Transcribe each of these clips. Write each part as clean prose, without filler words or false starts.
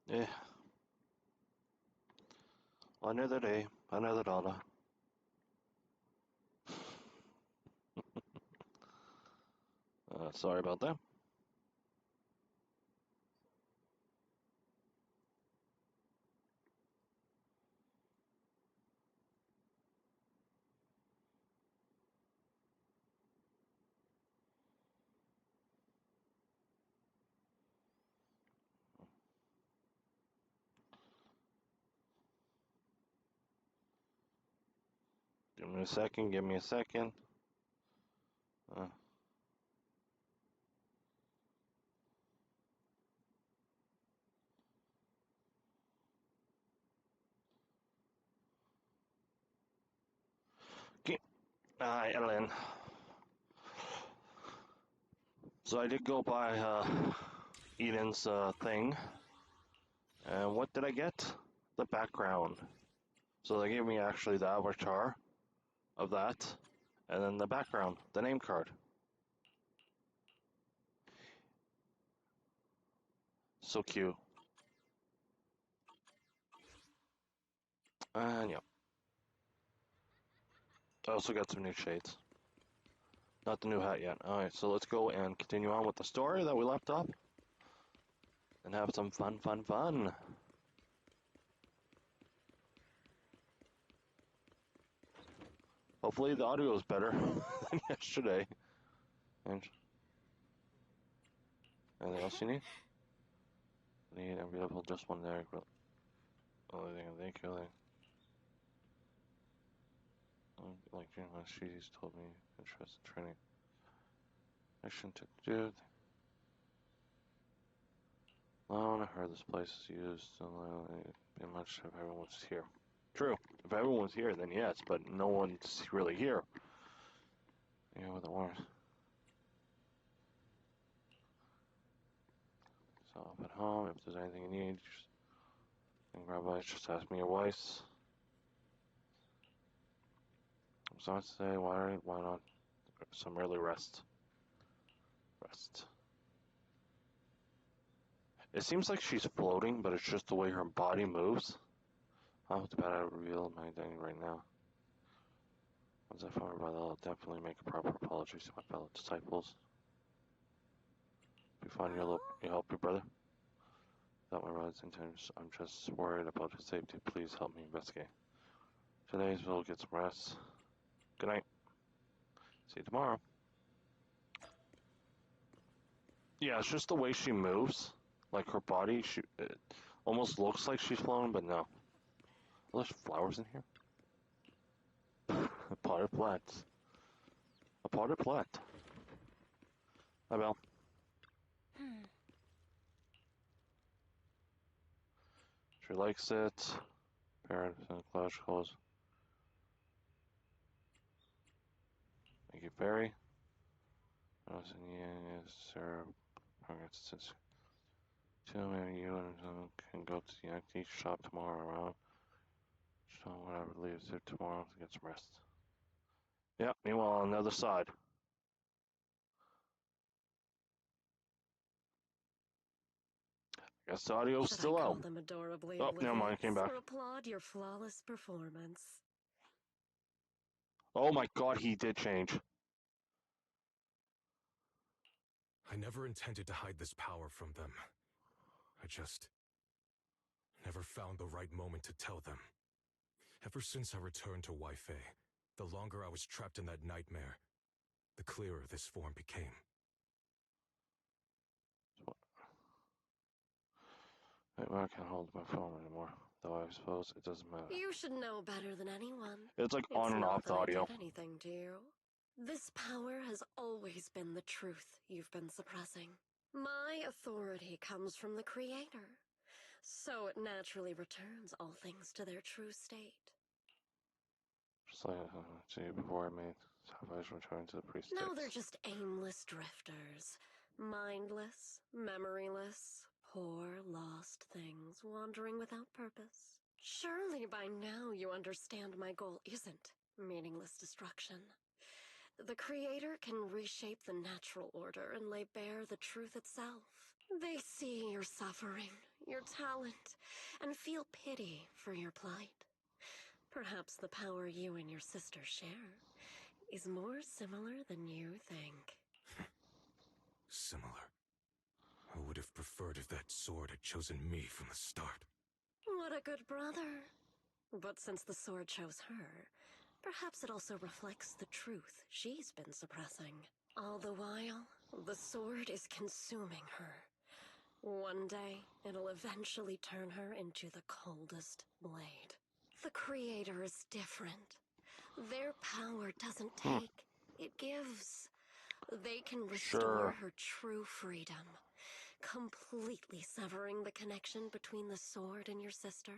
Yeah. Another day, another dollar. Sorry about that. Give me a second, give me a second. Uh, okay. Hi, Ellen. So I did go by Eden's thing. And what did I get? The background. So they gave me actually the avatar of that. And then the background, the name card. So cute. And yeah. I also got some new shades. Not the new hat yet. Alright, so let's go and continue on with the story that we left off. And have some fun, fun, fun. Hopefully the audio is better than yesterday. And anything else you need? Need available just one there. Only thing I think like she's told me interest in training. Action to do. Well, I heard this place is used. Pretty much if everyone's here. True. If everyone's here, then yes, but no one's really here. Yeah, with the warrant. So up at home, if there's anything you need, just grab ice. Just ask me your wife's. I'm sorry to say, why not some early rest? Rest. It seems like she's floating, but it's just the way her body moves. How too bad I reveal my identity right now. Once I find her brother, I'll definitely make a proper apology to my fellow disciples. If you find your help your brother. Without my brother's intentions, I'm just worried about his safety. Please help me investigate. Today's we'll get some rest. Good night. See you tomorrow. Yeah, it's just the way she moves. Like her body, it almost looks like she's flown, but no. Are there flowers in here? A potted plant. A potted plant. Hi, Belle. She likes it. Parents and Clash calls. Thank you, Fairy. Yes, sir. Since maybe you can go to the antique shop tomorrow around. So whatever leaves it tomorrow to get some rest. Yeah, meanwhile on the other side. I guess the audio's Should I still call out. them adorably Oh, never mind, oblivious it came back. or applaud your flawless performance? Oh my god, he did change. I never intended to hide this power from them. I just never found the right moment to tell them. Ever since I returned to Wi-Fi, the longer I was trapped in that nightmare, the clearer this form became. Well, I can't hold my phone anymore, though I suppose it doesn't matter. You should know better than anyone. It's like It's on and not off the that I audio. did anything to you. This power has always been the truth you've been suppressing. My authority comes from the Creator, so it naturally returns all things to their true state. Just like see before I made sacrifice return to the priest. Now they're just aimless drifters, mindless, memoryless, poor, lost things wandering without purpose. Surely by now you understand my goal isn't meaningless destruction. The Creator can reshape the natural order and lay bare the truth itself. They see your suffering, your talent, and feel pity for your plight. Perhaps the power you and your sister share is more similar than you think. Similar. I would have preferred if that sword had chosen me from the start. What a good brother. But since the sword chose her, perhaps it also reflects the truth she's been suppressing. All the while, the sword is consuming her. One day, it'll eventually turn her into the coldest blade. The Creator is different. Their power doesn't take, it gives. They can restore Sure. her true freedom, completely severing the connection between the sword and your sister,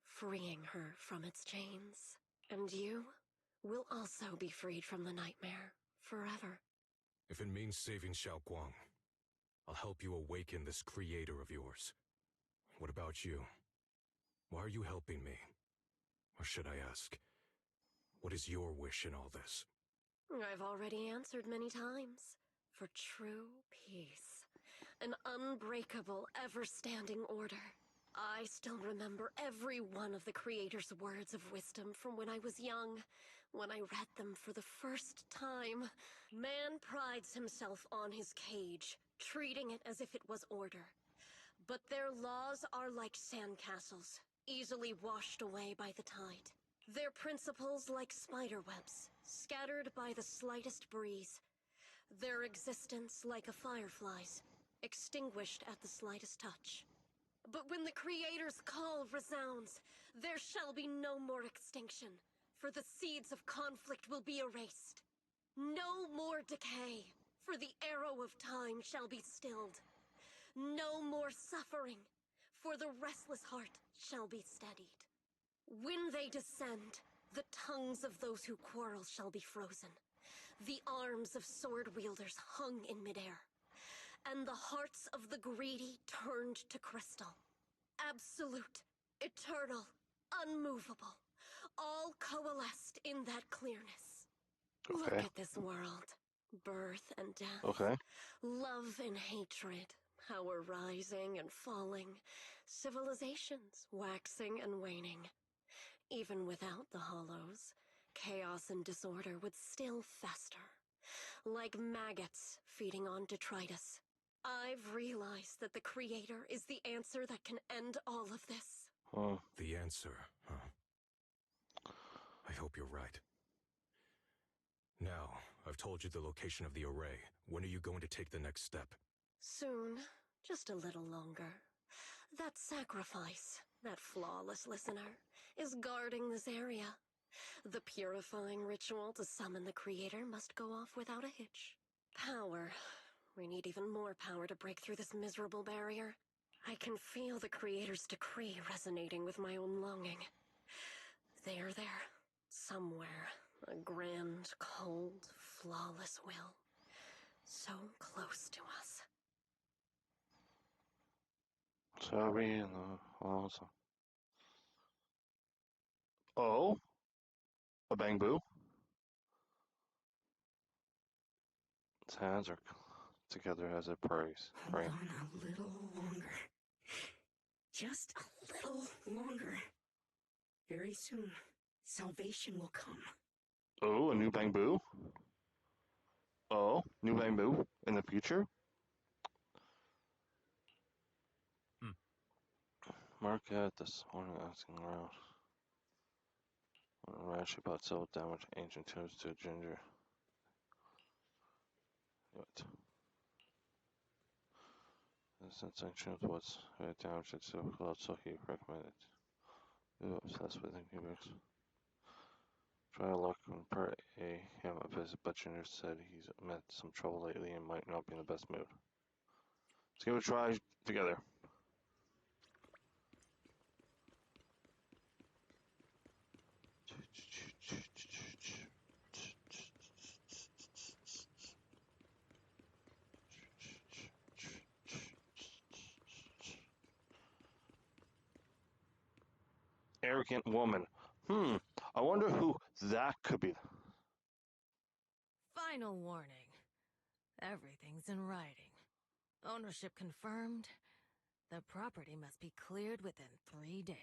freeing her from its chains. And you will also be freed from the nightmare forever. If it means saving Xiaoguang, I'll help you awaken this creator of yours. What about you? Why are you helping me? Or should I ask, what is your wish in all this? I've already answered many times. For true peace. An unbreakable, ever-standing order. I still remember every one of the Creator's words of wisdom from when I was young, when I read them for the first time. Man prides himself on his cage, treating it as if it was order. But their laws are like sandcastles, easily washed away by the tide. Their principles like spiderwebs, scattered by the slightest breeze. Their existence like a firefly's, extinguished at the slightest touch. But when the Creator's call resounds, there shall be no more extinction, for the seeds of conflict will be erased. No more decay, for the arrow of time shall be stilled. No more suffering, for the restless heart shall be steadied. When they descend, the tongues of those who quarrel shall be frozen, the arms of sword-wielders hung in midair, and the hearts of the greedy turned to crystal. Absolute, eternal, unmovable, all coalesced in that clearness. Look Okay. at this world. Birth and death, Okay. love and hatred, power rising and falling, civilizations waxing and waning. Even without the hollows, chaos and disorder would still fester, like maggots feeding on detritus. I've realized that the Creator is the answer that can end all of this. The answer, huh? I hope you're right. Now, I've told you the location of the array. When are you going to take the next step? Soon, just a little longer. That sacrifice, that flawless listener, is guarding this area. The purifying ritual to summon the Creator must go off without a hitch. Power. We need even more power to break through this miserable barrier. I can feel the Creator's decree resonating with my own longing. They are there, somewhere. A grand, cold, flawless will. So close to us. Sorry and awesome. Oh, a bang boo. Its hands are together as it prays. Hold on a little longer. Just a little longer. Very soon, salvation will come. Oh, a new bang boo. Oh, new bang boo in the future. Market this morning asking around. When rash about civil damage, ancient tombs to ginger. What? Since ancient was very damaged to civil cloud, so he recommended. Obsessed with inhumans. Try luck and per him a visit, but Ginger said he's met some trouble lately and might not be in the best mood. Let's give it a try together. Arrogant woman. I wonder who that could be. Final warning. Everything's in writing. Ownership confirmed. The property must be cleared within 3 days.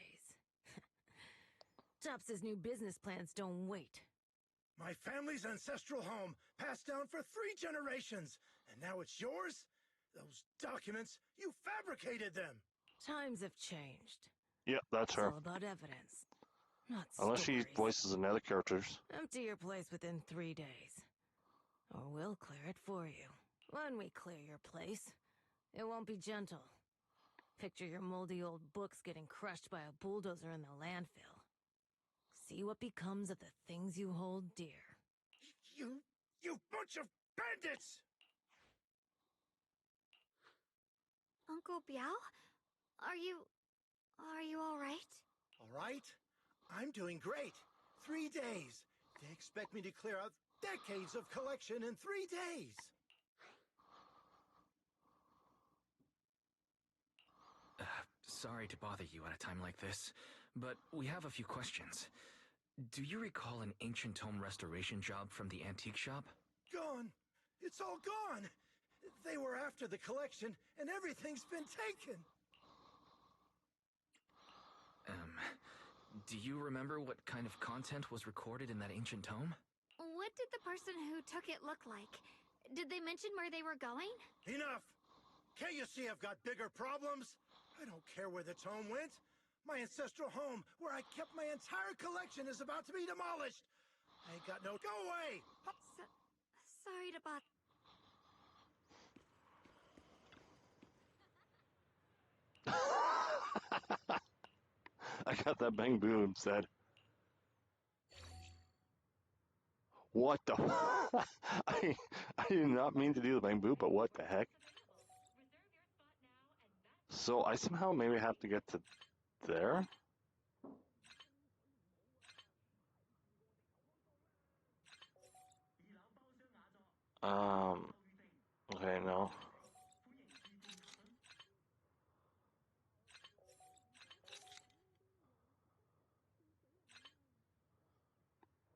Tops's new business plans don't wait. My family's ancestral home, passed down for 3 generations, and now it's yours? Those documents, you fabricated them! Times have changed. Yep, that's It's her. all about evidence, not Unless she stories. voices another characters. Empty your place within 3 days. Or we'll clear it for you. When we clear your place, it won't be gentle. Picture your moldy old books getting crushed by a bulldozer in the landfill. See what becomes of the things you hold dear. You bunch of bandits! Uncle Biao? Are you all right? All right, I'm doing great. 3 days. They expect me to clear out decades of collection in 3 days. Sorry to bother you at a time like this, but we have a few questions. Do you recall an ancient tome restoration job from the antique shop? Gone. It's all gone. They were after the collection, and everything's been taken. Do you remember what kind of content was recorded in that ancient tome? What did the person who took it look like? Did they mention where they were going? Enough! Can't you see I've got bigger problems? I don't care where the tome went. My ancestral home, where I kept my entire collection, is about to be demolished. I ain't got no... Go away! Sorry to bother. I got that bang boo instead. What the? I did not mean to do the bang boo, but what the heck? So I somehow maybe have to get to there? Okay, no.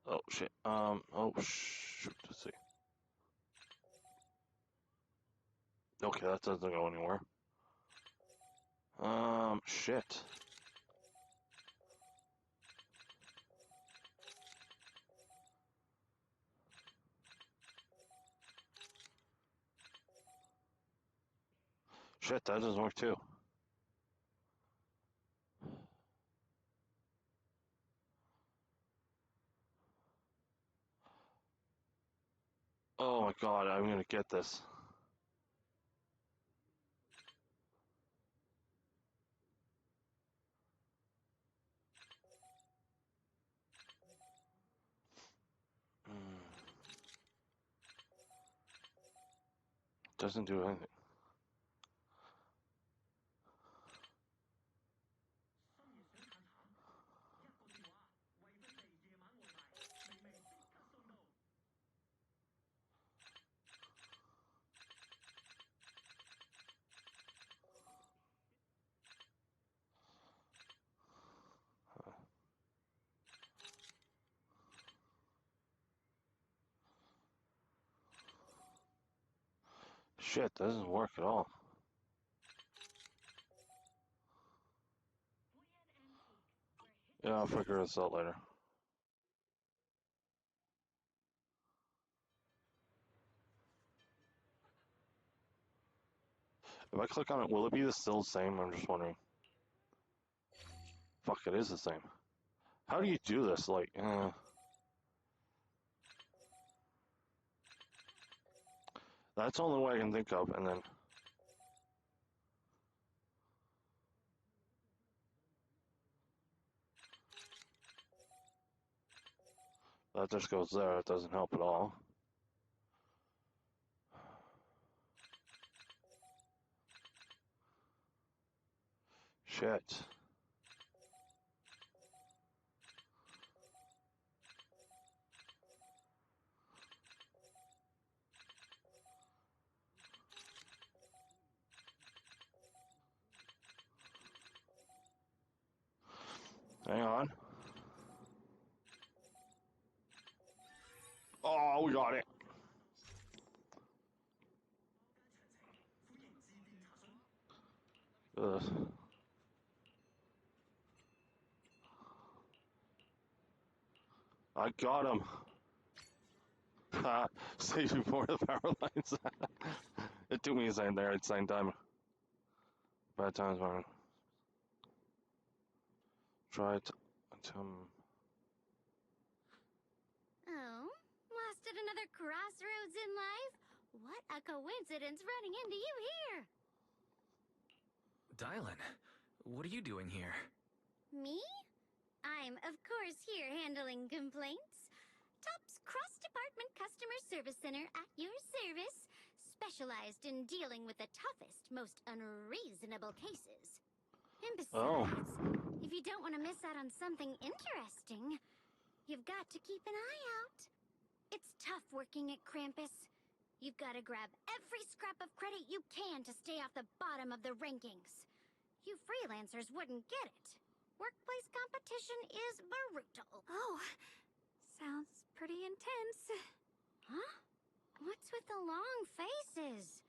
Oh shit. Oh shoot. Let's see. Okay, that doesn't go anywhere. Shit. Shit, that doesn't work too. Oh my god, I'm gonna get this. Doesn't do anything. Shit, that doesn't work at all. Yeah, I'll figure this out later. If I click on it, will it be still the same? I'm just wondering. Fuck, it is the same. How do you do this? Like, that's the only way I can think of, and then... That just goes there, it doesn't help at all. Shit. Hang on. Oh, we got it. Ugh. I got him. Ha! Save you for the power lines. It took me a second there at the same time. Bad times, man. Try to. Oh, lost at another crossroads in life? What a coincidence running into you here! Dylan, what are you doing here? Me? I'm, of course, here handling complaints. Top's cross-department customer service center at your service, specialized in dealing with the toughest, most unreasonable cases. And Oh. besides, if you don't want to miss out on something interesting, you've got to keep an eye out. It's tough working at Krampus. You've got to grab every scrap of credit you can to stay off the bottom of the rankings. You freelancers wouldn't get it. Workplace competition is brutal. Oh, sounds pretty intense. Huh? What's with the long faces?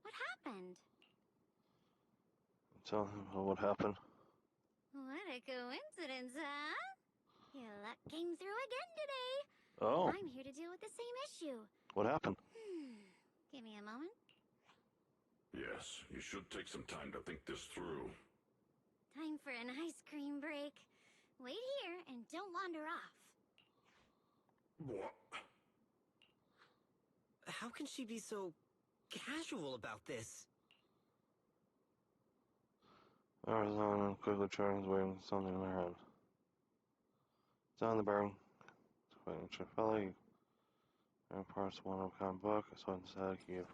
What happened? Tell him what happened. What a coincidence, huh? Your luck came through again today. Oh. I'm here to deal with the same issue. What happened? Give me a moment. Yes, you should take some time to think this through. Time for an ice cream break. Wait here and don't wander off. What? How can she be so casual about this? Arizona quickly turns, waving something in her hand. Down the barrel. Waiting to Philly. And parts one of a kind book. So inside Kiev.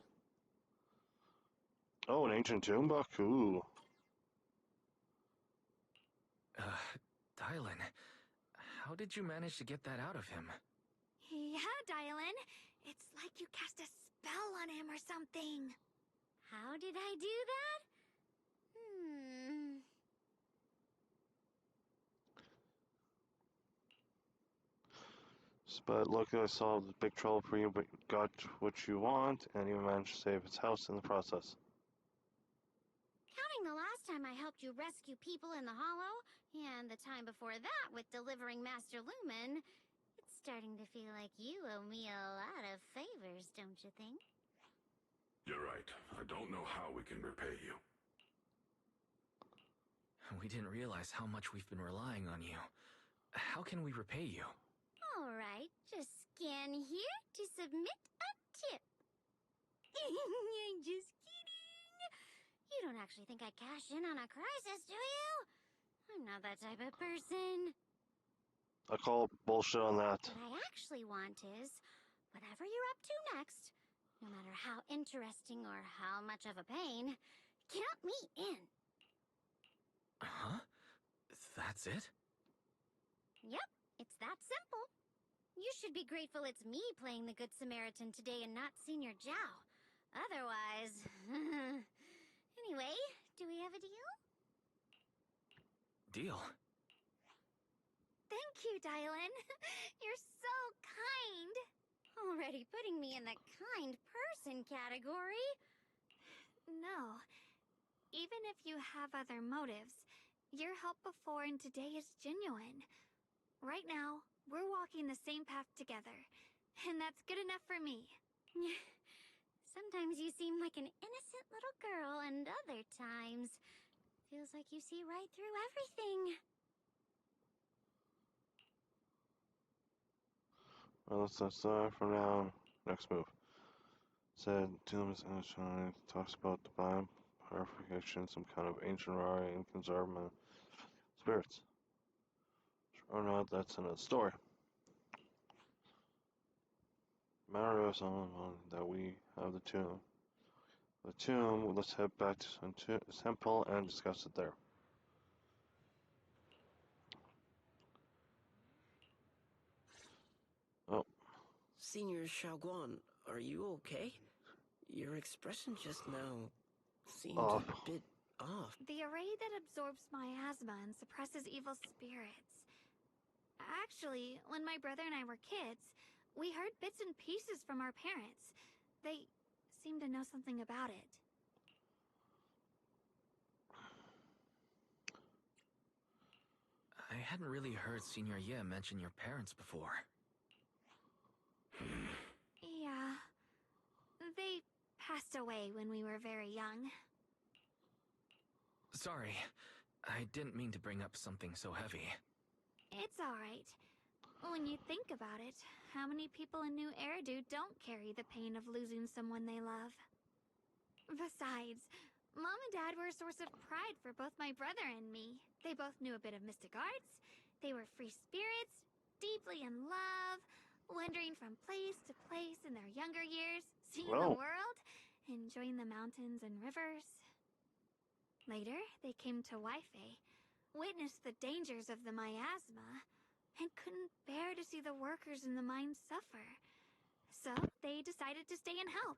Oh, an ancient tomb book? Ooh. Dylan, how did you manage to get that out of him? Yeah, Dylan. It's like you cast a spell on him or something. How did I do that? But look, I solved big trouble for you, but got what you want, and even managed to save its house in the process. Counting the last time I helped you rescue people in the Hollow, and the time before that with delivering Master Lumen, it's starting to feel like you owe me a lot of favors, don't you think? You're right. I don't know how we can repay you. We didn't realize how much we've been relying on you. How can we repay you? Alright, just scan here to submit a tip. I'm just kidding. You don't actually think I cash in on a crisis, do you? I'm not that type of person. I call bullshit on that. What I actually want is, whatever you're up to next, no matter how interesting or how much of a pain, count me in. Huh? That's it? Yep, it's that simple. You should be grateful it's me playing the Good Samaritan today and not Senior Zhao. Otherwise... Anyway, do we have a deal? Deal? Thank you, Dylan. You're so kind. Already putting me in the kind person category. No. Even if you have other motives, your help before and today is genuine. Right now, we're walking the same path together, and that's good enough for me. Sometimes you seem like an innocent little girl, and other times, feels like you see right through everything. Well, let's start from now. Next move. Said Tombs and talks about divine purification, some kind of ancient rarity and conserving spirits. Or not, that's another story. Matter of someone that we have the tomb. The tomb, let's head back to the temple and discuss it there. Oh. Senior Shaoguan, are you okay? Your expression just now seemed Off. a bit off. The array that absorbs miasma and suppresses evil spirits. Actually, when my brother and I were kids, we heard bits and pieces from our parents. They seemed to know something about it. hadn't really heard Senior Ye mention your parents before. Yeah. They passed away when we were very young. Sorry, I didn't mean to bring up something so heavy. It's alright. When you think about it, how many people in New Eridu don't carry the pain of losing someone they love? Besides, Mom and Dad were a source of pride for both my brother and me. They both knew a bit of mystic arts, they were free spirits, deeply in love, wandering from place to place in their younger years, seeing the world, enjoying the mountains and rivers. Later, they came to Waifei, witnessed the dangers of the miasma, and couldn't bear to see the workers in the mines suffer. So, they decided to stay and help.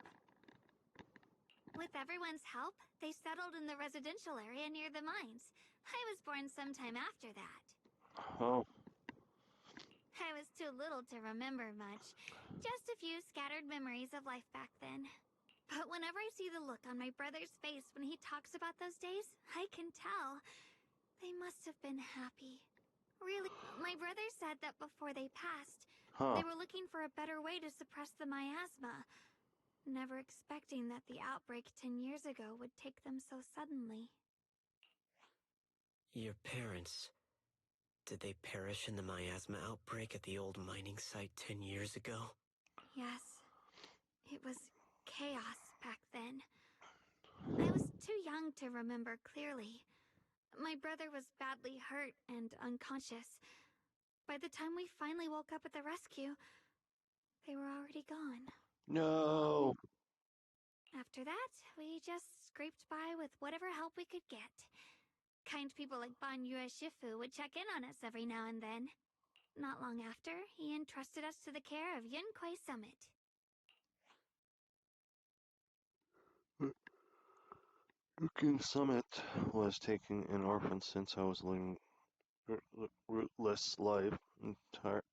With everyone's help, they settled in the residential area near the mines. I was born sometime after that. Oh. I was too little to remember much. Just a few scattered memories of life back then. But whenever I see the look on my brother's face when he talks about those days, I can tell. They must have been happy. Really, my brother said that before they passed, they were looking for a better way to suppress the miasma, never expecting that the outbreak 10 years ago would take them so suddenly. Your parents, did they perish in the miasma outbreak at the old mining site 10 years ago? Yes. It was chaos back then. I was too young to remember clearly. My brother was badly hurt and unconscious. By the time we finally woke up at the rescue, they were already gone. No. After that, we just scraped by with whatever help we could get. Kind people like Banyue Shifu would check in on us every now and then. Not long after, he entrusted us to the care of Yunquei Summit. King Summit was taking an orphan since I was living rootless life,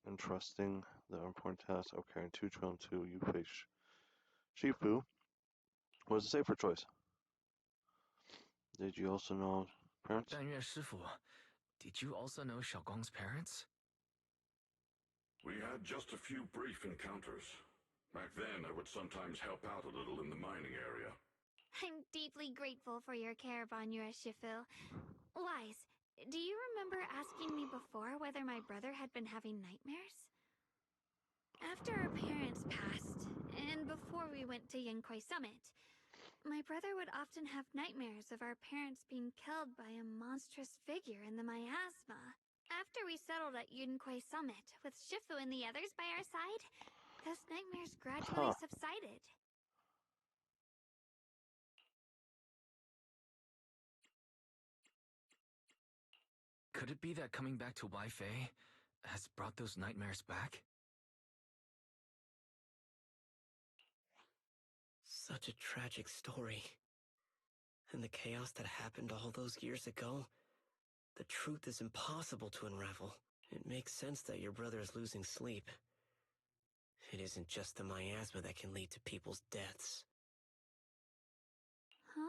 entrusting the important task of carrying 2 children to Yufei Shifu was a safer choice. Did you also know parents? 但月师傅, did you also know Xiaoguang's parents? We had just a few brief encounters. Back then, I would sometimes help out a little in the mining area. I'm deeply grateful for your care, Banyue Shifu. Wise, do you remember asking me before whether my brother had been having nightmares? After our parents passed, and before we went to Yunquei Summit, my brother would often have nightmares of our parents being killed by a monstrous figure in the miasma. After we settled at Yunquei Summit, with Shifu and the others by our side, those nightmares gradually subsided. Could it be that coming back to Waifei has brought those nightmares back? Such a tragic story. And the chaos that happened all those years ago, the truth is impossible to unravel. It makes sense that your brother is losing sleep. It isn't just the miasma that can lead to people's deaths. Huh?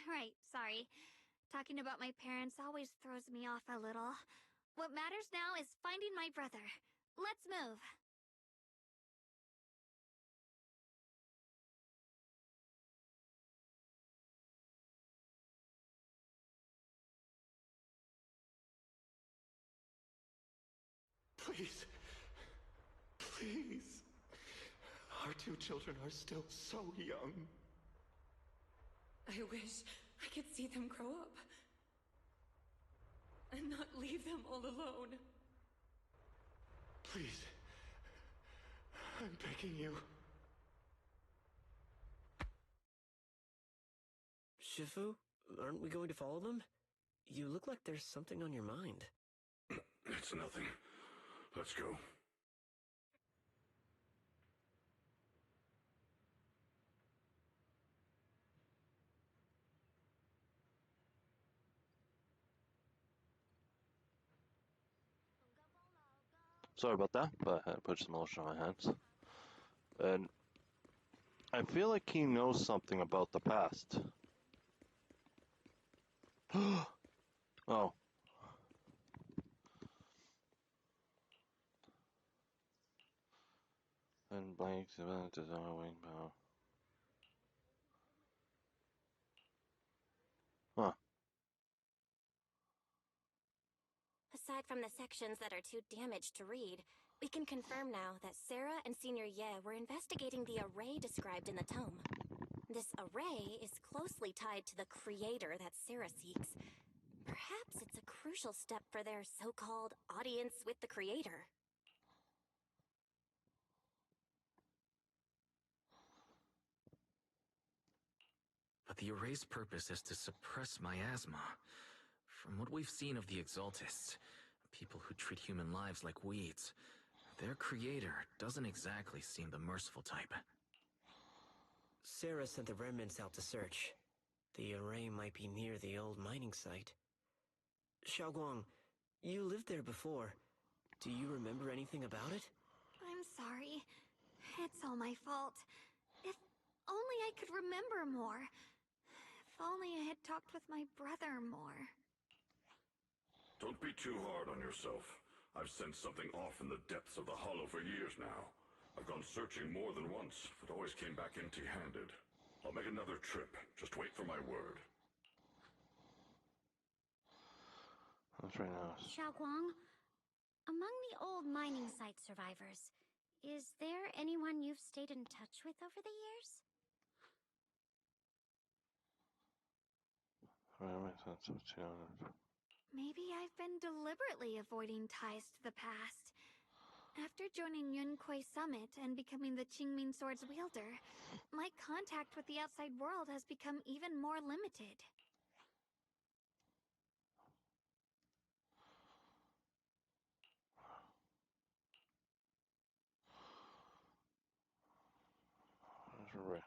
Right, sorry. Talking about my parents always throws me off a little. What matters now is finding my brother. Let's move. Please. Please. Our 2 children are still so young. I wish I could see them grow up. And not leave them all alone. Please. I'm begging you. Shifu, aren't we going to follow them? You look like there's something on your mind. It's nothing. Let's go. Sorry about that, but I had to put some lotion on my hands. And I feel like he knows something about the past. Oh. And Blake's event is on a wing power. Huh. Aside from the sections that are too damaged to read, we can confirm now that Sarah and Senior Ye were investigating the array described in the tome. This array is closely tied to the creator that Sarah seeks. Perhaps it's a crucial step for their so-called audience with the creator. But the array's purpose is to suppress miasma. From what we've seen of the Exaltists, people who treat human lives like weeds, their creator doesn't exactly seem the merciful type. Sarah sent the remnants out to search. The array might be near the old mining site. Xiaoguang, you lived there before. Do you remember anything about it? I'm sorry. It's all my fault. If only I could remember more. If only I had talked with my brother more. Don't be too hard on yourself. I've sensed something off in the depths of the hollow for years now. I've gone searching more than once, but always came back empty-handed. I'll make another trip. Just wait for my word. That's right now. Xiaoguang, among the old mining site survivors, is there anyone you've stayed in touch with over the years? Maybe I've been deliberately avoiding ties to the past. After joining Yunkuei Summit and becoming the Qingming Sword's wielder, my contact with the outside world has become even more limited. That's right.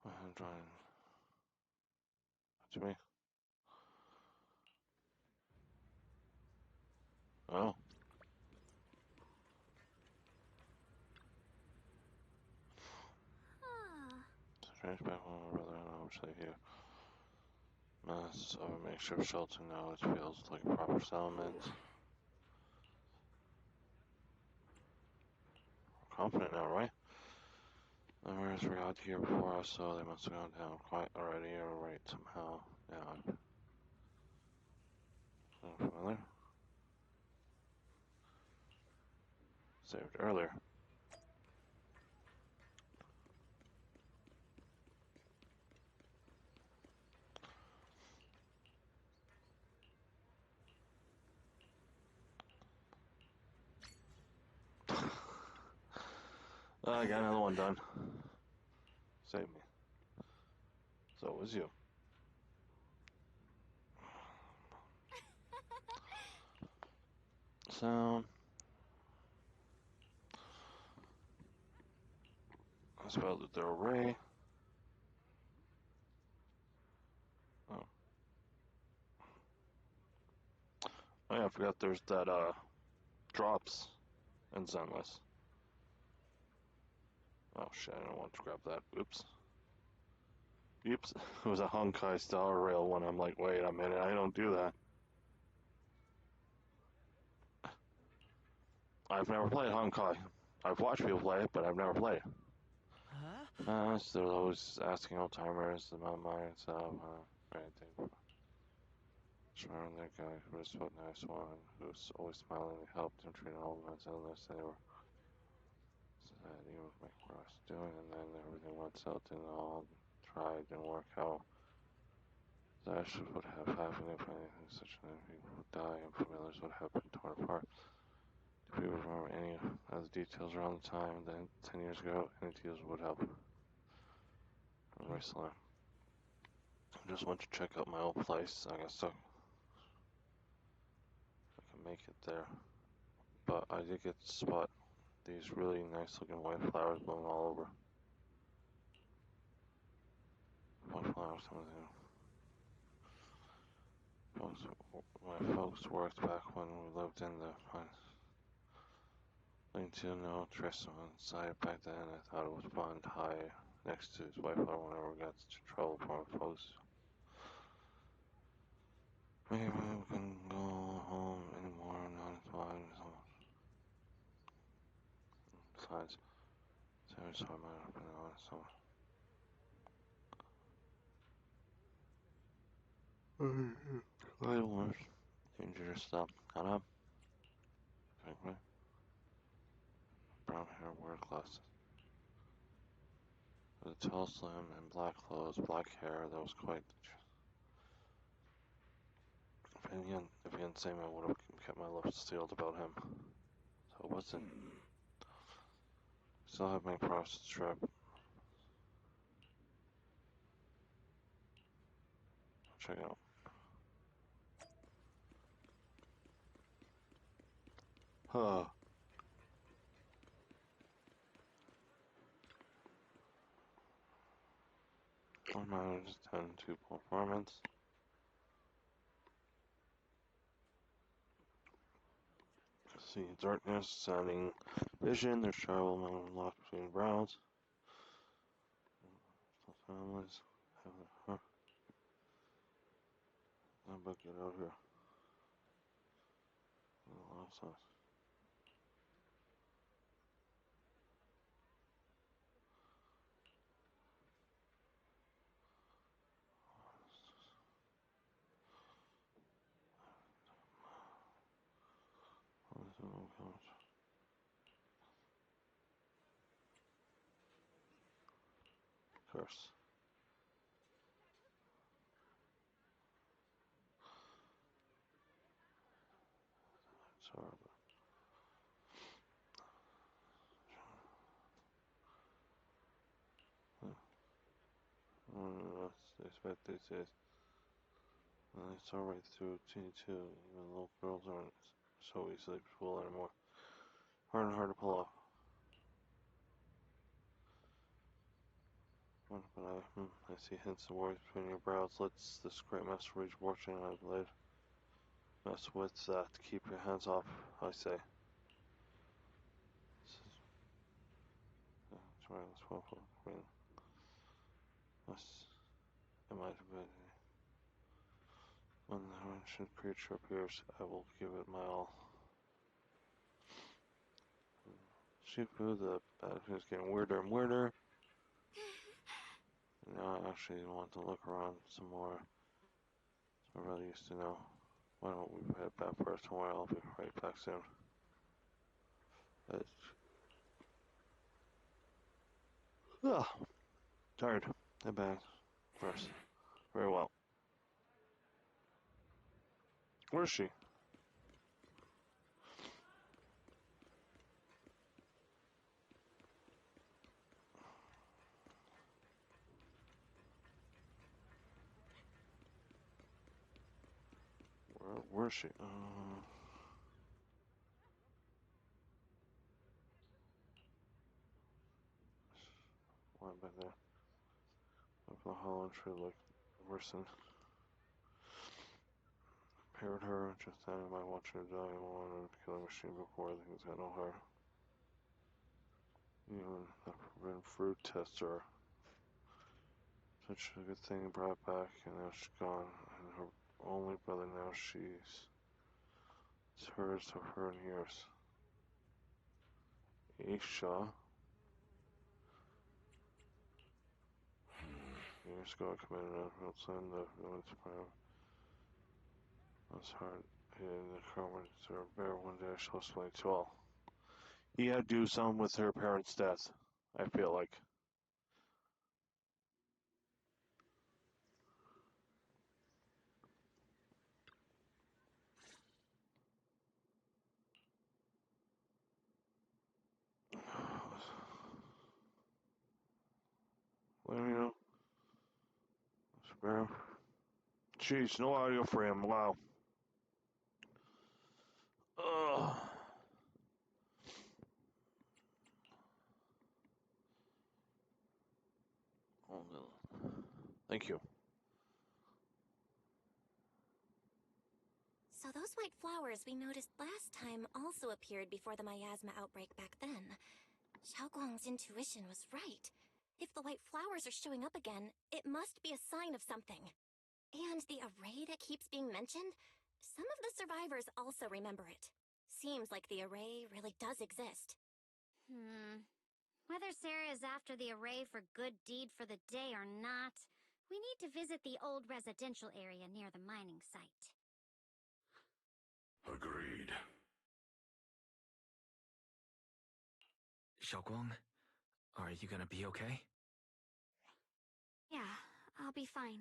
I'm trying. To me. Oh. Strange back home, my brother, I don't know which they hear. Mass of a makeshift shelter now, it feels like a proper settlement. We're confident now, right? The murders were out here before us, so they must have gone down quite already, or right somehow. Now, I'm familiar. Saved earlier. I got another one done. Save me. So it was you. Sound. I spelled it the array. Oh. Oh yeah, I forgot there's that drops in Zenless. Oh shit, I don't want to grab that. Oops. Oops. It was a Honkai Star Rail one. I'm like, wait a minute, I don't do that. I've never played Honkai. I've watched people play it, but I've never played it. Huh? Still always asking old timers about my stuff. Anything. Sure, that guy who was so nice one, who's always smiling, and helped him treat all of us illness. They were sad he was like what I was doing, and then everything went south and all tried didn't work out. That would have happened if anything such an people would die and familiars would have been torn apart. If we remember any of the details around the time, then 10 years ago, any details would help. Very slow. I just went to check out my old place. I got stuck. I can make it there. But I did get to spot these really nice looking white flowers blooming all over. White flowers, something. folks worked back when we lived in the pines. Linked to no Tristan inside back then. I thought it was fun to hide next to his wife whenever we got into trouble from folks. Maybe we can go home anymore, not as fine. Besides, Sarah's so I might have been on so. Little ones. Dangerous stuff. Got up. Okay. Brown hair, wear glasses. With a tall, slim, and black clothes, black hair, that was quite the if he hadn't seen me, I would have kept my lips sealed about him. So it wasn't. Still have my process trip. Check it out. Huh. One minus 10 to performance. See darkness, sounding vision, there's travel among lost between brows. Families. Huh. How about get out here? Lost us. Curse. Sorry. They expect they say it's alright through teen too. Even little girls aren't so easily fooled anymore. Hard and hard to pull off. But I see hints of worries between your brows. Let's this great master reach fortune I believe. Mess with that. Keep your hands off, I say. Try this well for Queen. Yes. It might have been. When the ancient creature appears, I will give it my all. Shifu, the battlefield is getting weirder and weirder. Now I actually want to look around some more. So I really used to know. Why don't we head back first? Don't worry, I'll be right back soon. Tired. Head back first. Very well. Where is she? Where is she? Why back there? Up the hollow tree like worsen. Paired her, just standing by watching her die. I wanted to kill the machine before I think I know her. Even the forbidden fruit tester. Such a good thing brought back, and now she's gone. And her only brother now it's hers of her in years. Aisha. Years ago, I committed an unfulfilled sin. The villain's prime was hard. In the Carmen to her bear one day, she'll explain to all. He had to do something with her parents' death, I feel like. Let me know. Spare. Jeez, no audio for him. Wow. Ugh. Oh, no. Thank you. So those white flowers we noticed last time also appeared before the miasma outbreak back then. Xiaoguang's intuition was right. If the white flowers are showing up again, it must be a sign of something. And the array that keeps being mentioned, some of the survivors also remember it. Seems like the array really does exist. Whether Sarah is after the array for good deed for the day or not, we need to visit the old residential area near the mining site. Agreed. Xiaoguang, are you gonna be okay? Yeah, I'll be fine.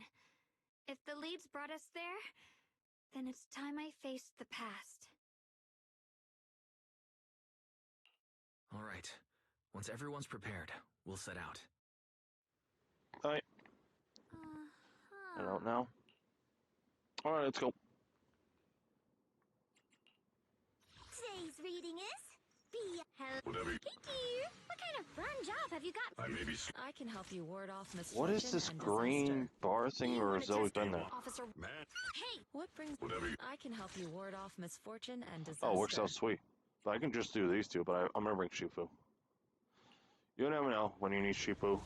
If the leads brought us there, then it's time I faced the past. All right. Once everyone's prepared, we'll set out. Alright, head out now. Alright, let's go. Today's reading is... Whatever. What kind of fun job have you got? I may be. I can help you ward off misfortune What is this and green disaster. bar thing, or has it always been there? Officer. Man. Hey! What brings... Whatever. I can help you ward off misfortune and disaster. Oh, works out sweet. But I can just do these two, but I'm gonna bring Shifu. You never know when you need Shifu.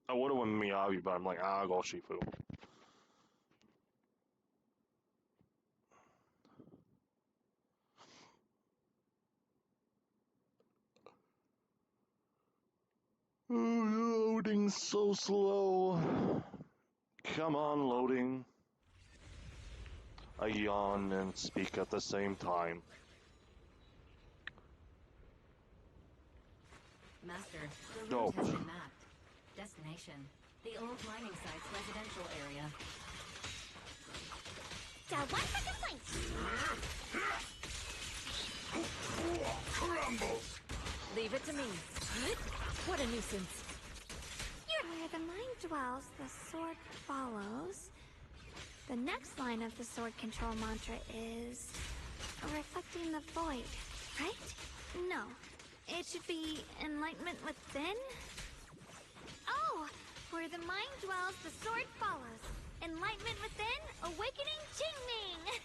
I would've went Miyabi, but I'm like, I'll go Shifu. Oh, loading so slow. Come on, loading. I yawn and speak at the same time. Master, the Go. route has been mapped. Destination, the old mining site's residential area. One for complaints! Crumble! Leave it to me. What a nuisance. Where the mind dwells, the sword follows. The next line of the sword control mantra is... reflecting the void, right? No. It should be enlightenment within? Oh! Where the mind dwells, the sword follows. Enlightenment within, awakening Qingming!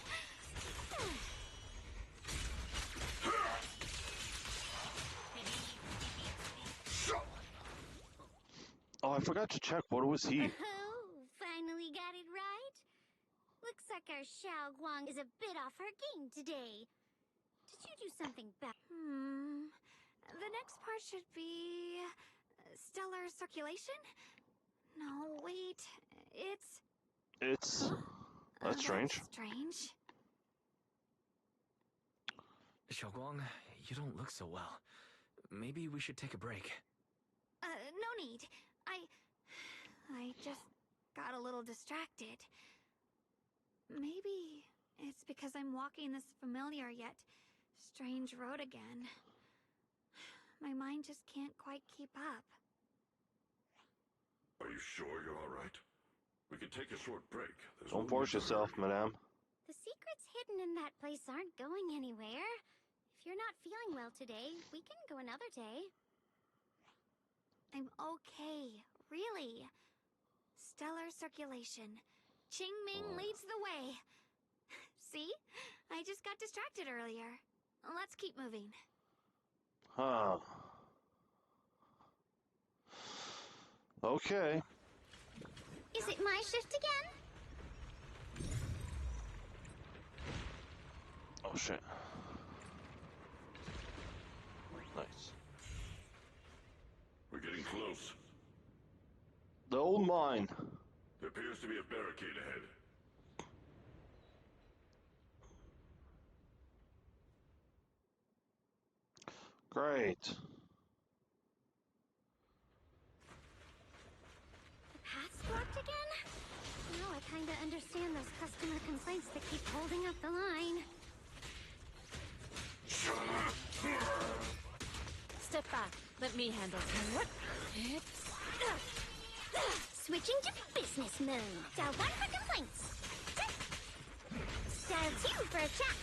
Oh, I forgot to check. What was he? Oh, finally got it right. Looks like our Xiaoguang is a bit off her game today. Did you do something bad? The next part should be... stellar circulation? No, wait. It's... That's strange. That's strange. Xiaoguang, you don't look so well. Maybe we should take a break. No need. I just got a little distracted. Maybe it's because I'm walking this familiar yet strange road again. My mind just can't quite keep up. Are you sure you're all right? We can take a short break. There's Don't no force need to yourself, hurry. madame. The secrets hidden in that place aren't going anywhere. If you're not feeling well today, we can go another day. I'm okay, really. Stellar circulation. Qingming leads the way. See? I just got distracted earlier. Let's keep moving. Huh. Okay. Is it my shift again? Oh, shit. Nice. We're getting close. The old mine. There appears to be a barricade ahead. Great. The path's blocked again? Now I kinda understand those customer complaints that keep holding up the line. Step back. Let me handle him. What? Switching to business mode. Dial 1 for complaints. Dial 2 for a chat.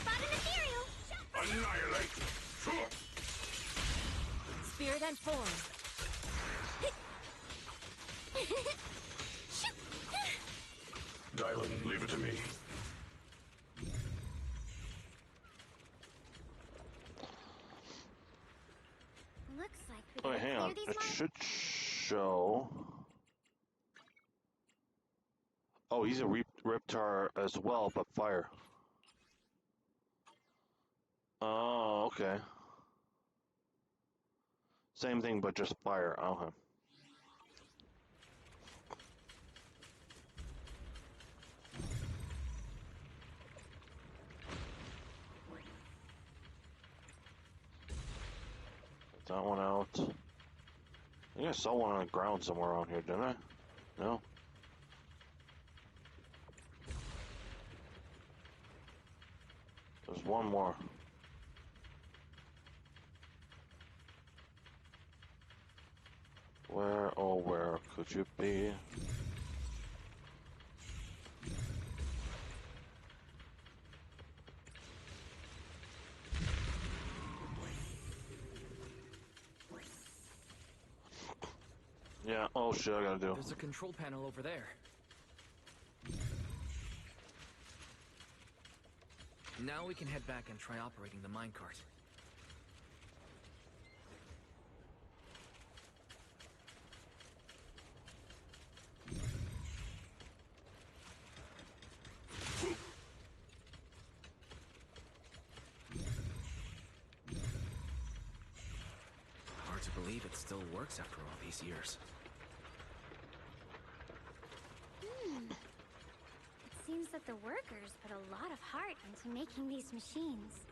Spot an ethereal. Annihilate! Spirit and form. island. Leave it to me. Looks like we Oh, gotta hang clear on. these It mines. should show. Oh, he's a Reptar as well, but fire. Oh, okay. Same thing, but just fire. Okay. Get that one out. I think I saw one on the ground somewhere around here, didn't I? No? There's one more. Where, oh, where could you be? Yeah, oh shit, I gotta do. There's a control panel over there. Now we can head back and try operating the minecart. Hard to believe it still works after all these years. It seems that the workers put a lot of heart into making these machines.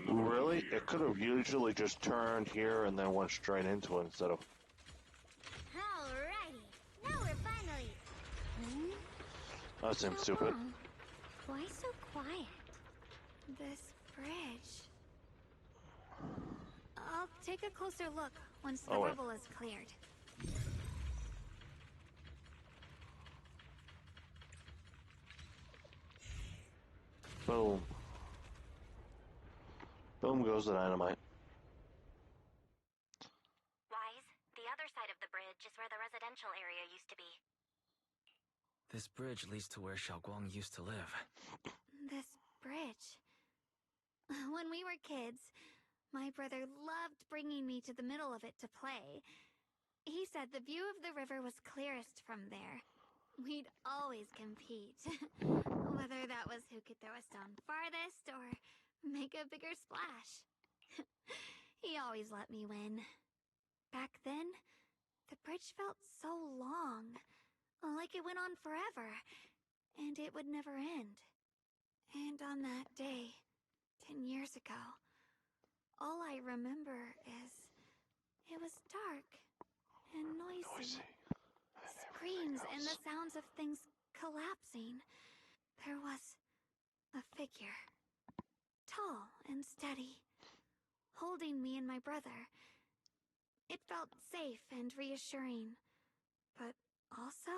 Really? It could have usually just turned here and then went straight into it instead of... Alrighty, now we're finally... That seems stupid. Why so quiet? This bridge. I'll take a closer look once the Oh, wait. rubble is cleared. Boom. Boom goes the dynamite. Wise, the other side of the bridge is where the residential area used to be. This bridge leads to where Xiaoguang used to live. This bridge. When we were kids, my brother loved bringing me to the middle of it to play. He said the view of the river was clearest from there. We'd always compete. Whether that was who could throw a stone farthest or make a bigger splash. He always let me win. Back then, the bridge felt so long, like it went on forever, and it would never end. And on that day, 10 years ago, all I remember is it was dark and noisy. Screams and the sounds of things collapsing. There was a figure, tall and steady, holding me and my brother. It felt safe and reassuring, but also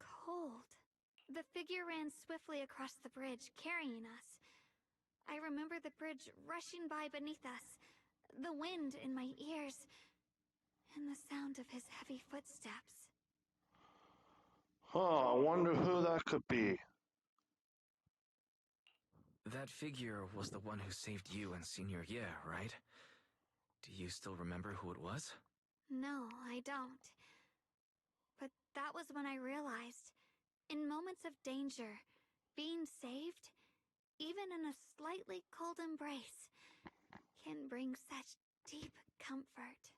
cold. The figure ran swiftly across the bridge, carrying us. I remember the bridge rushing by beneath us, the wind in my ears, and the sound of his heavy footsteps. Oh, I wonder who that could be. That figure was the one who saved you and Senior Ye, right? Do you still remember who it was? No, I don't. But that was when I realized, in moments of danger, being saved, even in a slightly cold embrace, can bring such deep comfort.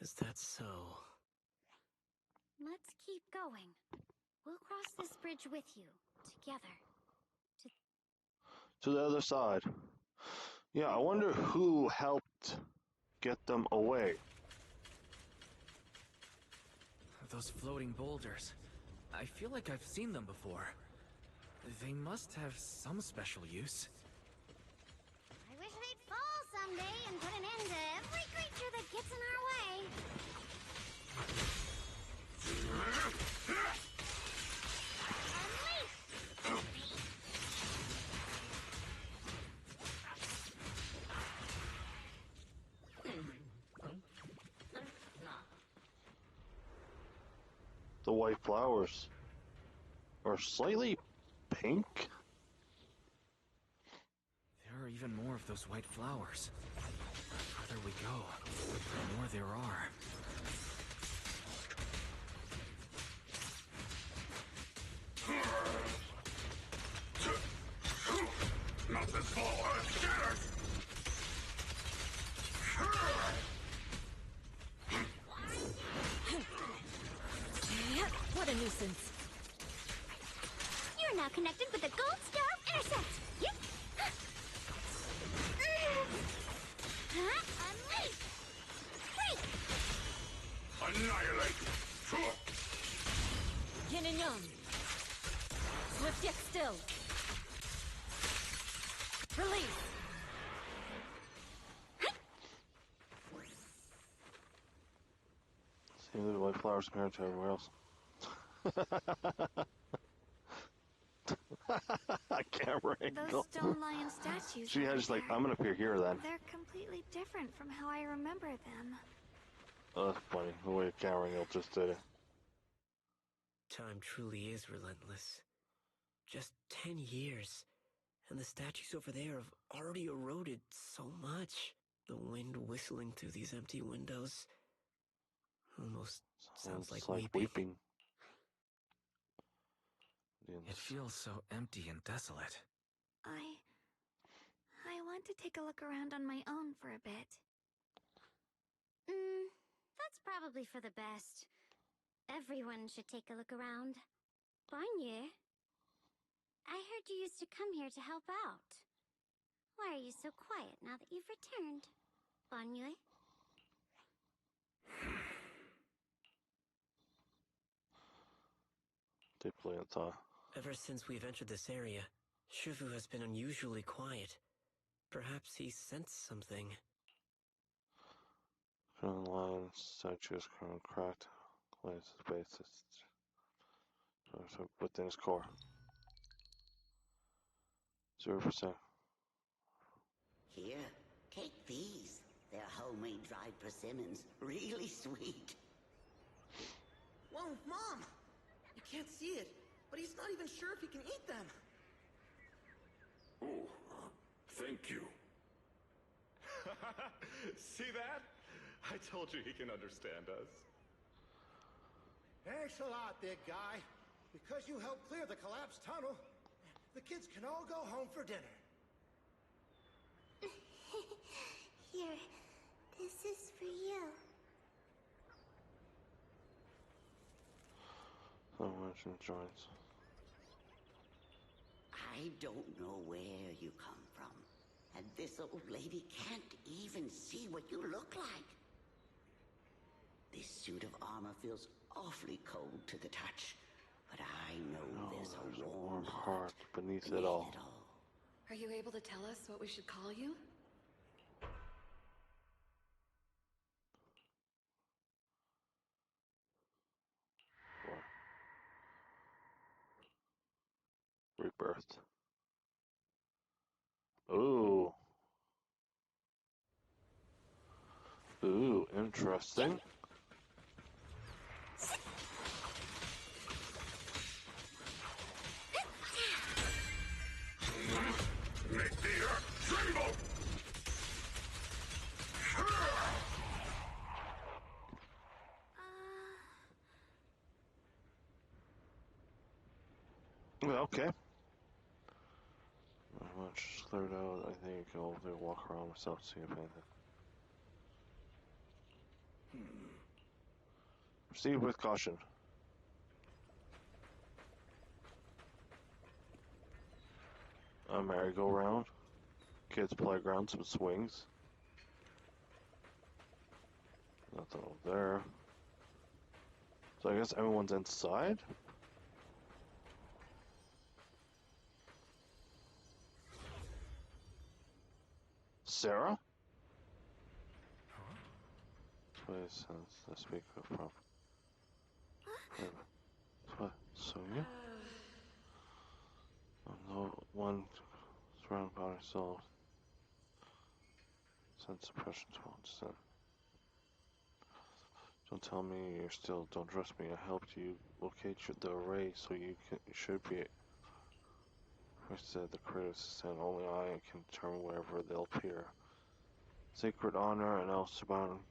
Is that so? Let's keep going. We'll cross this bridge with you, together. To the other side. Yeah, I wonder who helped get them away. Those floating boulders. I feel like I've seen them before. They must have some special use. I wish they'd fall someday and put an end to every creature that gets in our way. The white flowers are slightly pink. There are even more of those white flowers. The further we go, the more there are. Not this fall, Earth shatters! What a nuisance. You're now connected with the Gold Star of Intercept! Yep. Unleash! Break! Annihilate! Yin and yang. Swift yet still. Release. See the white flowers compared to everywhere else. Camera angle. Those stone lion statues. She had just like, I'm gonna appear here then. They're completely different from how I remember them. Oh, that's funny. The way the camera angle just did it. Time truly is relentless. Just 10 years, and the statues over there have already eroded so much. The wind whistling through these empty windows almost sounds like weeping. It feels so empty and desolate. I want to take a look around on my own for a bit. That's probably for the best. Everyone should take a look around. Banye, I heard you used to come here to help out. Why are you so quiet now that you've returned? Banye? Deeply in thought. Ever since we've entered this area, Shivu has been unusually quiet. Perhaps he sensed something. Current line, statues, current cracked, glaze his basis. So within his core. 0%. Here, take these. They're homemade dried persimmons. Really sweet. Whoa, Mom! You can't see it, but he's not even sure if he can eat them. Oh, thank you. See that? I told you he can understand us. Thanks a lot, big guy. Because you helped clear the collapsed tunnel, the kids can all go home for dinner. Here, this is for you. So much joints. I don't know where you come from, and this old lady can't even see what you look like. This suit of armor feels awfully cold to the touch, but I know there's a warm heart beneath it all. Are you able to tell us what we should call you? Rebirth. Ooh. Ooh, interesting. Make the earth tremble! Okay. Pretty much cleared out. I think I'll walk around myself to see if anything. Proceed with caution. A merry-go-round. Kids' playground, some swings. Nothing over there. So I guess everyone's inside? Sarah? Place sense the speaker from. What? Sonia? I'm the one surrounded by myself. Sense suppression 12%. Don't tell me you still don't trust me. I helped you locate the array, so you should be. I said the critics said only I can determine wherever they'll appear. Sacred honor and else about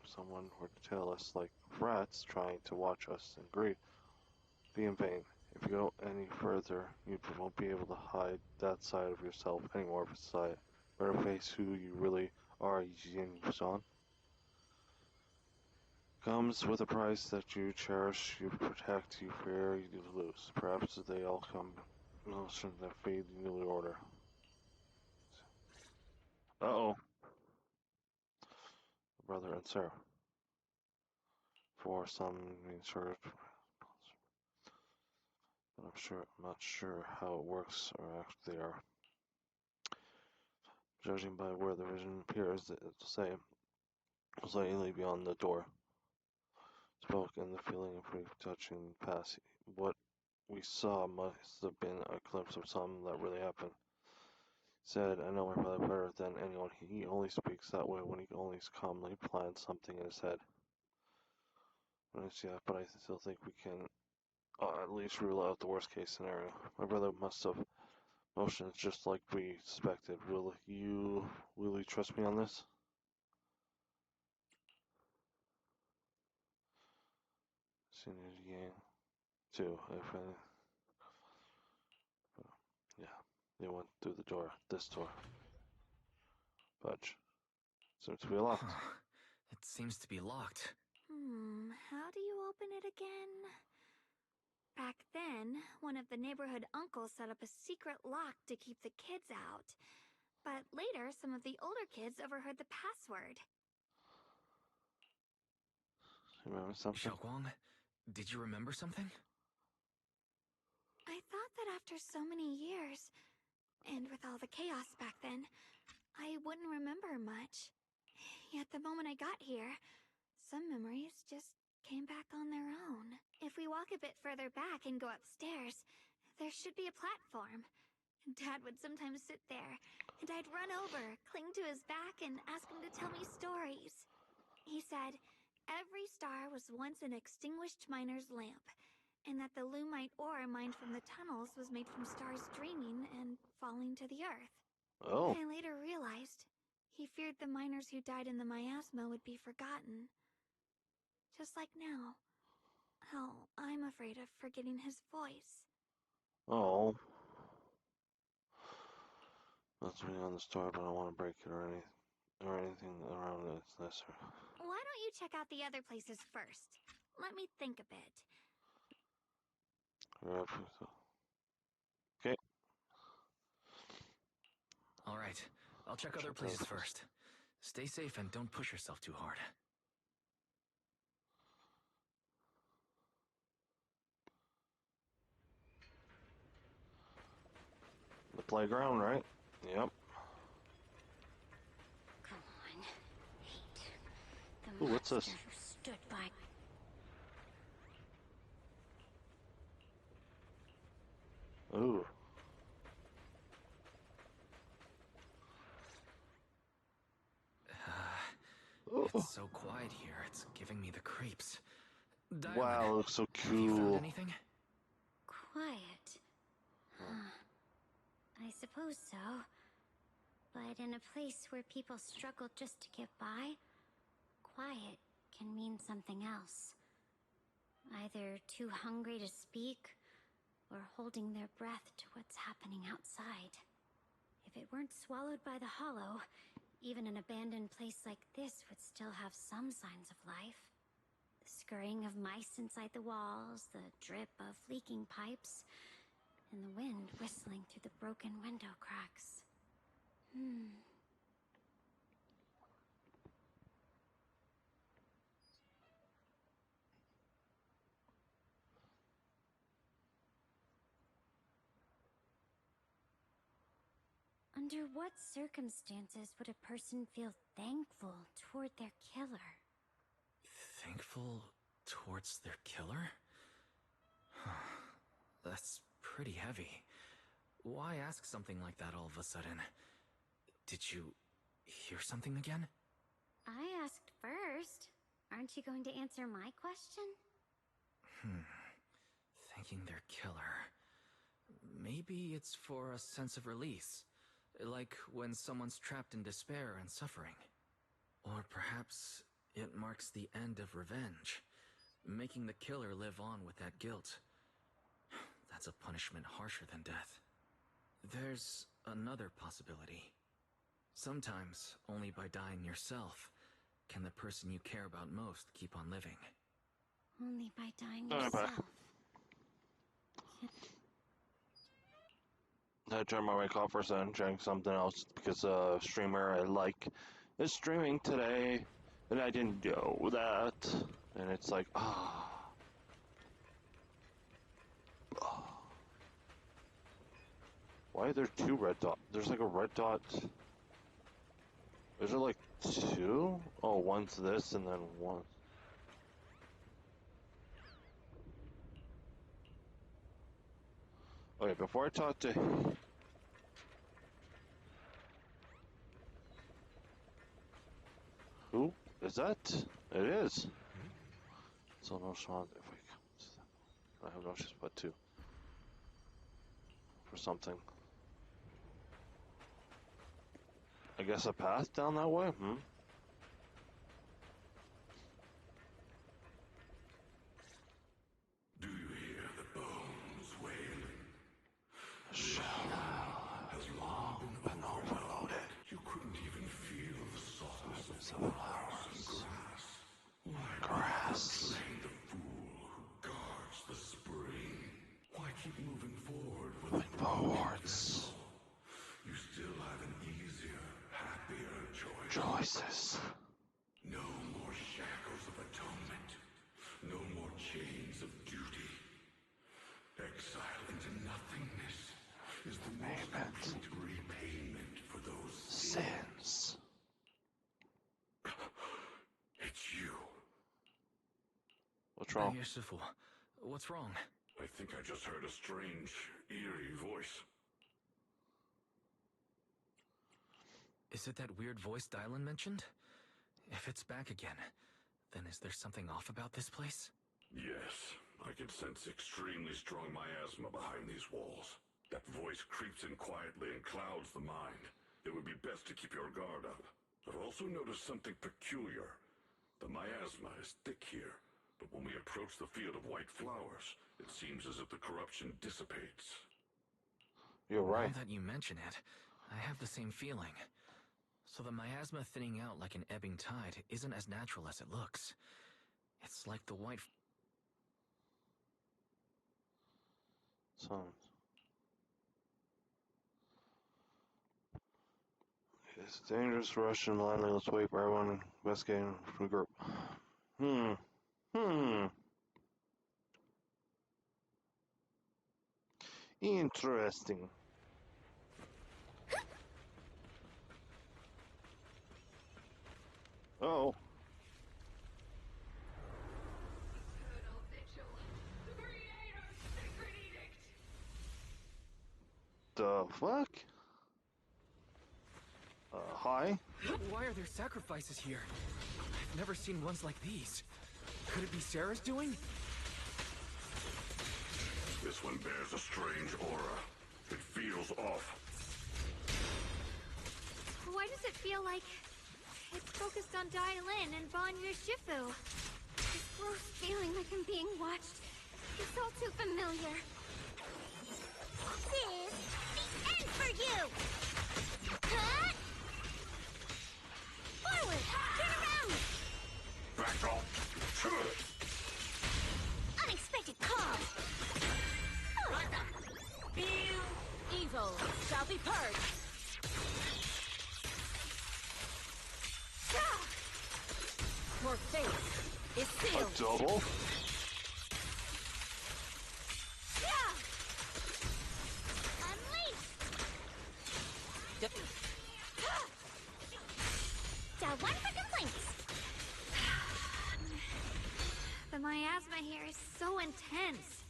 someone were to tell us like rats trying to watch us and greed. Be in vain. If you go any further, you won't be able to hide that side of yourself anymore. Besides, better face who you really are, Yin-san. Comes with a price that you cherish, you protect, you fear, you lose. Perhaps they all come notion that fade the new order. Uh-oh. Brother and Sarah. For some means sure, but I'm not sure how it works or actually they are. Judging by where the vision appears, to say slightly beyond the door. Spoke and the feeling of brief touching past. What we saw must have been a glimpse of something that really happened. Said, I know my brother better than anyone. He only speaks that way when he only calmly plans something in his head. But I still think we can at least rule out the worst case scenario. My brother must have motions just like we suspected. Will you really trust me on this? Senior Yang. Too, if any. Yeah, they went through the door. This door. Budge. Seems to be locked. Huh. It seems to be locked. How do you open it again? Back then, one of the neighborhood uncles set up a secret lock to keep the kids out. But later, some of the older kids overheard the password. Remember something? Xiaoguang, did you remember something? I thought that after so many years, and with all the chaos back then, I wouldn't remember much. Yet the moment I got here, some memories just came back on their own. If we walk a bit further back and go upstairs, there should be a platform. Dad would sometimes sit there, and I'd run over, cling to his back, and ask him to tell me stories. He said every star was once an extinguished miner's lamp, and that the lumite ore mined from the tunnels was made from stars dreaming and falling to the earth. Oh. I later realized he feared the miners who died in the miasma would be forgotten. Just like now, how I'm afraid of forgetting his voice. Oh. That's me on the store, but I don't want to break it or anything around it. It's necessary. Why don't you check out the other places first? Let me think a bit. Okay. Alright, I'll check other places first. Stay safe and don't push yourself too hard. The playground, right? Yep. Come on. Hate the Ooh, what's this? monster who stood by. Ooh. It's so quiet here, it's giving me the creeps. Wow, it looks so Have you found cool. anything? Quiet. Huh. I suppose so. But in a place where people struggle just to get by, quiet can mean something else. Either too hungry to speak, or holding their breath to what's happening outside. If it weren't swallowed by the hollow, even an abandoned place like this would still have some signs of life. The scurrying of mice inside the walls, the drip of leaking pipes, and the wind whistling through the broken window cracks. Under what circumstances would a person feel thankful toward their killer? Thankful towards their killer? That's pretty heavy. Why ask something like that all of a sudden? Did you hear something again? I asked first. Aren't Aren't you going to answer my question? Thinking they're killer. Maybe it's for a sense of release. Like when someone's trapped in despair and suffering. Or perhaps it marks the end of revenge, making the killer live on with that guilt. That's a punishment harsher than death. There's another possibility. Sometimes, only by dying yourself, can the person you care about most keep on living. Only by dying Alright, bye. yourself. I turned my mic off for a second, trying something else because a streamer I like is streaming today, and I didn't know that. And it's like, Why are there two red dots? There's like a red dot. Is there like two? Oh, one's this and then one. Okay, before I talk to... Who? Is that? It is. So no shot if I come to that. I have no choice but to. For something. I guess a path down that way? Do you hear the bones wailing? The shell has long been overloaded. You couldn't even feel the softness of flowers and grass. Grass. Playing the fool who guards the spring. Why keep moving forward with Moving forwards. You still have an easier, happier choice. Choices. No more shackles of atonement. No more chains of duty. Exile into nothingness is the most complete repayment for those sins. It's you. What's wrong? Yusufu, what's wrong? I think I just heard a strange, eerie voice. Is it that weird voice Dylan mentioned? If it's back again, then is there something off about this place? Yes, I can sense extremely strong miasma behind these walls. That voice creeps in quietly and clouds the mind. It would be best to keep your guard up. I've also noticed something peculiar. The miasma is thick here, but when we approach the field of white flowers, it seems as if the corruption dissipates. You're right. Now that you mention it, I have the same feeling. So the miasma thinning out like an ebbing tide isn't as natural as it looks. It's like the white... Sounds. It's dangerous to rush and blindly. Let's wait for everyone investigating from the group. Interesting. Oh. The fuck? Hi? Why are there sacrifices here? I've never seen ones like these. Could it be Sarah's doing? This one bears a strange aura. It feels off. Why does it feel like it's focused on Dylan and Vanya Shifu? This gross feeling like I'm being watched. It's all too familiar. This is the end for you! Cut! Forward! Turn around! Back off! Unexpected call! Evil shall be purged. Your fate is sealed. A double? One for complaints. The miasma here is so intense.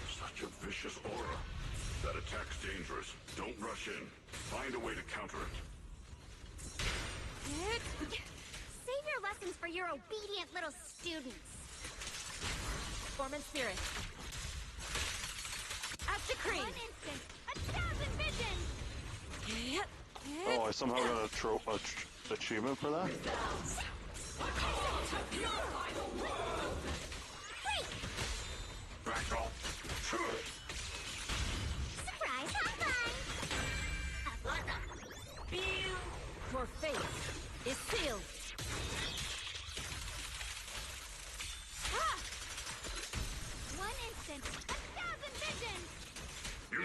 Such a vicious aura. That attack's dangerous. Don't rush in. Find a way to counter it. Save your lessons for your obedient little students. Form and spirit. As decreed. One instant, 1,000 visions! Oh, I somehow got a achievement for that? Back off! Surprise high five! Your fate is sealed. Ah! One instant, 1,000 visions! You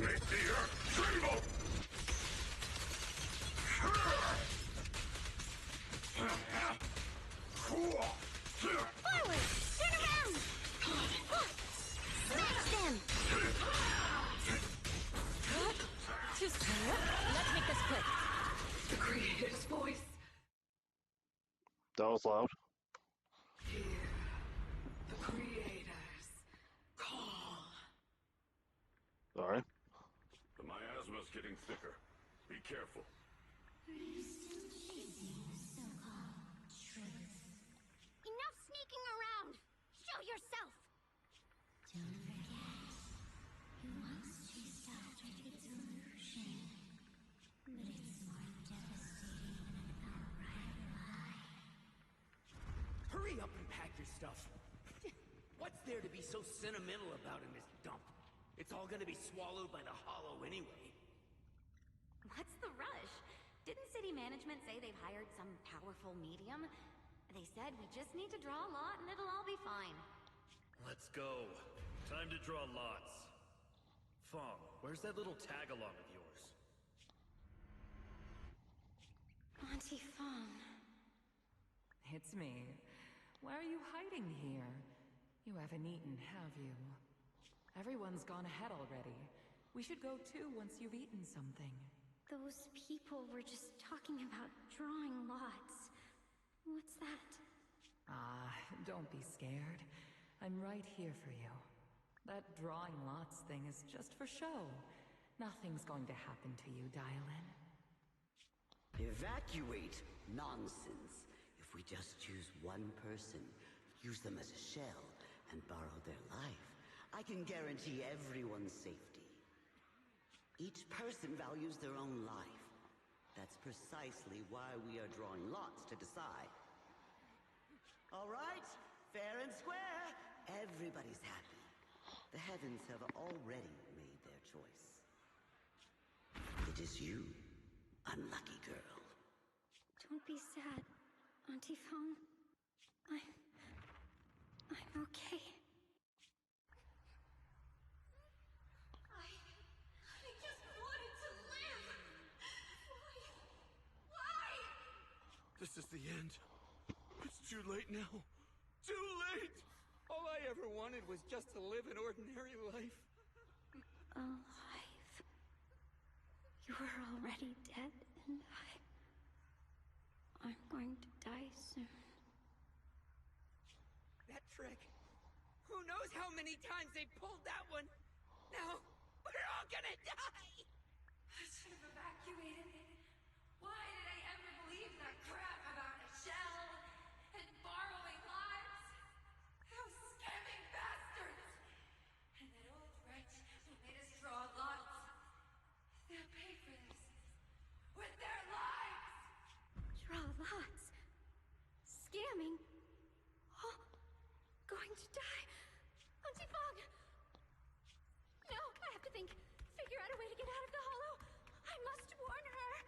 make the earth tremble! Forward! Turn around! Smash them! Let's make this quick. The Creator's voice. That was loud. Hear the Creator's call. Alright. The miasma's getting thicker. Be careful. Enough sneaking around! Show yourself! Don't forget, you once chased after its illusion, but it's more devastating than an outright lie. Hurry up and pack your stuff. What's there to be so sentimental about in this dump? It's all gonna be swallowed by the Hollow anyway. What's the rush? Didn't city management say they've hired some powerful medium? They said we just need to draw a lot and it'll all be fine. Let's go. Time to draw lots. Fong, where's that little tag-along of yours? Auntie Fong. It's me. Why are you hiding here? You haven't eaten, have you? Everyone's gone ahead already. We should go too once you've eaten something. Those people were just talking about drawing lots. What's that? Ah, don't be scared. I'm right here for you. That drawing lots thing is just for show. Nothing's going to happen to you, Dialin. Evacuate? Nonsense. If we just choose one person, use them as a shell, and borrow their life, I can guarantee everyone's safety. Each person values their own life. That's precisely why we are drawing lots to decide. All right, fair and square. Everybody's happy. The heavens have already made their choice. It is you, unlucky girl. Don't be sad, Auntie Fong. I'm okay. I just wanted to live! Why? This is the end. It's too late now. Too late! All I ever wanted was just to live an ordinary life. Alive. You were already dead, and I'm going to die soon. That trick. Who knows how many times they pulled that one? Now, we're all gonna die! I should have evacuated. Why did I ever believe that crap about a shell and borrowing lives? Those scamming bastards! And that old wretch who made us draw lots. They'll pay for this. With their lives! Draw lots. Scamming. Oh, going to die. Auntie Fong! No, I have to think. Figure out a way to get out of the hollow. I must warn her.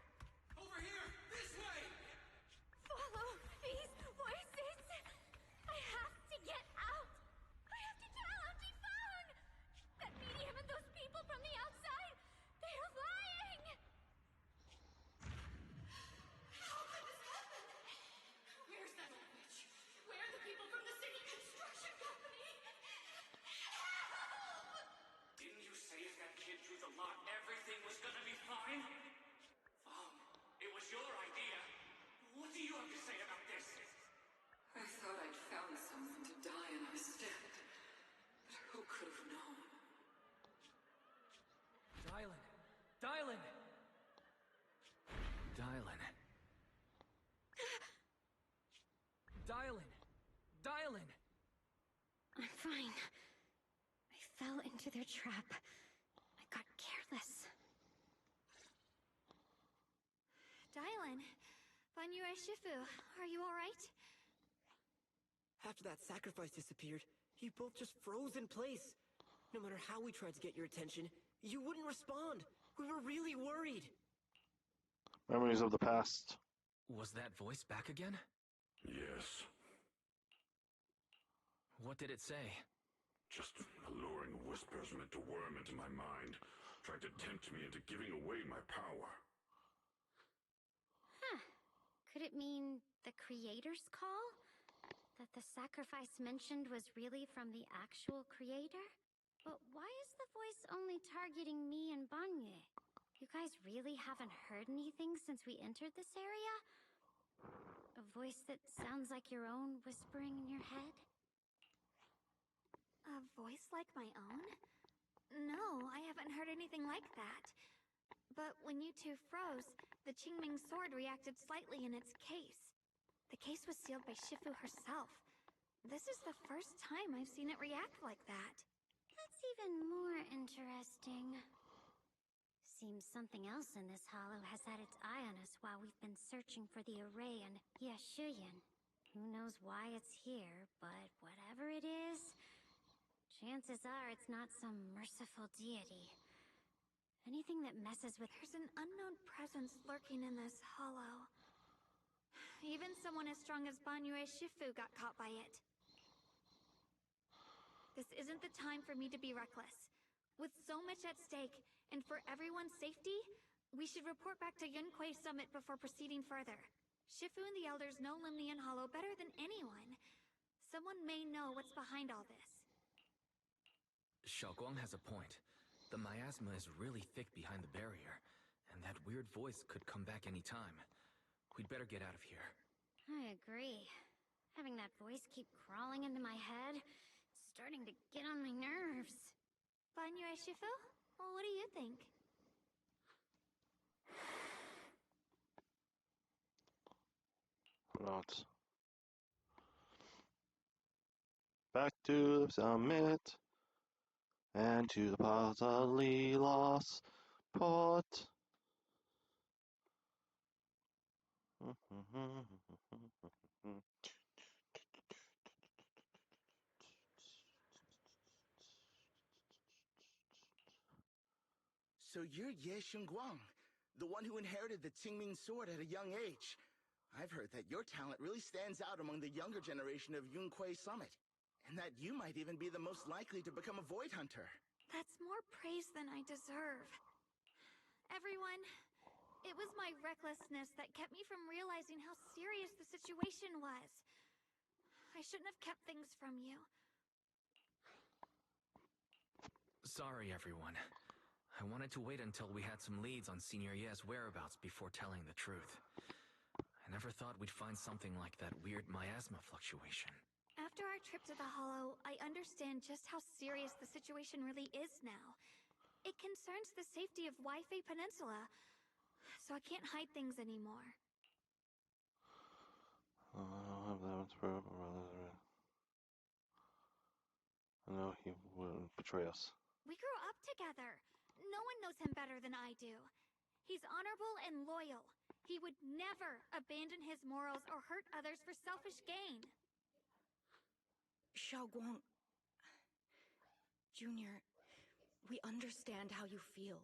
into their trap. I got careless. Dylan, Banyue Shifu, are you alright? After that sacrifice disappeared, you both just froze in place. No matter how we tried to get your attention, you wouldn't respond. We were really worried. Memories of the past. Was that voice back again? Yes. What did it say? Just alluring whispers meant to worm into my mind, trying to tempt me into giving away my power. Huh. Could it mean the Creator's call? That the sacrifice mentioned was really from the actual Creator? But why is the voice only targeting me and Banyue? You guys really haven't heard anything since we entered this area? A voice that sounds like your own whispering in your head? A voice like my own? No, I haven't heard anything like that. But when you two froze, the Qingming sword reacted slightly in its case. The case was sealed by Shifu herself. This is the first time I've seen it react like that. That's even more interesting. Seems something else in this hollow has had its eye on us while we've been searching for the array in Yashuyan. Who knows why it's here, but whatever it is, chances are it's not some merciful deity. Anything that messes with... There's an unknown presence lurking in this hollow. Even someone as strong as Banyue Shifu got caught by it. This isn't the time for me to be reckless. With so much at stake, and for everyone's safety, we should report back to Yunquei Summit before proceeding further. Shifu and the elders know Limnian Hollow better than anyone. Someone may know what's behind all this. Xiaoguang has a point. The miasma is really thick behind the barrier, and that weird voice could come back any time. We'd better get out of here. I agree. Having that voice keep crawling into my head, it's starting to get on my nerves. Banyue Shifu? Well, what do you think? Not. Back to the summit and to the possibly lost pot. So you're Ye Xingguang, the one who inherited the Qingming sword at a young age. I've heard that your talent really stands out among the younger generation of Yunquei Summit, and that you might even be the most likely to become a Void Hunter. That's more praise than I deserve. Everyone, it was my recklessness that kept me from realizing how serious the situation was. I shouldn't have kept things from you. Sorry, everyone. I wanted to wait until we had some leads on Senior Ye's whereabouts before telling the truth. I never thought we'd find something like that weird miasma fluctuation. After our trip to the Hollow, I understand just how serious the situation really is now. It concerns the safety of Waifei Peninsula, so I can't hide things anymore. I don't have that one's forever. I know he wouldn't betray us. We grew up together. No one knows him better than I do. He's honorable and loyal. He would never abandon his morals or hurt others for selfish gain. Xiaoguang... Junior, we understand how you feel.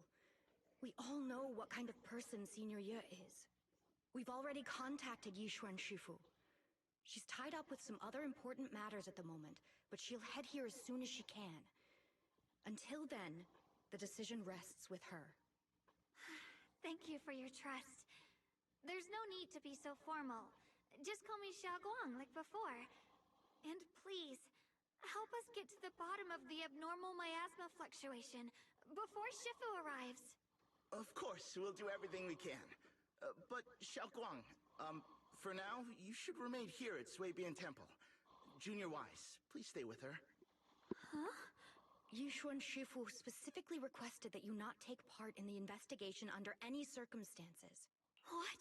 We all know what kind of person Senior Ye is. We've already contacted Yishuan Shifu. She's tied up with some other important matters at the moment, but she'll head here as soon as she can. Until then, the decision rests with her. Thank you for your trust. There's no need to be so formal. Just call me Xiaoguang like before. And please, help us get to the bottom of the abnormal miasma fluctuation before Shifu arrives. Of course, we'll do everything we can. But Xiaoguang, for now, you should remain here at Suibian Temple. Junior Wise, please stay with her. Huh? Yishuan Shifu specifically requested that you not take part in the investigation under any circumstances. What?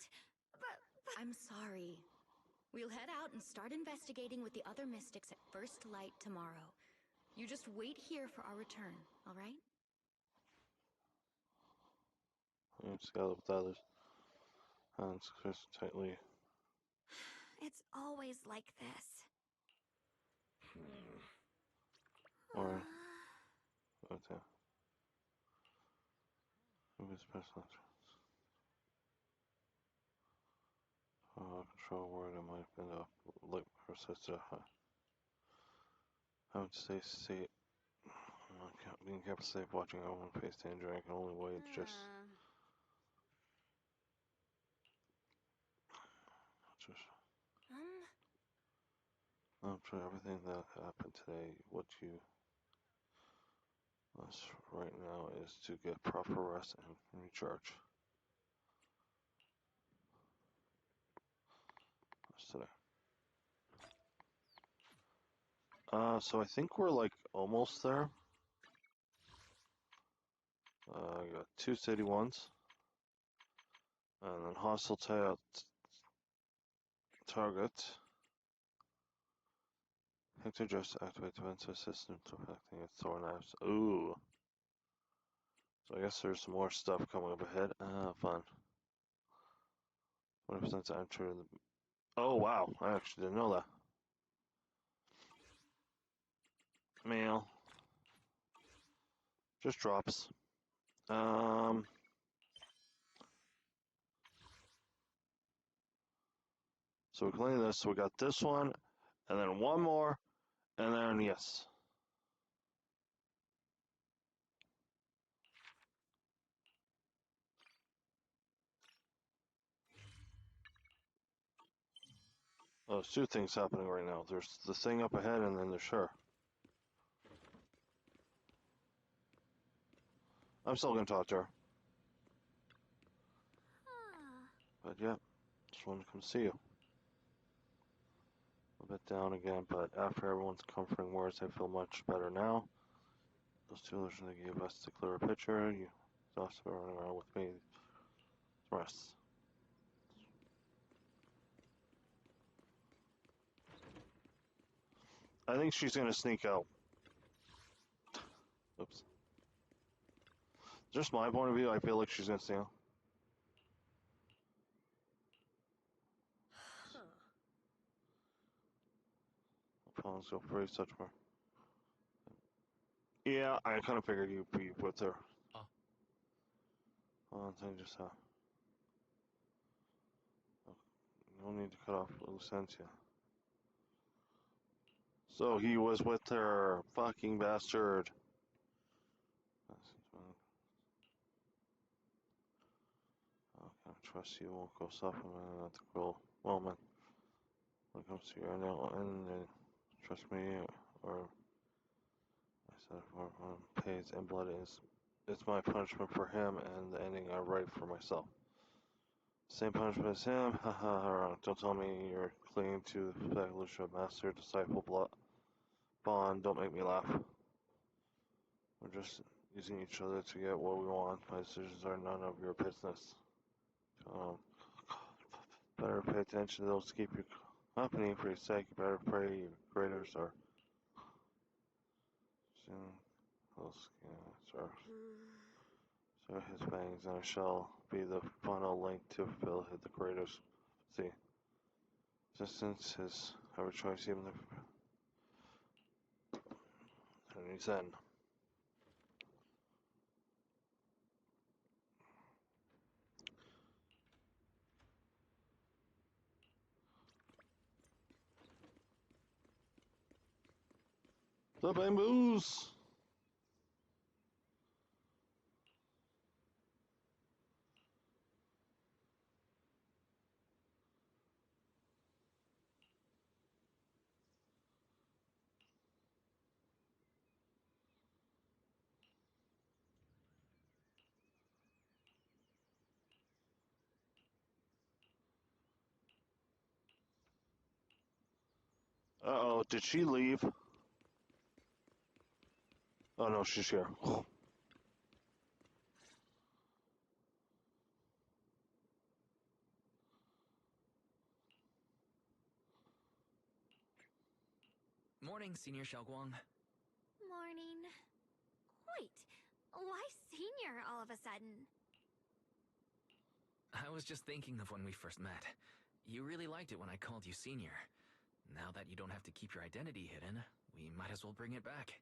But... I'm sorry. We'll head out and start investigating with the other mystics at first light tomorrow. You just wait here for our return, all right? Together with others. Hands crisp tightly. It's always like this. Or okay. Move his personal control word I might have been up like her sister. I would say being kept safe watching everyone face danger. I can only wait just after everything that happened today, what you must right now is to get proper rest and recharge. What's today? So I think we're like almost there. I got 2 city ones. And then hostile target. Hector just activate defensive system to affecting its throw knives. Ooh. So I guess there's some more stuff coming up ahead. Fun. 20% to enter the... Oh, wow. I actually didn't know that. Mail. Just drops. So we clean this. So we got this one, and then one more, and then yes. Oh, there's 2 things happening right now. There's the thing up ahead, and then there's her. I'm still gonna talk to her. But yeah, just wanted to come see you. A bit down again, but after everyone's comforting words, I feel much better now. Those 2 illusions they gave us to clear a picture. You also been running around with me. Rest. I think she's gonna sneak out. Oops. Just my point of view, I feel like she's gonna sneak out. Pawns go free, such more. Yeah, I kind of figured you'd be with her. Oh, I just no need to cut off loose ends yet. So he was with her, fucking bastard. I trust you won't go supplement at the cruel moment. When it comes to your now and trust me, or I said for pays and blood is it's my punishment for him and the ending I write for myself. Same punishment as him, haha, don't tell me you're clinging to the evolution of master disciple bond, don't make me laugh. We're just using each other to get what we want. My decisions are none of your business. Better pay attention to those to keep you company for your sake. You better pray your graders are soon. So his bangs, and I shall be the final link to fulfill the graders. See, existence is our choice, even if. And he's in. The bamboos! Uh-oh, did she leave? Oh no, she's here. Morning, Senior Xiaoguang. right. Why senior all of a sudden? I was just thinking of when we first met. You really liked it when I called you senior. Now that you don't have to keep your identity hidden, we might as well bring it back.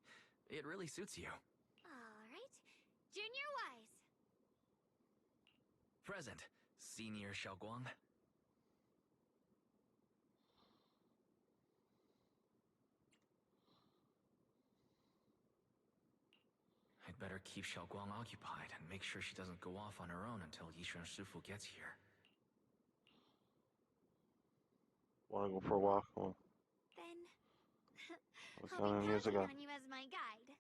It really suits you. All right. Junior Wise. Present, Senior Xiaoguang. I'd better keep Xiaoguang occupied and make sure she doesn't go off on her own until Yishuan Shifu gets here. Wanna go for a walk? Well, Then what I'll kind of be music? counting on you as my guide.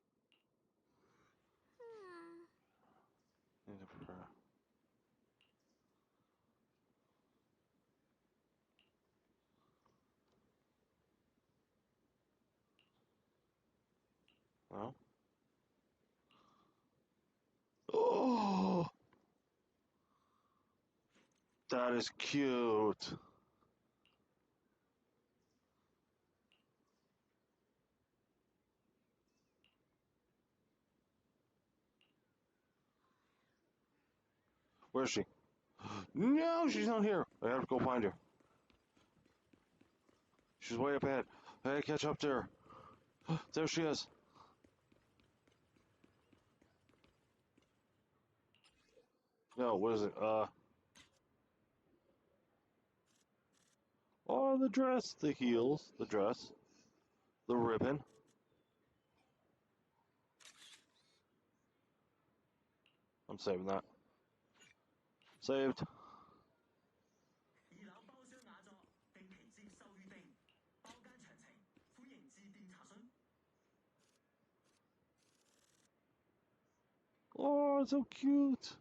No? Oh! That is cute. Where is she? No, she's not here. I have to go find her. She's way up ahead. Hey, catch up to her. There she is. No, what is it? Oh, the dress, the heels, the dress, the ribbon. I'm saving that. Saved. Oh, so cute.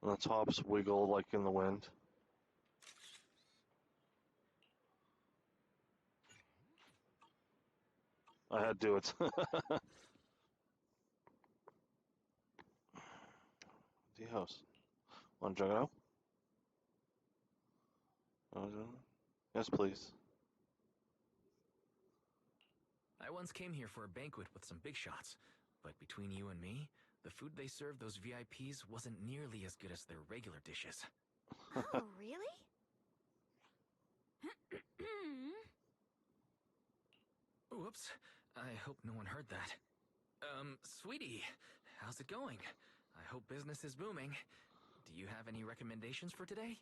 And the tops wiggle like in the wind. I had to do it. The house. Want to check it out? Yes, please. I once came here for a banquet with some big shots, but between you and me, the food they served those VIPs wasn't nearly as good as their regular dishes. Oh, really? Whoops. I hope no one heard that. Sweetie, how's it going? I hope business is booming. Do you have any recommendations for today?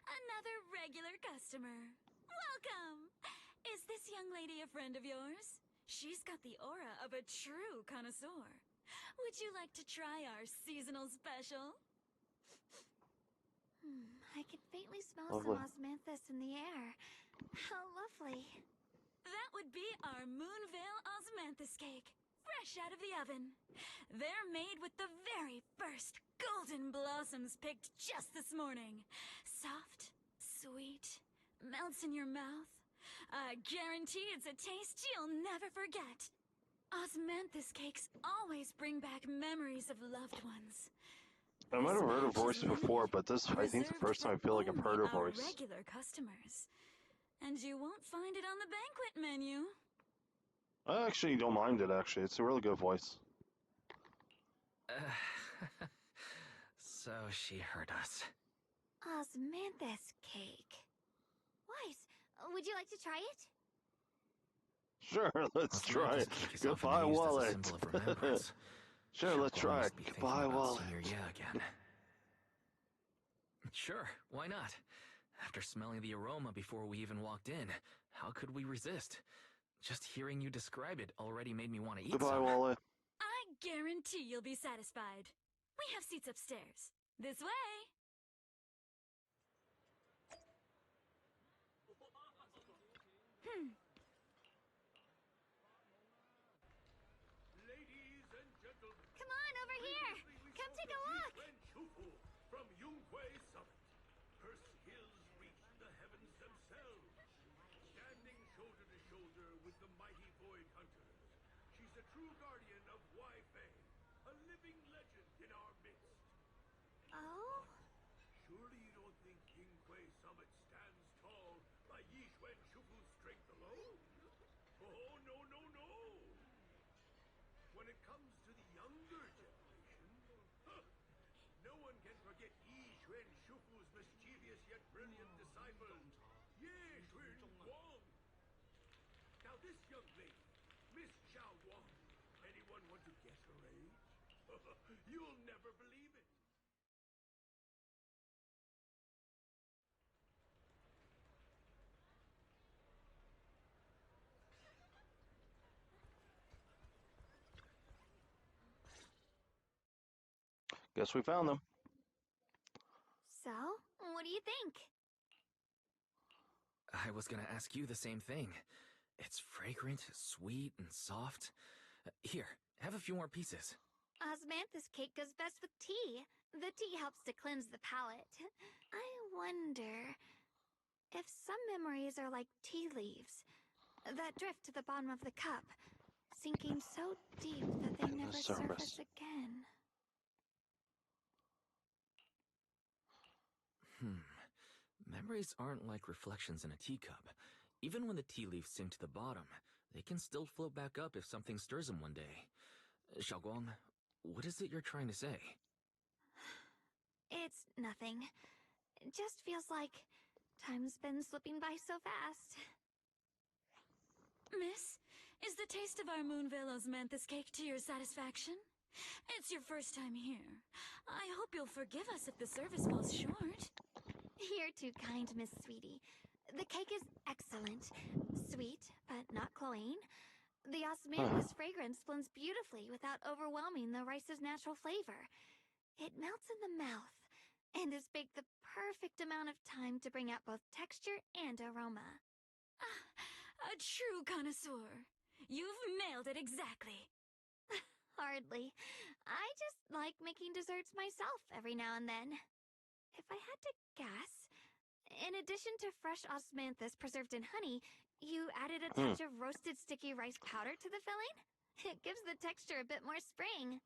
Another regular customer. Welcome! Is this young lady a friend of yours? She's got the aura of a true connoisseur. Would you like to try our seasonal special? I can faintly smell Lovely. some osmanthus in the air. How lovely. That would be our Moonvale osmanthus cake, fresh out of the oven. They're made with the very first golden blossoms picked just this morning. Soft, sweet, melts in your mouth. I guarantee it's a taste you'll never forget. Osmanthus cakes always bring back memories of loved ones. I might have heard her voice before, but this, I think, is the Reserved first time I for feel like I've heard her only our voice. regular customers. And you won't find it on the banquet menu. I actually don't mind it, actually. It's a really good voice. So she heard us. Osmanthus cake. Wise, would you like to try it? Sure, let's try it. Osmanthus cake is often Goodbye, used as a wallet. symbol of remembrance. Sure, let's Xiaoguang try it. must be thinking Goodbye, about wallet. Senior Ye again. Sure, why not? After smelling the aroma before we even walked in, how could we resist? Just hearing you describe it already made me want to eat Goodbye, some. wallet. I guarantee you'll be satisfied. We have seats upstairs. This way. Ladies and gentlemen, come on over here. Come take a look. Shufu from Yunghui Summit. Her skills reach the heavens themselves. Standing shoulder to shoulder with the mighty Void Hunters, she's a true guardian of Wai-Fei, a living legend in our midst. Oh? Surely you don't think Yinghui Summit stands tall by Yishuan Shufu's strength alone? yet brilliant disciples, Ye Twin Wang. Now this young lady, Miss Xiao Wang, anyone want to guess her age? You'll never believe it. Guess we found them. So, what do you think? I was gonna ask you the same thing. It's fragrant, sweet, and soft. Here, have a few more pieces. Osmanthus cake goes best with tea. The tea helps to cleanse the palate. I wonder if some memories are like tea leaves that drift to the bottom of the cup, sinking so deep that they never surface again. Memories aren't like reflections in a teacup. Even when the tea leaves sink to the bottom, they can still float back up if something stirs them one day. Xiaoguang, what is it you're trying to say? It's nothing. It just feels like time's been slipping by so fast. Miss, is the taste of our Moonvale Osmanthus cake to your satisfaction? It's your first time here. I hope you'll forgive us if the service falls short. You're too kind, Miss Sweetie. The cake is excellent. Sweet, but not cloying. The osmanthus fragrance blends beautifully without overwhelming the rice's natural flavor. It melts in the mouth and is baked the perfect amount of time to bring out both texture and aroma. A true connoisseur. You've nailed it exactly. Hardly. I just like making desserts myself every now and then. If I had to guess, in addition to fresh osmanthus preserved in honey, you added a touch of roasted sticky rice powder to the filling? It gives the texture a bit more spring.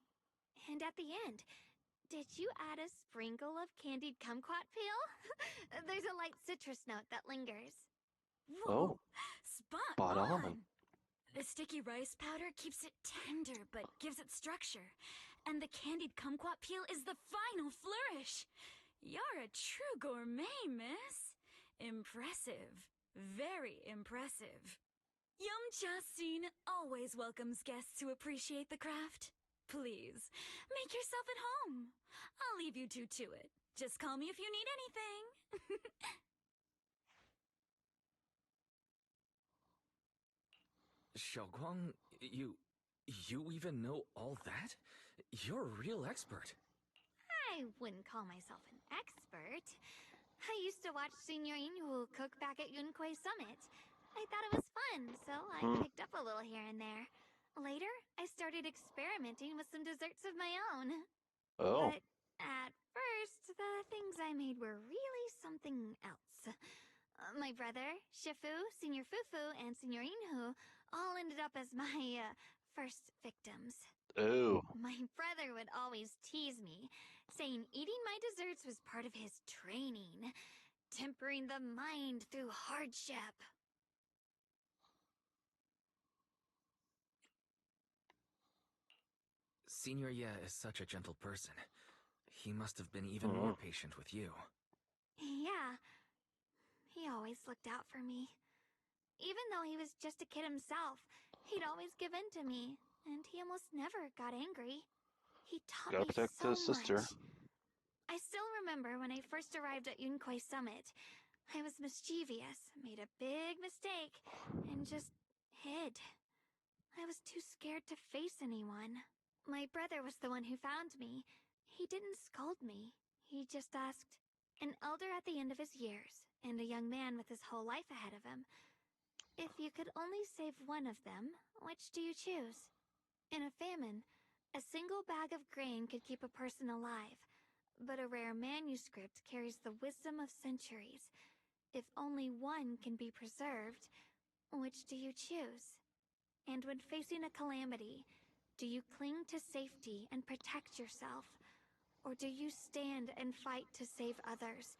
And at the end, did you add a sprinkle of candied kumquat peel? There's a light citrus note that lingers. Whoa, spot on. The sticky rice powder keeps it tender but gives it structure. And the candied kumquat peel is the final flourish. You're a true gourmet, miss. Impressive. Very impressive. Yum-Cha Scene always welcomes guests who appreciate the craft. Please, make yourself at home. I'll leave you two to it. Just call me if you need anything. Xiaoguang, you even know all that? You're a real expert. I wouldn't call myself an expert. I used to watch Senior Inhu cook back at Yunquei Summit. I thought it was fun, so I picked up a little here and there. Later, I started experimenting with some desserts of my own. Oh. But at first, the things I made were really something else. My brother, Shifu, Senior Fufu, and Senior Inhu all ended up as my first victims. Ooh. My brother would always tease me, saying eating my desserts was part of his training, tempering the mind through hardship. Senior Ye is such a gentle person. He must have been even more patient with you. Yeah. He always looked out for me. Even though he was just a kid himself, he'd always give in to me, and he almost never got angry. He taught me so much. I still remember when I first arrived at Yunquei Summit. I was mischievous, made a big mistake, and just hid. I was too scared to face anyone. My brother was the one who found me. He didn't scold me. He just asked, an elder at the end of his years, and a young man with his whole life ahead of him, if you could only save one of them, which do you choose? In a famine, a single bag of grain could keep a person alive, but a rare manuscript carries the wisdom of centuries. If only one can be preserved, which do you choose? And when facing a calamity, do you cling to safety and protect yourself? Or do you stand and fight to save others,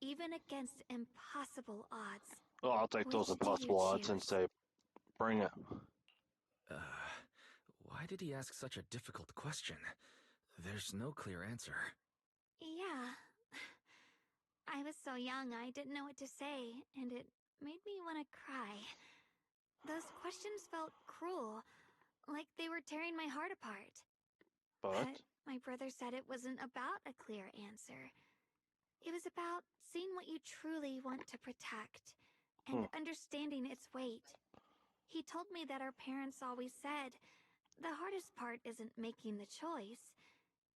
even against impossible odds? Oh, I'll take those impossible odds and say, bring it. Why did he ask such a difficult question? There's no clear answer. Yeah. I I was so young I didn't know what to say, and it made me want to cry. Those questions felt cruel, like they were tearing my heart apart. But But my brother said it wasn't about a clear answer. It was about seeing what you truly want to protect and understanding its weight. He told me that our parents always said, the hardest part isn't making the choice,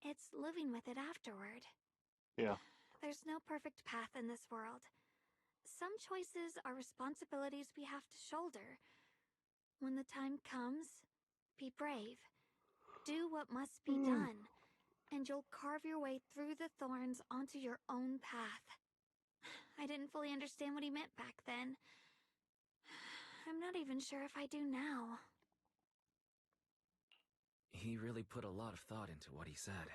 it's living with it afterward. yeah, There's no perfect path in this world. Some choices are responsibilities we have to shoulder. When the time comes, be brave. Do what must be done, and you'll carve your way through the thorns onto your own path. I didn't fully understand what he meant back then. I'm not even sure if I do now. He really put a lot of thought into what he said.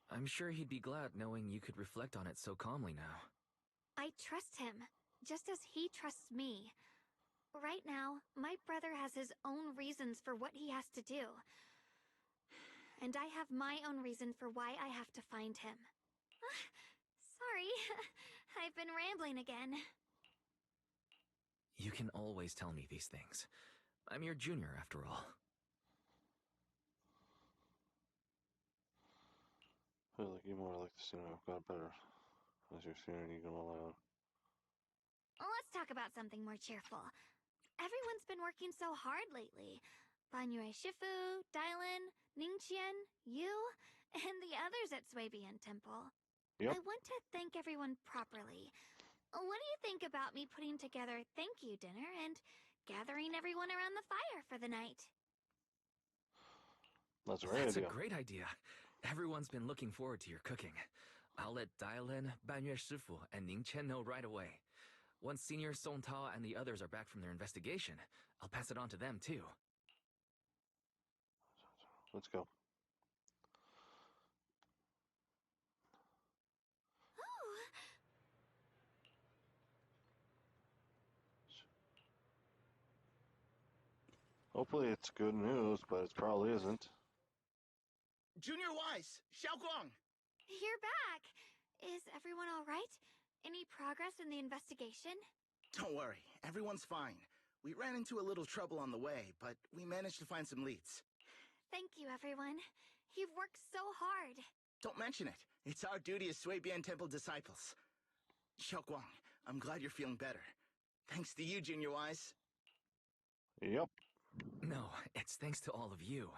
I'm sure he'd be glad knowing you could reflect on it so calmly now. I trust him, just as he trusts me. Right now, my brother has his own reasons for what he has to do. And I have my own reason for why I have to find him. Sorry, I've been rambling again. You can always tell me these things. I'm your junior, after all. I feel like you more like the sooner I've got better. As your sooner you gonna allow. Let's talk about something more cheerful. Everyone's been working so hard lately. Banyue Shifu, Dylan, Ningqian, you, and the others at Swabian Temple. Yep. I want to thank everyone properly. What do you think about me putting together thank you dinner and gathering everyone around the fire for the night? That's a great idea. That's a great idea. Everyone's been looking forward to your cooking. I'll let Dailen, Banyue Shifu, and Ning Chen know right away. Once Senior Song Tao and the others are back from their investigation, I'll pass it on to them too. Let's go. Hopefully it's good news, but it probably isn't. Junior Wise, Xiaoguang! You're back! Is everyone alright? Any progress in the investigation? Don't worry, everyone's fine. We ran into a little trouble on the way, but we managed to find some leads. Thank you, everyone. You've worked so hard. Don't mention it. It's our duty as Swabian Temple disciples. Xiaoguang, I'm glad you're feeling better. Thanks to you, Junior Wise. Yep. No, it's thanks to all of you.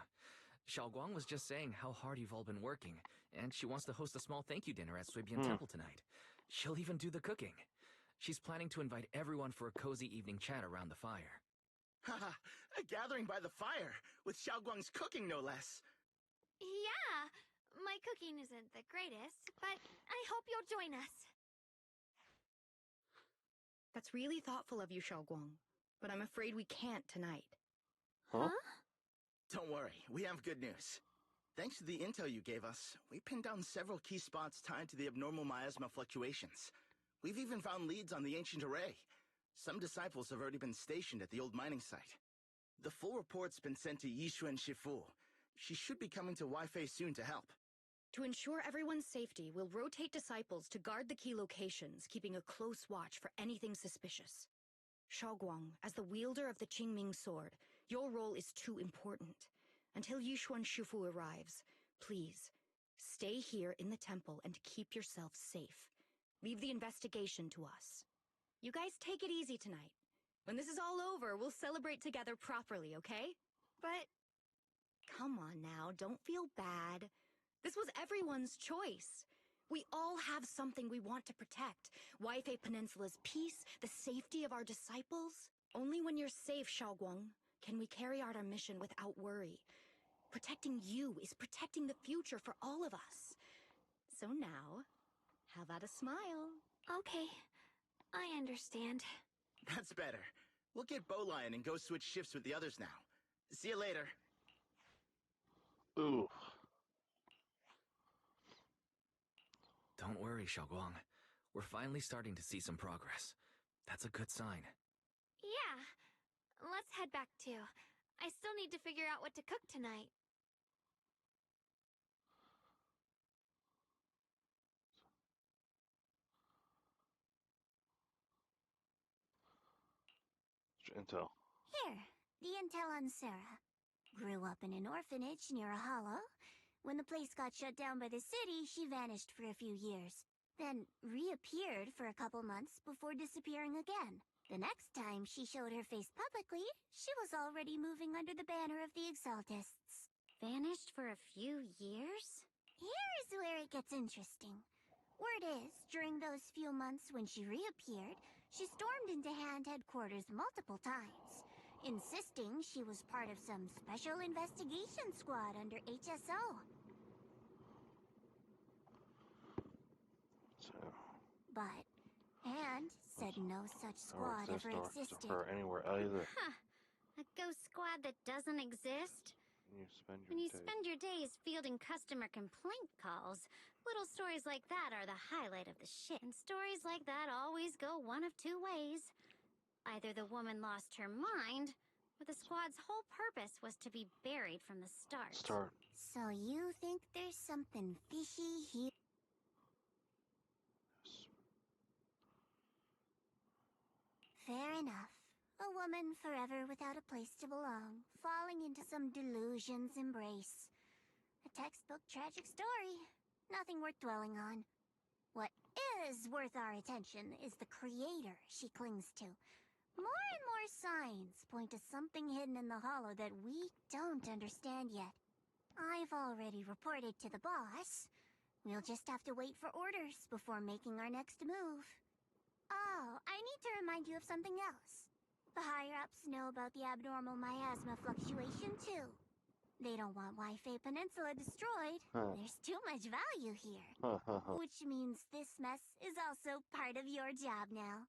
Xiaoguang was just saying how hard you've all been working, and she wants to host a small thank you dinner at Swabian Temple tonight. She'll even do the cooking. She's planning to invite everyone for a cozy evening chat around the fire. Haha, a gathering by the fire, with Xiaoguang's cooking no less. Yeah, my cooking isn't the greatest, but I hope you'll join us. That's really thoughtful of you, Xiaoguang. But I'm afraid we can't tonight. Huh? Don't worry, we have good news. Thanks to the intel you gave us, we pinned down several key spots tied to the abnormal miasma fluctuations. We've even found leads on the ancient array. Some disciples have already been stationed at the old mining site. The full report's been sent to Yishuan Shifu. She should be coming to Waifei soon to help. To ensure everyone's safety, we'll rotate disciples to guard the key locations, keeping a close watch for anything suspicious. Xiaoguang, as the wielder of the Qingming sword, your role is too important. Until Yishuan Shifu arrives, please, stay here in the temple and keep yourself safe. Leave the investigation to us. You guys take it easy tonight. When this is all over, we'll celebrate together properly, okay? But... Come on now, don't feel bad. This was everyone's choice. We all have something we want to protect. Waifei Peninsula's peace, the safety of our disciples. Only when you're safe, Xiaoguang, can we carry out our mission without worry. Protecting you is protecting the future for all of us. So now, how about a smile? Okay, I understand. That's better. We'll get Bowline and go switch shifts with the others now. See you later. Ooh. Don't worry, Xiaoguang. We're finally starting to see some progress. That's a good sign. Yeah. Let's head back too. I still need to figure out what to cook tonight. much intel. Here, the intel on Sarah. Grew up in an orphanage near a hollow. When the place got shut down by the city, she vanished for a few years. Then reappeared for a couple months before disappearing again. The next time she showed her face publicly, she was already moving under the banner of the Exaltists. Vanished for a few years? Here's where it gets interesting. Word is, during those few months when she reappeared, she stormed into Hand headquarters multiple times, insisting she was part of some special investigation squad under HSO. So, But Hand said no such squad ever existed. Or anywhere either. Huh. A ghost squad that doesn't exist? When you spend your days fielding customer complaint calls, little stories like that are the highlight of the shit. And stories like that always go one of two ways. Either the woman lost her mind, or the squad's whole purpose was to be buried from the start. So you think there's something fishy here? Fair enough. A woman forever without a place to belong, falling into some delusion's embrace. A textbook tragic story. Nothing worth dwelling on. What is worth our attention is the creator she clings to. More and more signs point to something hidden in the hollow that we don't understand yet. I've already reported to the boss. We'll just have to wait for orders before making our next move. Oh, I need to remind you of something else. The higher-ups know about the abnormal miasma fluctuation, too. They don't want Wi-Fi Peninsula destroyed. There's too much value here. Which means this mess is also part of your job now.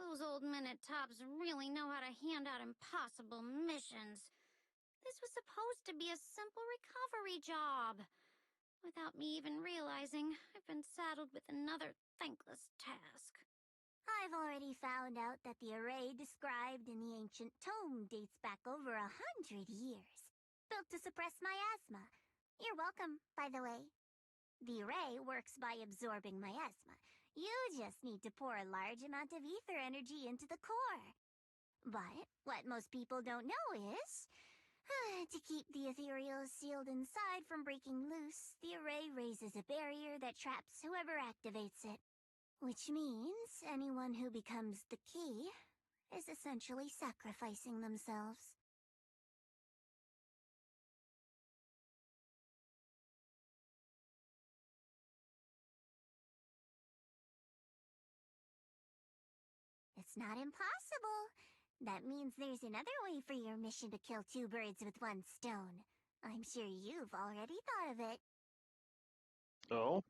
Those old minute tops really know how to hand out impossible missions. This was supposed to be a simple recovery job. Without me even realizing, I've been saddled with another thankless task. I've already found out that the array described in the ancient tome dates back over 100 years. Built to suppress miasma. You're welcome, by the way. The array works by absorbing miasma. You just need to pour a large amount of ether energy into the core. But what most people don't know is, to keep the ethereals sealed inside from breaking loose, the array raises a barrier that traps whoever activates it. Which means anyone who becomes the key is essentially sacrificing themselves. It's not impossible. That means there's another way for your mission to kill two birds with one stone. I'm sure you've already thought of it. Oh?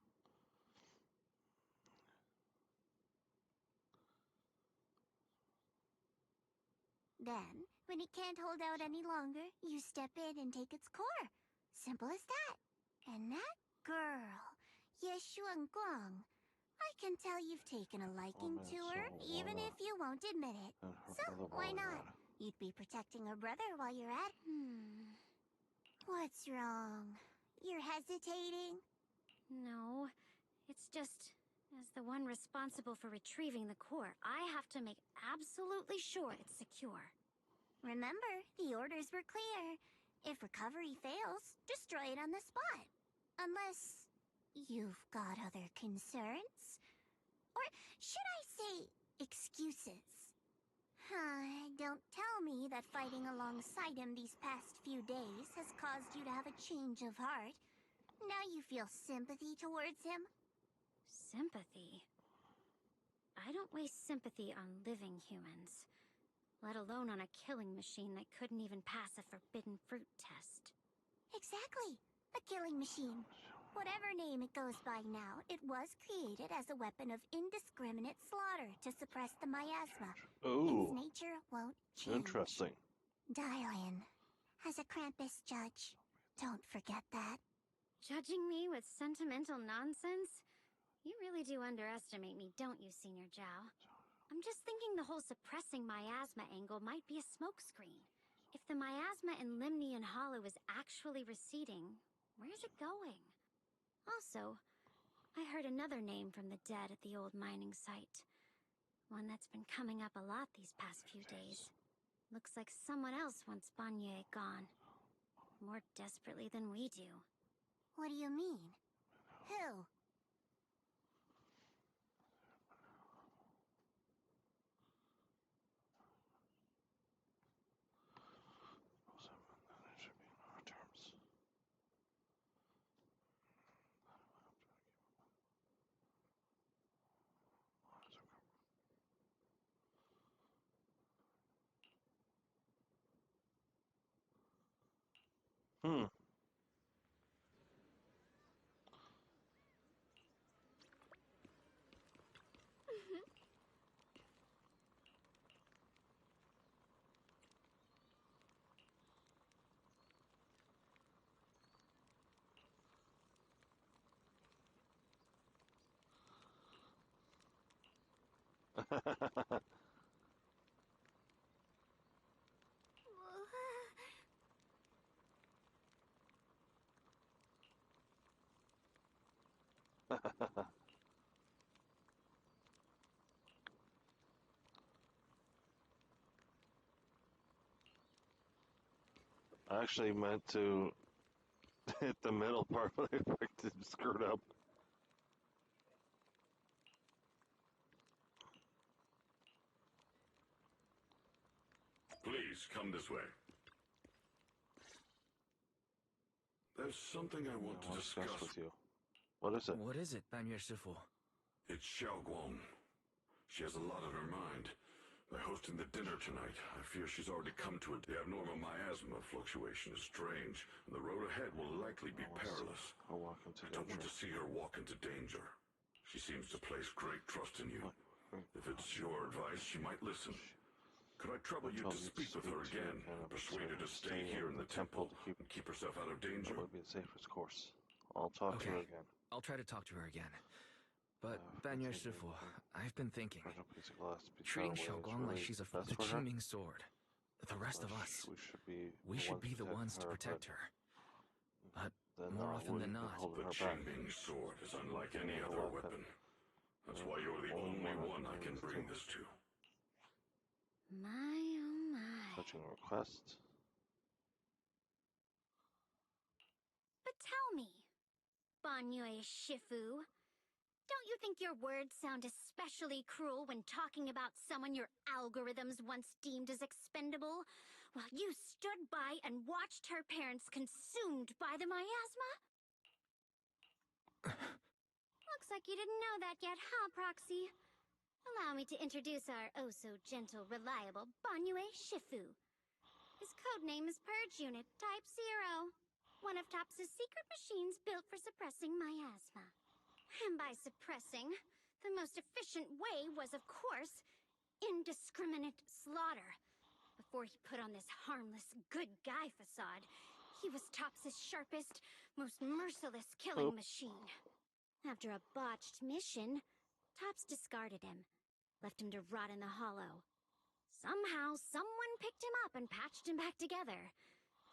Then, when it can't hold out any longer, you step in and take its core. Simple as that. And that girl, Yeshuan Guang, I can tell you've taken a liking to her, even if you won't admit it. So, why not? You'd be protecting her brother while you're at it. What's wrong? You're hesitating? No, it's just, as the one responsible for retrieving the core, I have to make absolutely sure it's secure. Remember, the orders were clear. If recovery fails, destroy it on the spot. Unless you've got other concerns? Or should I say, excuses? Don't tell me that fighting alongside him these past few days has caused you to have a change of heart. Now you feel sympathy towards him? Sympathy? I don't waste sympathy on living humans, let alone on a killing machine that couldn't even pass a forbidden fruit test. Exactly. A killing machine. Whatever name it goes by now, it was created as a weapon of indiscriminate slaughter to suppress the miasma. Ooh. Its nature won't change. Interesting. Dial in. As a Krampus judge, don't forget that. Judging me with sentimental nonsense? You really do underestimate me, don't you, Senior Zhao? I'm just thinking the whole suppressing miasma angle might be a smokescreen. If the miasma in Limnian Hollow is actually receding, where's it going? Also, I heard another name from the dead at the old mining site. One that's been coming up a lot these past few days. Looks like someone else wants Banye gone. More desperately than we do. What do you mean? Who? Hmm. I actually meant to hit the middle part, but I freaking screwed up. Please, come this way. There's something I want to discuss with you. What is it? What is it, Banyue Shifu? It's Xiao Guang. She has a lot on her mind. By hosting the dinner tonight, I fear she's already come to it. The abnormal miasma fluctuation is strange, and the road ahead will likely be perilous. I'll walk into I don't want to see her walk into danger. She seems to place great trust in you. If it's your advice, she might listen. Could I trouble you to speak with her again and persuade her to stay here in the temple and keep herself out of danger? That would be the safest course. I'll talk to her again. I'll try to talk to her again. But, Banyue Shifu, I've been thinking. Treating Xiaoguang like she's a Qingming sword. The rest of us, we should be the ones to protect her. But more often than not, The Qingming sword is unlike any other weapon. That's why you're the only one I can bring this to. My oh my. Touching request. But tell me, Banyue Shifu, don't you think your words sound especially cruel when talking about someone your algorithms once deemed as expendable, while you stood by and watched her parents consumed by the miasma? Looks like you didn't know that yet, huh, Proxy? Allow me to introduce our oh-so-gentle, reliable Banyue Shifu. His codename is Purge Unit Type 0, one of Tops's secret machines built for suppressing miasma. And by suppressing, the most efficient way was, of course, indiscriminate slaughter. Before he put on this harmless, good guy facade, he was Tops's sharpest, most merciless killing machine. After a botched mission, Tops discarded him, left him to rot in the hollow. Somehow, someone picked him up and patched him back together,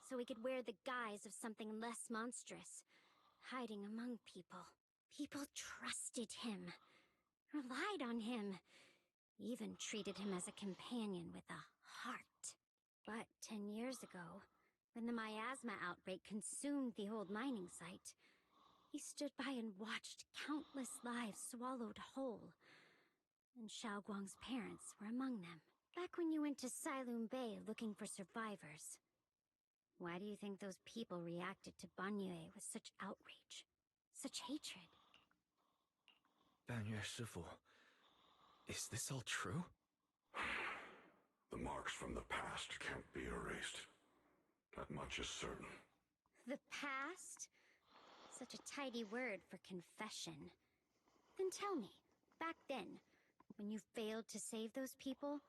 so he could wear the guise of something less monstrous, hiding among people. People trusted him, relied on him, even treated him as a companion with a heart. But 10 years ago, when the miasma outbreak consumed the old mining site, he stood by and watched countless lives swallowed whole. And Xiaoguang's parents were among them. Back when you went to Silum Bay looking for survivors. Why do you think those people reacted to Banyue with such outrage? Such hatred? Banyue Shifu, is this all true? The marks from the past can't be erased. That much is certain. The past? Such a tidy word for confession. Then tell me, back then, when you failed to save those people,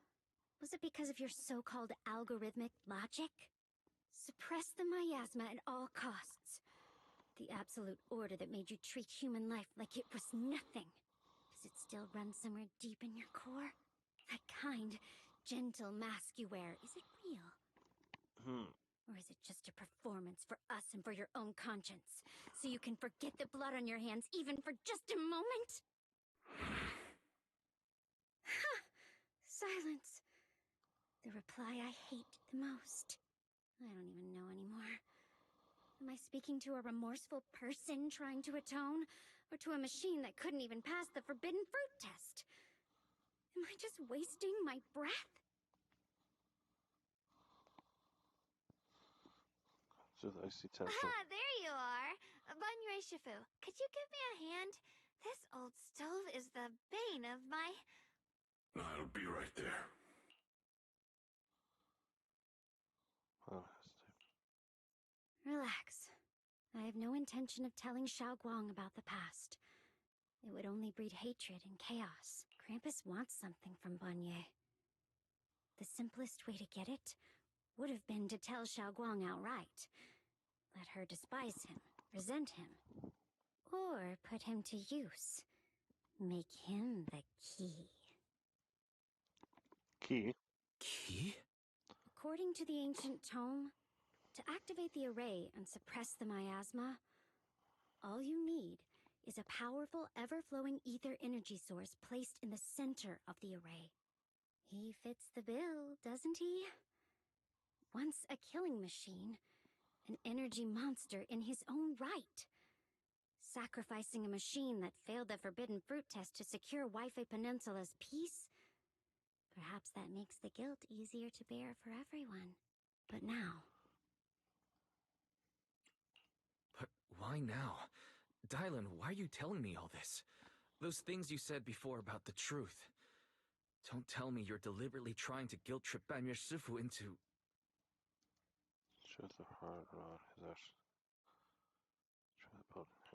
was it because of your so-called algorithmic logic? Suppress the miasma at all costs. The absolute order that made you treat human life like it was nothing. Does it still run somewhere deep in your core? That kind, gentle mask you wear, is it real? Or is it just a performance for us and for your own conscience? So you can forget the blood on your hands even for just a moment? Silence. The reply I hate the most. I don't even know anymore. Am I speaking to a remorseful person trying to atone? Or to a machine that couldn't even pass the forbidden fruit test? Am I just wasting my breath? So the icy tentacle. Ah, there you are. Banyue Shifu, could you give me a hand? This old stove is the bane of my... I'll be right there. Oh, Relax. I have no intention of telling Xiaoguang about the past. It would only breed hatred and chaos. Krampus wants something from Banyue. The simplest way to get it would have been to tell Xiaoguang outright. Let her despise him, resent him, or put him to use. Make him the key. Key? Key? According to the ancient tome, to activate the array and suppress the miasma, all you need is a powerful, ever-flowing ether energy source placed in the center of the array. He fits the bill, doesn't he? Once a killing machine, an energy monster in his own right. Sacrificing a machine that failed the forbidden fruit test to secure Wi-Fi Peninsula's peace? Perhaps that makes the guilt easier to bear for everyone. But now... But why now? Dylan, why are you telling me all this? Those things you said before about the truth. Don't tell me you're deliberately trying to guilt-trip Banyue Shifu into... Shows the hard on his ash.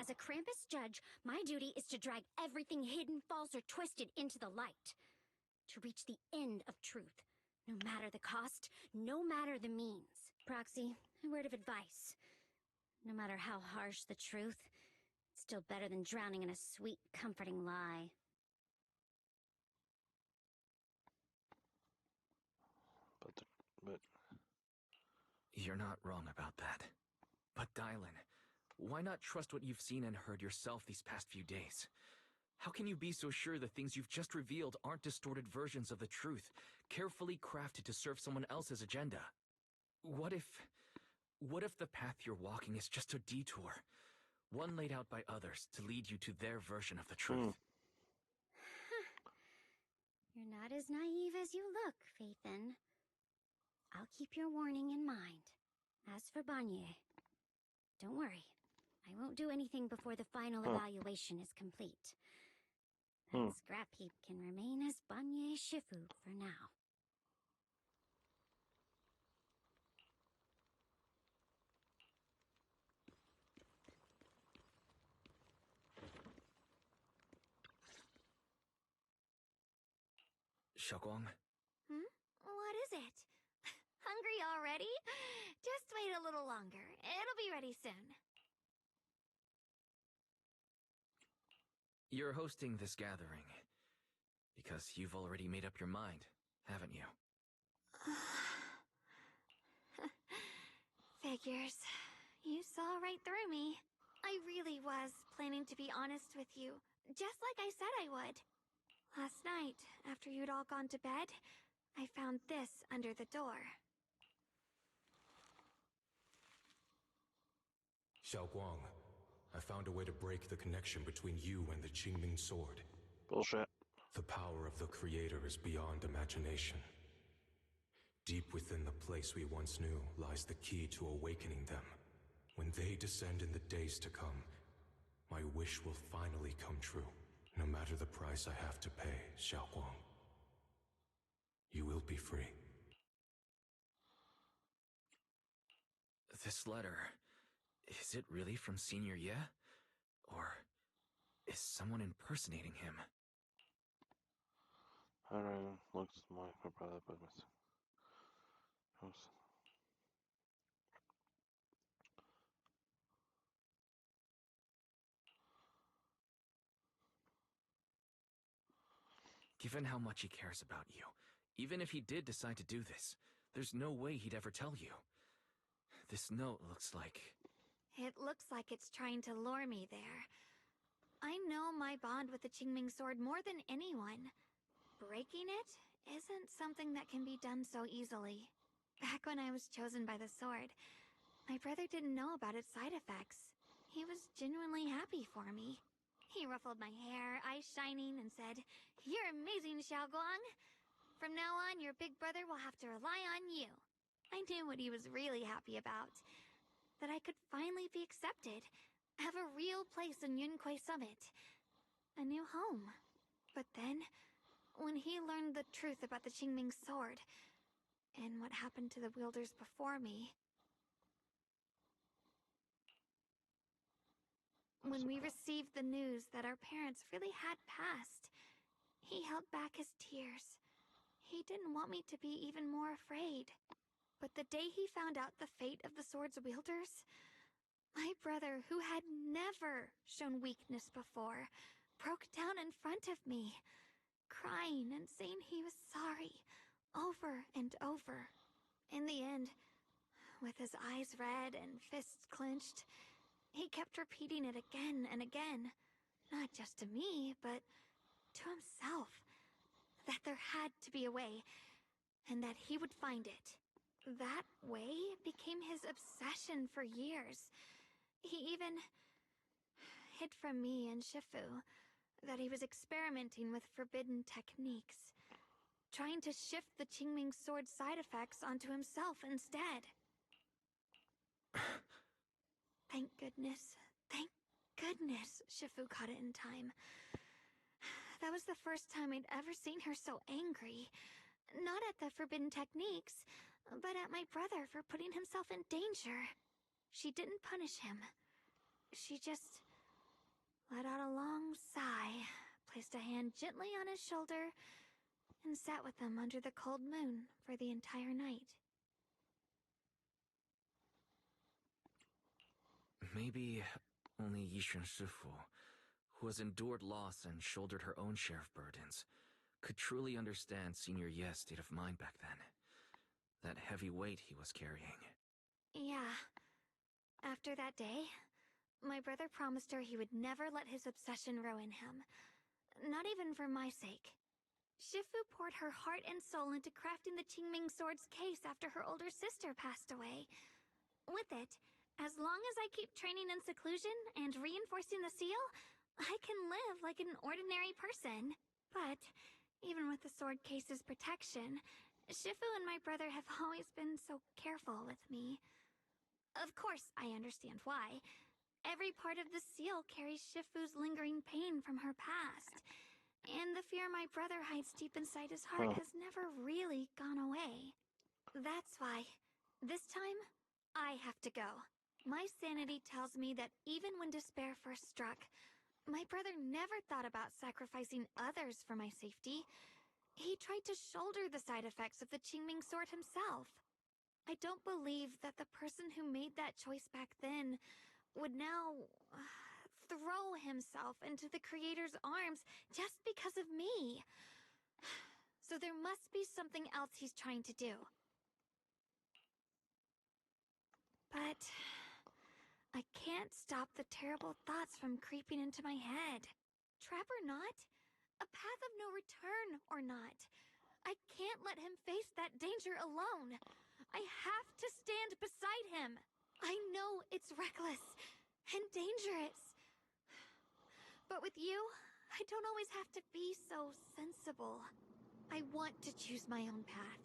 As a Krampus judge, my duty is to drag everything hidden, false, or twisted into the light. To reach the end of truth. No matter the cost, no matter the means. Proxy, a word of advice. No matter how harsh the truth, it's still better than drowning in a sweet, comforting lie. But... You're not wrong about that. But Dylan, why not trust what you've seen and heard yourself these past few days? How can you be so sure the things you've just revealed aren't distorted versions of the truth, carefully crafted to serve someone else's agenda? What if the path you're walking is just a detour? One laid out by others to lead you to their version of the truth. You're not as naive as you look, Phaethon. I'll keep your warning in mind. As for Banyue, don't worry. I won't do anything before the final evaluation is complete. That scrap heap can remain as Banyue Shifu for now. Xiaoguang? What is it? Hungry already? Just wait a little longer. It'll be ready soon. You're hosting this gathering because you've already made up your mind, haven't you? Figures. You saw right through me. I really was planning to be honest with you, just like I said I would. Last night, after you'd all gone to bed, I found this under the door. Xiaoguang, I found a way to break the connection between you and the Qingming sword. Bullshit. The power of the Creator is beyond imagination. Deep within the place we once knew lies the key to awakening them. When they descend in the days to come, my wish will finally come true. No matter the price I have to pay, Xiaoguang. You will be free. This letter, is it really from Senior Ye? Or is someone impersonating him? Alright, looks like my brother, but Given how much he cares about you, even if he did decide to do this, there's no way he'd ever tell you. This note looks like... It looks like it's trying to lure me there. I know my bond with the Qingming sword more than anyone. Breaking it isn't something that can be done so easily. Back when I was chosen by the sword, my brother didn't know about its side effects. He was genuinely happy for me. He ruffled my hair, eyes shining, and said, "You're amazing, Xiaoguang. From now on, your big brother will have to rely on you." I knew what he was really happy about. That I could finally be accepted, have a real place in Yunquei Summit. A new home. But then, when he learned the truth about the Qingming sword, and what happened to the wielders before me, when we received the news that our parents really had passed, he held back his tears. He didn't want me to be even more afraid. But the day he found out the fate of the sword's wielders, my brother, who had never shown weakness before, broke down in front of me, crying and saying he was sorry, over and over. In the end, with his eyes red and fists clenched, he kept repeating it again and again, not just to me, but to himself, that there had to be a way, and that he would find it. That way became his obsession for years. He even hid from me and Shifu that he was experimenting with forbidden techniques, trying to shift the Qingming sword's side effects onto himself instead. Thank goodness, Shifu caught it in time. That was the first time I'd ever seen her so angry. Not at the forbidden techniques, but at my brother for putting himself in danger. She didn't punish him. She just let out a long sigh, placed a hand gently on his shoulder, and sat with him under the cold moon for the entire night. Maybe only Yishan Shifu, who has endured loss and shouldered her own share of burdens, could truly understand Senior Ye's state of mind back then. That heavy weight he was carrying. Yeah. After that day, my brother promised her he would never let his obsession ruin him. Not even for my sake. Shifu poured her heart and soul into crafting the Qingming sword's case after her older sister passed away. With it, as long as I keep training in seclusion and reinforcing the seal, I can live like an ordinary person. But, even with the sword case's protection, Shifu and my brother have always been so careful with me. Of course, I understand why. Every part of the seal carries Shifu's lingering pain from her past. And the fear my brother hides deep inside his heart has never really gone away. That's why, this time, I have to go. My sanity tells me that even when despair first struck, my brother never thought about sacrificing others for my safety. He tried to shoulder the side effects of the Qingming sword himself. I don't believe that the person who made that choice back then would now throw himself into the Creator's arms just because of me. So there must be something else he's trying to do. But I can't stop the terrible thoughts from creeping into my head. Trap or not, a path of no return or not, I can't let him face that danger alone. I have to stand beside him. I know it's reckless and dangerous. But with you, I don't always have to be so sensible. I want to choose my own path,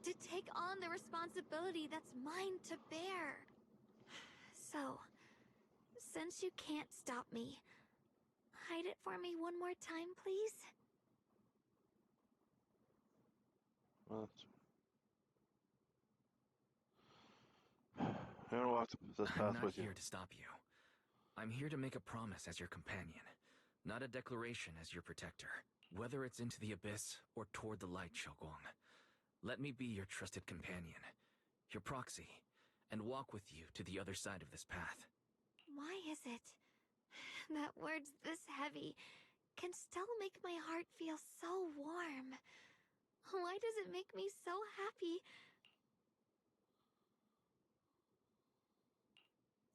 to take on the responsibility that's mine to bear. So, since you can't stop me, hide it for me one more time, please? Well, I don't have to put this I'm path not with you. here to stop you. I'm here to make a promise as your companion, not a declaration as your protector. Whether it's into the abyss or toward the light, Xiaoguang, let me be your trusted companion, your proxy, and walk with you to the other side of this path. Why is it that words this heavy can still make my heart feel so warm? Why does it make me so happy?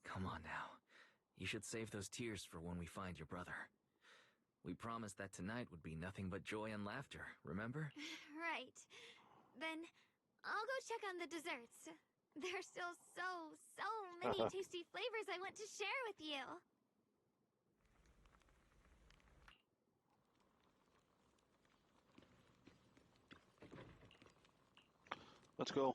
Come on now. You should save those tears for when we find your brother. We promised that tonight would be nothing but joy and laughter, remember? Right. Then I'll go check on the desserts. There's still so many tasty flavors I want to share with you. Let's go.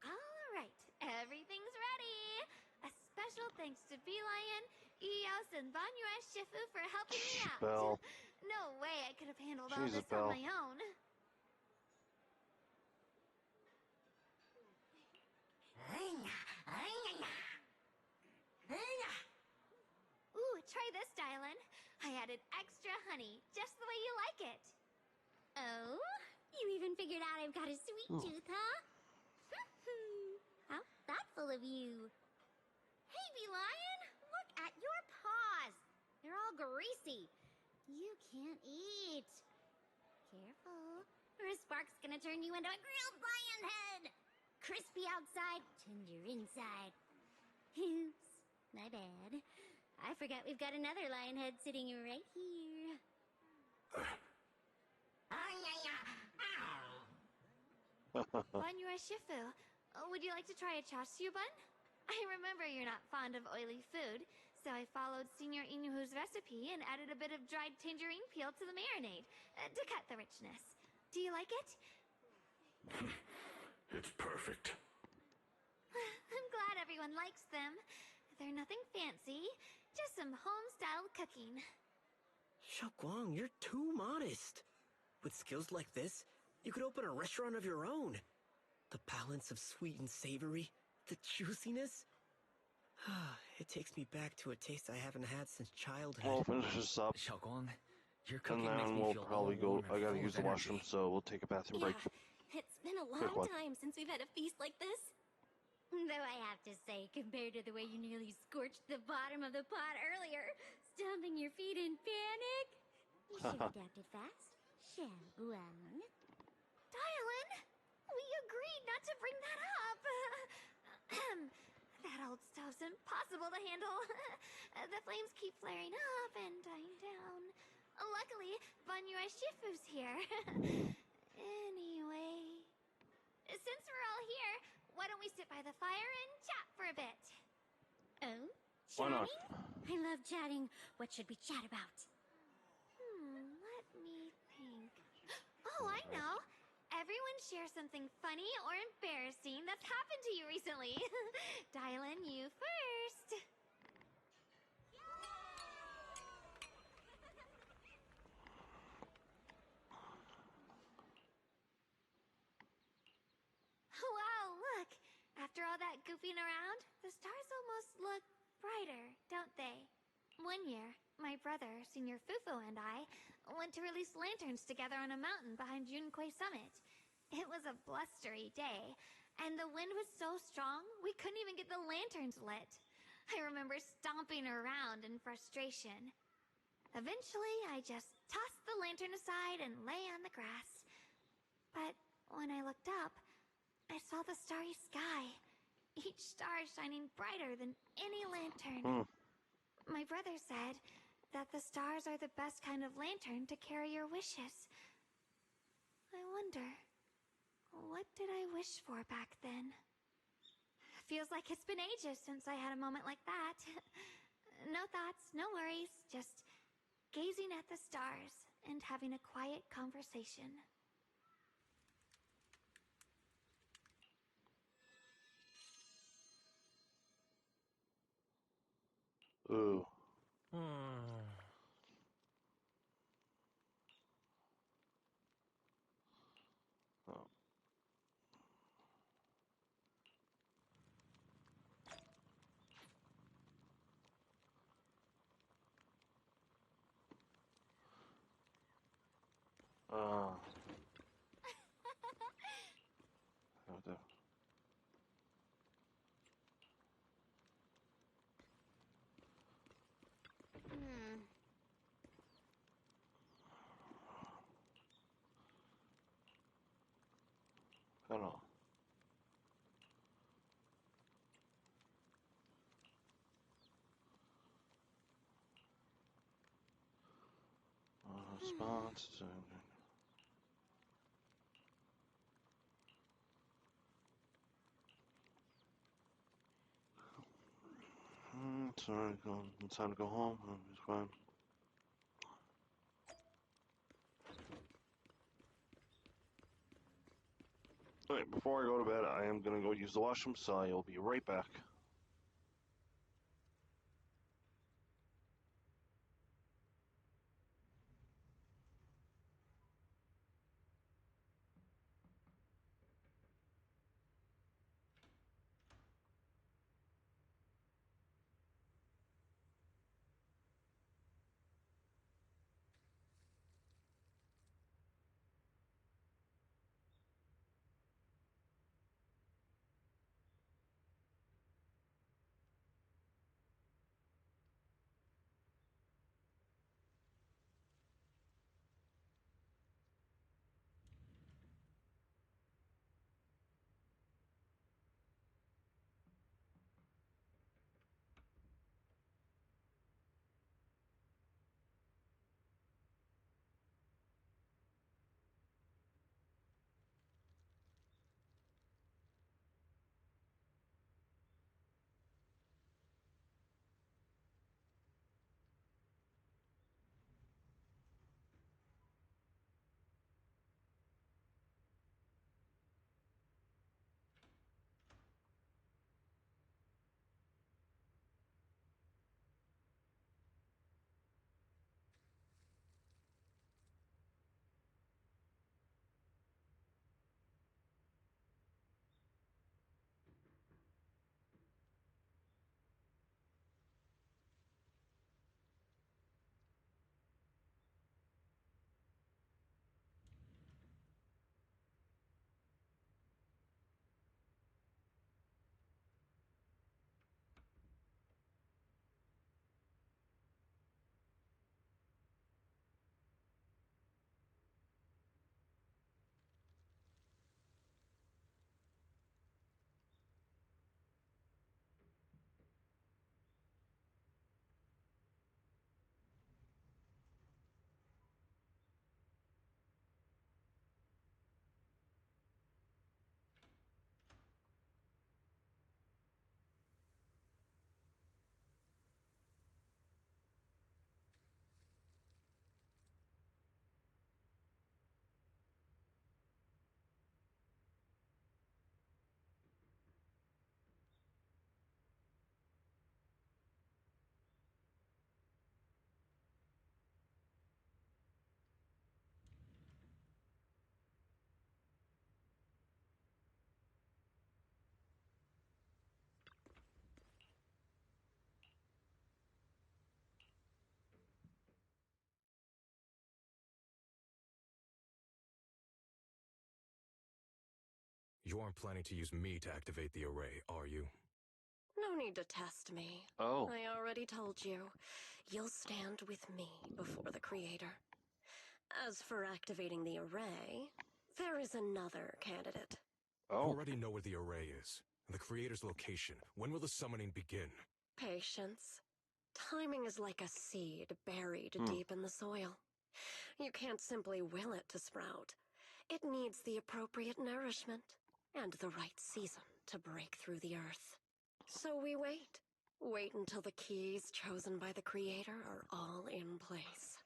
All right, everything's ready. A special thanks to Beelion, Eos, and Banyue Shifu for helping me out. Belle. No way I could have handled all Jesus, this on Belle. my own. Ooh, try this, Dylan. I added extra honey, just the way you like it. Oh? You even figured out I've got a sweet tooth, huh? How thoughtful of you. Hey, Bee-Lion, look at your paws. They're all greasy. You can't eat. Careful, or a spark's gonna turn you into a grilled lion head. Crispy outside, tender inside. Oops, my bad. I forgot we've got another lion head sitting right here. Banyue Shifu, would you like to try a chashu bun? I remember you're not fond of oily food, so I followed Senior Inuhu's recipe and added a bit of dried tangerine peel to the marinade to cut the richness. Do you like it? It's perfect. I'm glad everyone likes them. They're nothing fancy, just some home-style cooking. Xiaoguang, you're too modest. With skills like this, you could open a restaurant of your own. The balance of sweet and savory, the juiciness. It takes me back to a taste I haven't had since childhood. We'll finish this up. Xiaoguang, your And cooking makes then me we'll feel probably all go. warm and I gotta full use of the washroom, energy. so we'll take a bathroom break. Yeah, it's been a Quick long one. time since we've had a feast like this. Though I have to say, compared to the way you nearly scorched the bottom of the pot earlier, stomping your feet in panic, you should have adapted fast. Xiaoguang. Dylan, we agreed not to bring that up. That old stove's impossible to handle. The flames keep flaring up and dying down. Luckily, Banyue Shifu's here. Anyway, since we're all here, why don't we sit by the fire and chat for a bit? Oh? Why not? Chatting? I love chatting. What should we chat about? Let me think. Oh, I know. Everyone share something funny or embarrassing that's happened to you recently. Dylan, you first. Wow, look! After all that goofing around, the stars almost look brighter, don't they? One year, my brother, Senior Fufu, and I went to release lanterns together on a mountain behind Junkui Summit. It was a blustery day, and the wind was so strong we couldn't even get the lanterns lit. I remember stomping around in frustration. Eventually, I just tossed the lantern aside and lay on the grass. But when I looked up, I saw the starry sky, each star shining brighter than any lantern. My brother said that the stars are the best kind of lantern to carry your wishes. I wonder, what did I wish for back then? Feels like it's been ages since I had a moment like that. No thoughts, no worries, just gazing at the stars and having a quiet conversation. Ooh. Oh. What the- I don't know. Response. Sorry, it's time to go home. It's fine. Alright, before I go to bed, I am gonna go use the washroom, so I'll be right back. You aren't planning to use me to activate the array, are you? No need to test me. Oh. I already told you. You'll stand with me before the Creator. As for activating the array, there is another candidate. Oh. You already know where the array is, and the Creator's location. When will the summoning begin? Patience. Timing is like a seed buried deep in the soil. You can't simply will it to sprout. It needs the appropriate nourishment and the right season to break through the earth. So we wait. Wait until the keys chosen by the Creator are all in place.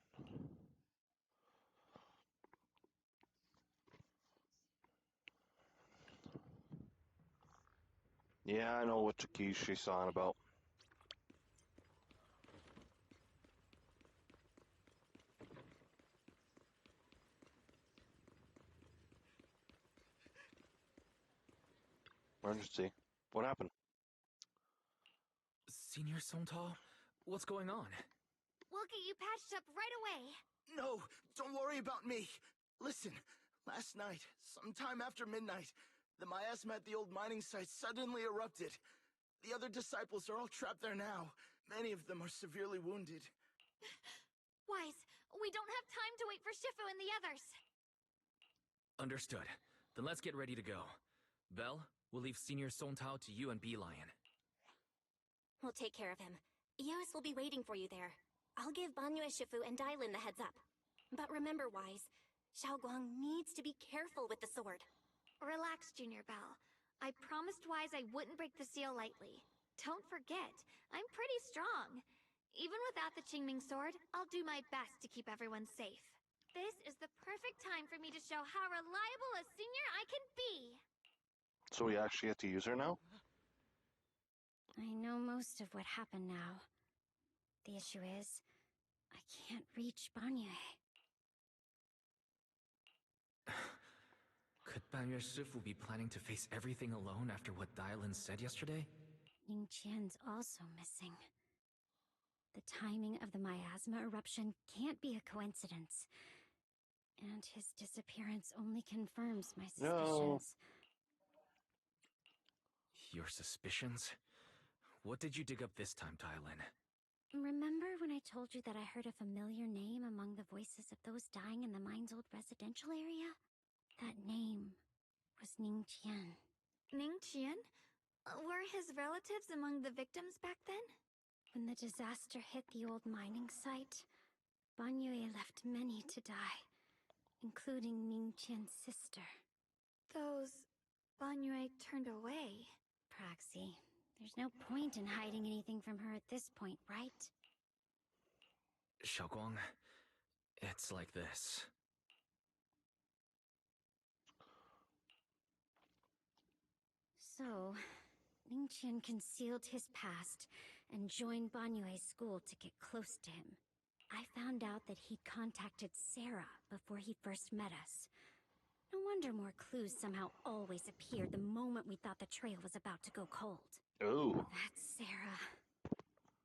Yeah, I know what the keys she's on about. Emergency. What happened? Senior Sontal? What's going on? We'll get you patched up right away. No, don't worry about me. Listen, last night, sometime after midnight, the miasma at the old mining site suddenly erupted. The other disciples are all trapped there now. Many of them are severely wounded. Wise, we don't have time to wait for Shifu and the others. Understood. Then let's get ready to go. Belle, we'll leave Senior Sontal to you and Bee-Lion. We'll take care of him. Eos will be waiting for you there. I'll give Banyue, Shifu, and Dylan the heads up. But remember, Wise, Xiaoguang needs to be careful with the sword. Relax, Junior Belle. I promised Wise I wouldn't break the seal lightly. Don't forget, I'm pretty strong. Even without the Qingming sword, I'll do my best to keep everyone safe. This is the perfect time for me to show how reliable a senior I can be. So we actually have to use her now? I know most of what happened now. The issue is, I can't reach Banyue. Could Banyue Shifu be planning to face everything alone after what Dylan said yesterday? Ning Qian's also missing. The timing of the miasma eruption can't be a coincidence. And his disappearance only confirms my suspicions. Your suspicions? What did you dig up this time, Dylan? Remember when I told you that I heard a familiar name among the voices of those dying in the mine's old residential area? That name was Ning Qian. Ning Qian? Were his relatives among the victims back then? When the disaster hit the old mining site, Banyue left many to die, including Ning Qian's sister. Those Banyue turned away. Praxi, there's no point in hiding anything from her at this point, right? Xiaoguang, it's like this. So, Ning Qian concealed his past and joined Banyue's school to get close to him. I found out that he'd contacted Sarah before he first met us. No wonder more clues somehow always appeared the moment we thought the trail was about to go cold. Oh. That's Sarah.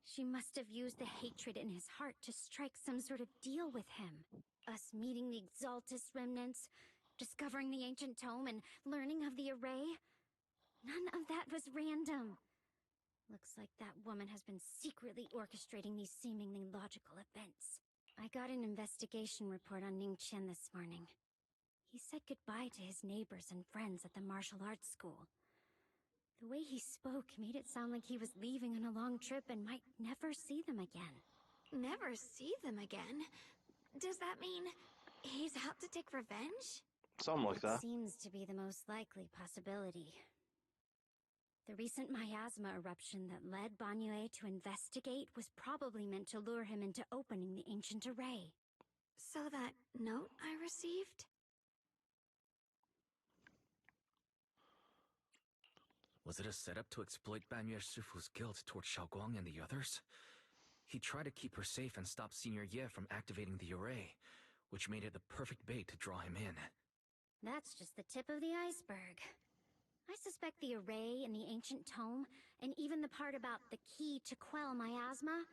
She must have used the hatred in his heart to strike some sort of deal with him. Us meeting the Exaltus remnants, discovering the ancient tome, and learning of the array. None of that was random. Looks like that woman has been secretly orchestrating these seemingly logical events. I got an investigation report on Ning Qian this morning. He said goodbye to his neighbors and friends at the martial arts school. The way he spoke made it sound like he was leaving on a long trip and might never see them again. Never see them again? Does that mean he's out to take revenge? Something like that. Seems to be the most likely possibility. The recent miasma eruption that led Banyue to investigate was probably meant to lure him into opening the ancient array. So that note I received? Was it a setup to exploit Banyue Shifu's guilt toward Xiaoguang and the others? He tried to keep her safe and stop Senior Ye from activating the array, which made it the perfect bait to draw him in. That's just the tip of the iceberg. I suspect the array and the ancient tome, and even the part about the key to quell miasma,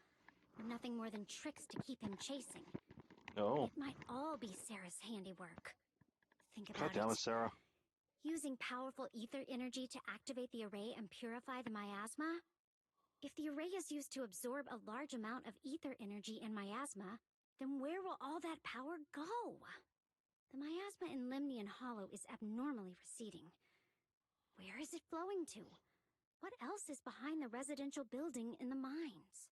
were nothing more than tricks to keep him chasing. No. It might all be Sarah's handiwork. Think God about damn it. it, Sarah. Using powerful ether energy to activate the array and purify the miasma? If the array is used to absorb a large amount of ether energy and miasma, then where will all that power go? The miasma in Limnian Hollow is abnormally receding. Where is it flowing to? What else is behind the residential building in the mines?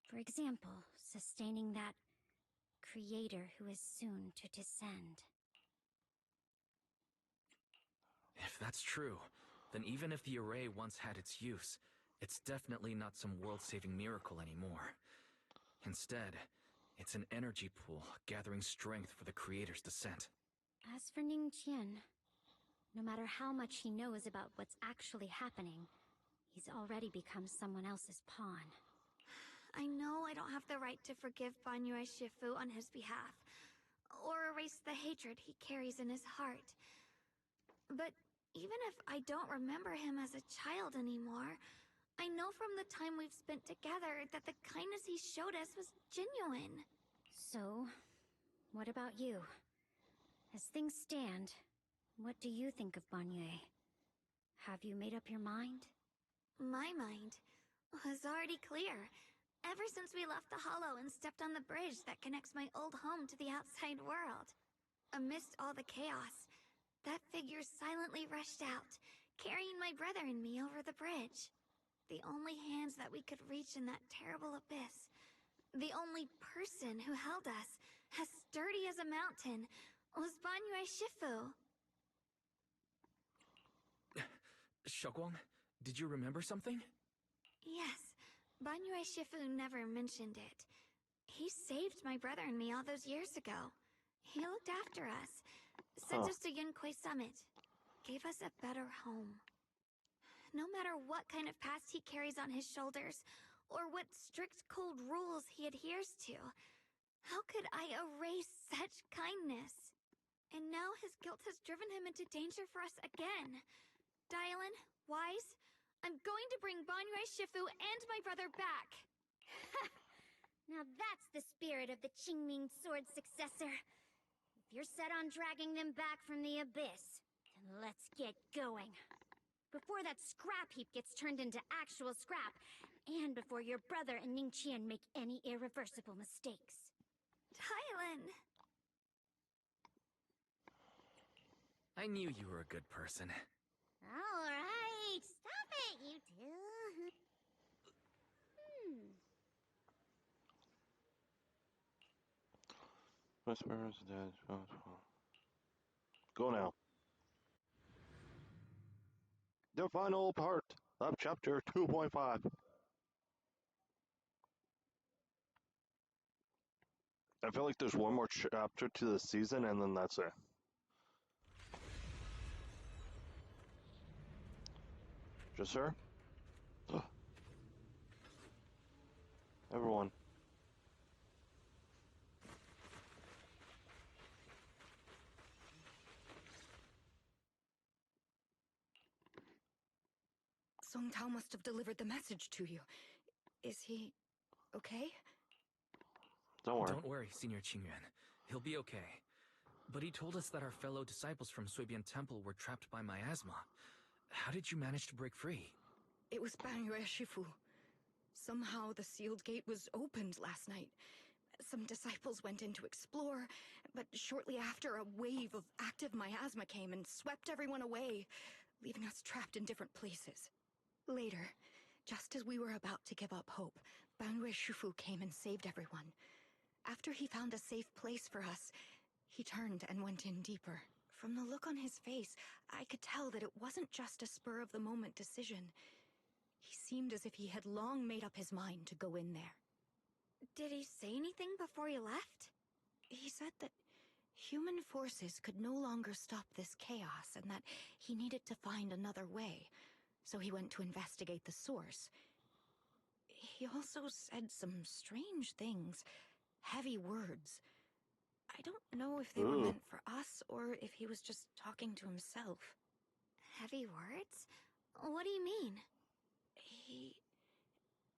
For example, sustaining that creator who is soon to descend. If that's true, then even if the array once had its use, it's definitely not some world-saving miracle anymore. Instead, it's an energy pool gathering strength for the creator's descent. As for Ning Qian, no matter how much he knows about what's actually happening, he's already become someone else's pawn. I know I don't have the right to forgive Banyue Shifu on his behalf, or erase the hatred he carries in his heart. But even if I don't remember him as a child anymore, I know from the time we've spent together that the kindness he showed us was genuine. So, what about you? As things stand, what do you think of Banyue? Have you made up your mind? My mind was already clear. Ever since we left the Hollow and stepped on the bridge that connects my old home to the outside world. Amidst all the chaos, that figure silently rushed out, carrying my brother and me over the bridge. The only hands that we could reach in that terrible abyss. The only person who held us, as sturdy as a mountain, was Banyue Shifu. Shogwang, did you remember something? Yes, Banyue Shifu never mentioned it. He saved my brother and me all those years ago. He looked after us, sent us to Yunkui Summit, gave us a better home. No matter what kind of past he carries on his shoulders, or what strict cold rules he adheres to, how could I erase such kindness? And now his guilt has driven him into danger for us again. Dylan, Wise, I'm going to bring Banyue Shifu and my brother back. Now that's the spirit of the Qingming sword successor. If you're set on dragging them back from the abyss, then let's get going. Before that scrap heap gets turned into actual scrap, and before your brother and Ningqian make any irreversible mistakes. Dylan! I knew you were a good person. Alright, stop it, you two. Whisperers dead. Go now. The final part of chapter 2.5. I feel like there's one more chapter to the season, and then that's it. Just her? Everyone. Song Tao must have delivered the message to you. Is he okay? Don't worry. Don't worry, Senior Qingyuan. He'll be okay. But he told us that our fellow disciples from Suibian Temple were trapped by miasma. How did you manage to break free? It was Banyue Shifu. Somehow the sealed gate was opened last night. Some disciples went in to explore, but shortly after, a wave of active miasma came and swept everyone away, leaving us trapped in different places. Later, just as we were about to give up hope, Banyue Shifu came and saved everyone. After he found a safe place for us, he turned and went in deeper. From the look on his face, I could tell that it wasn't just a spur-of-the-moment decision. He seemed as if he had long made up his mind to go in there. Did he say anything before he left? He said that human forces could no longer stop this chaos and that he needed to find another way, so he went to investigate the source. He also said some strange things, heavy words. I don't know if they were meant for us or if he was just talking to himself. Heavy words? What do you mean?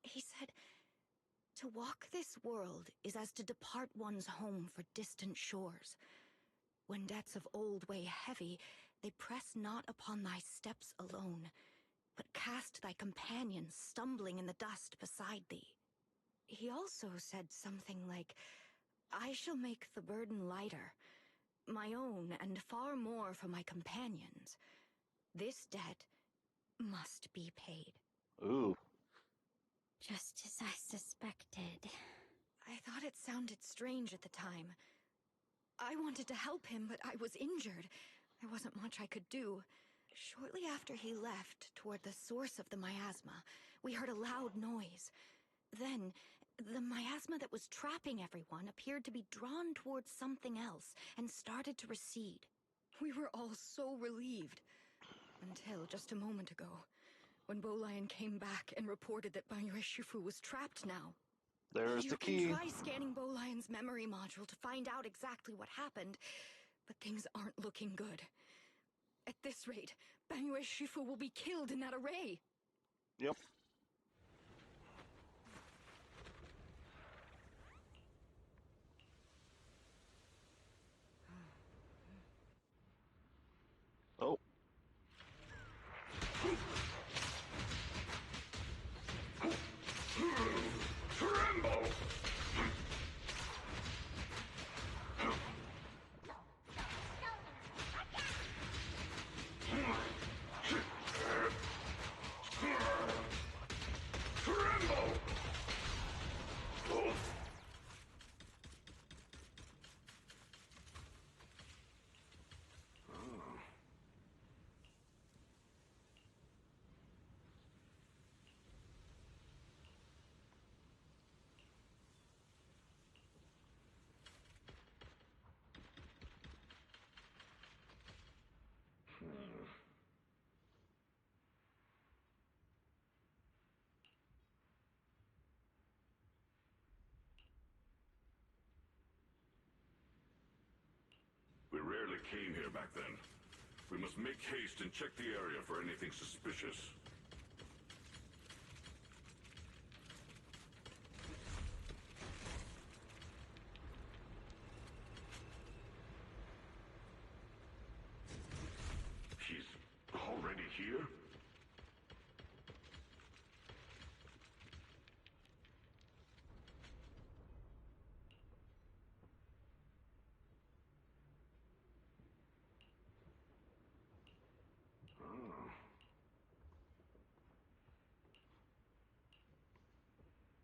He said, to walk this world is as to depart one's home for distant shores. When debts of old weigh heavy, they press not upon thy steps alone, but cast thy companions stumbling in the dust beside thee. He also said something like, I shall make the burden lighter, my own and far more for my companions. This debt must be paid. Ooh. Just as I suspected. I thought it sounded strange at the time. I wanted to help him, but I was injured. There wasn't much I could do. Shortly after he left, toward the source of the miasma, we heard a loud noise. Then, the miasma that was trapping everyone appeared to be drawn towards something else and started to recede. We were all so relieved. Until just a moment ago, when Bolian came back and reported that Banyue Shifu was trapped now. There's the key. You can try scanning Bolian's memory module to find out exactly what happened, but things aren't looking good. At this rate, Banyue Shifu will be killed in that array. Yep. Oh. Tremble! came here back then. We must make haste and check the area for anything suspicious. She's already here?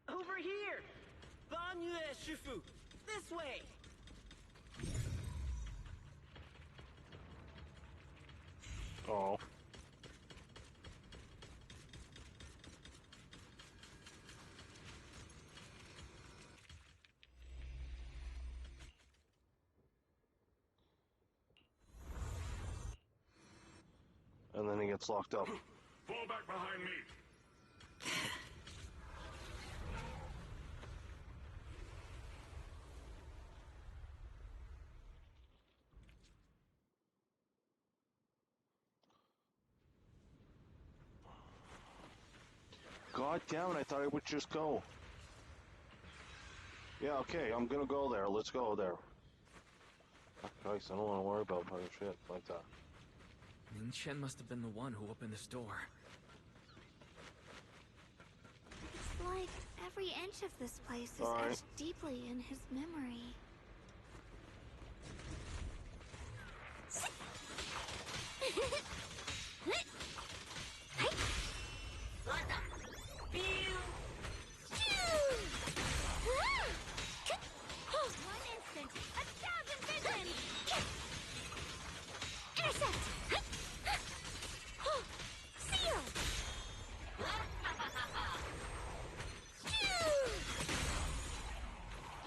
Over here! Banyue Shifu! This way! Oh. And then he gets locked up. Fall back behind me! God damn it, I thought I would just go. Yeah, okay, I'm gonna go there. Let's go there. Christ, I don't want to worry about other shit like that. Ning Chen must have been the one who opened this door. It's like every inch of this place is Alright. etched deeply in his memory. One instant, 1,000 visions! Intercept! Seal!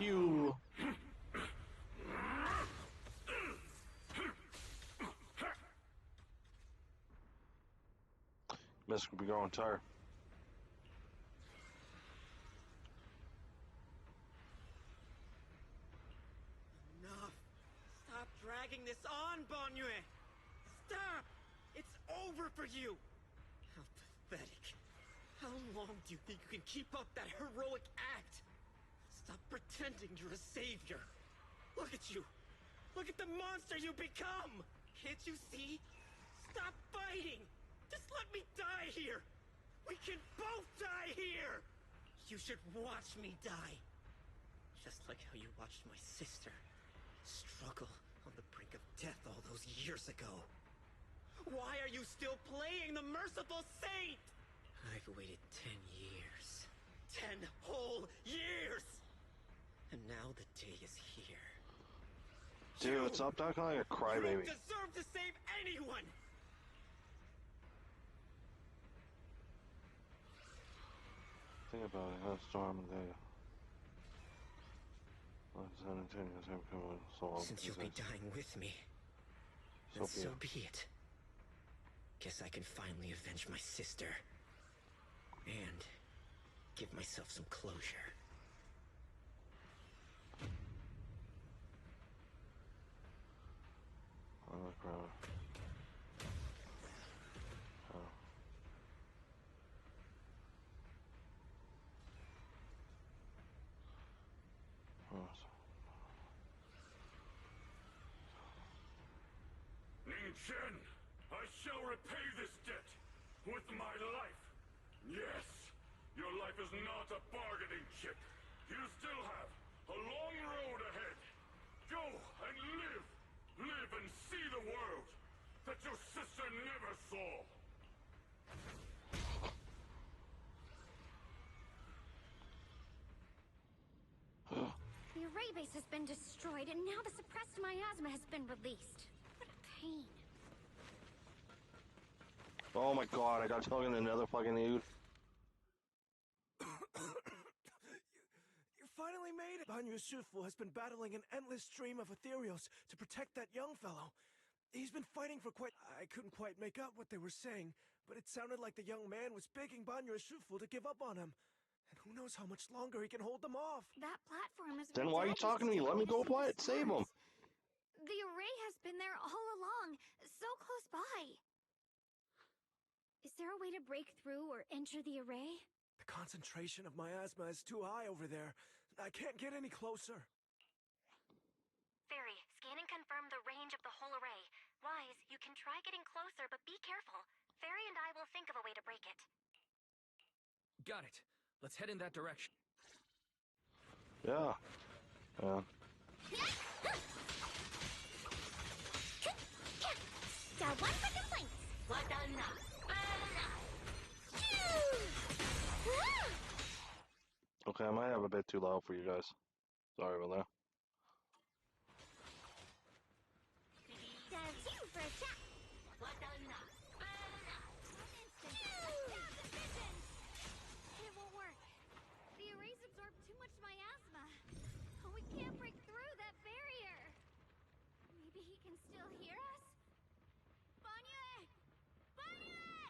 You. Miss could be growing tired. Enough! Stop dragging this on, Banyue! Stop! It's over for you! How pathetic. How long do you think you can keep up that heroic act? Stop pretending you're a savior. Look at you. Look at the monster you become. Can't you see? Stop fighting. Just let me die here. We can both die here. You should watch me die. Just like how you watched my sister struggle on the brink of death all those years ago. Why are you still playing the merciful saint? I've waited 10 years. 10 whole years! And now the day is here. Dude, stop talking like a You crybaby. don't deserve to save anyone! Think about it, how storm and day. Since you'll be dying with me, then so be it. Guess I can finally avenge my sister. And give myself some closure. On the ground. Oh. Oh. Ning Chen, I shall repay this debt with my life. Yes, your life is not a bargaining chip. You still have a long road ahead. Go and live. Live and see the world that your sister never saw. The array base has been destroyed, and now the suppressed miasma has been released. What a pain. Oh my god, I got stuck in another fucking dude. You finally made it! Banyu Shifu has been battling an endless stream of ethereals to protect that young fellow. He's been fighting for quite... I couldn't quite make out what they were saying, but it sounded like the young man was begging Banyu Shifu to give up on him. And who knows how much longer he can hold them off. That platform is Then why are you talking to me? Let me go by it. Save him. The array has been there here all along, so close by. Is there a way to break through or enter the array? The concentration of miasma is too high over there. I can't get any closer. Fairy, scan and confirm the range of the whole array. Wise, you can try getting closer, but be careful. Fairy and I will think of a way to break it. Got it. Let's head in that direction. Yeah. Yeah. One for complaints. Okay, I might have a bit too loud for you guys. Sorry about that. Does you for a chat. It won't work. The arrays absorb too much miasma. We can't break through that barrier. Maybe he can still hear us? Banye! Banye!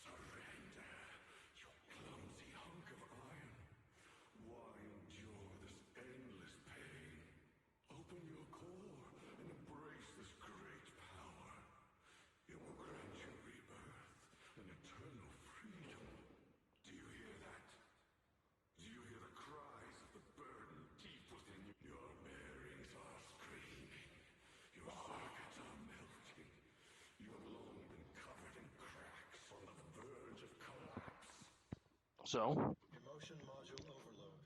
Surrender, you clumsy hunk of iron. Why endure this endless pain? Open your core and embrace this great power. It will grant you rebirth and eternal freedom. Do you hear that? Do you hear the cries of the burden deep within you? Your bearings are screaming. Your circuits are melting. You have long been covered in cracks on the verge of collapse. So, Emotion module overload.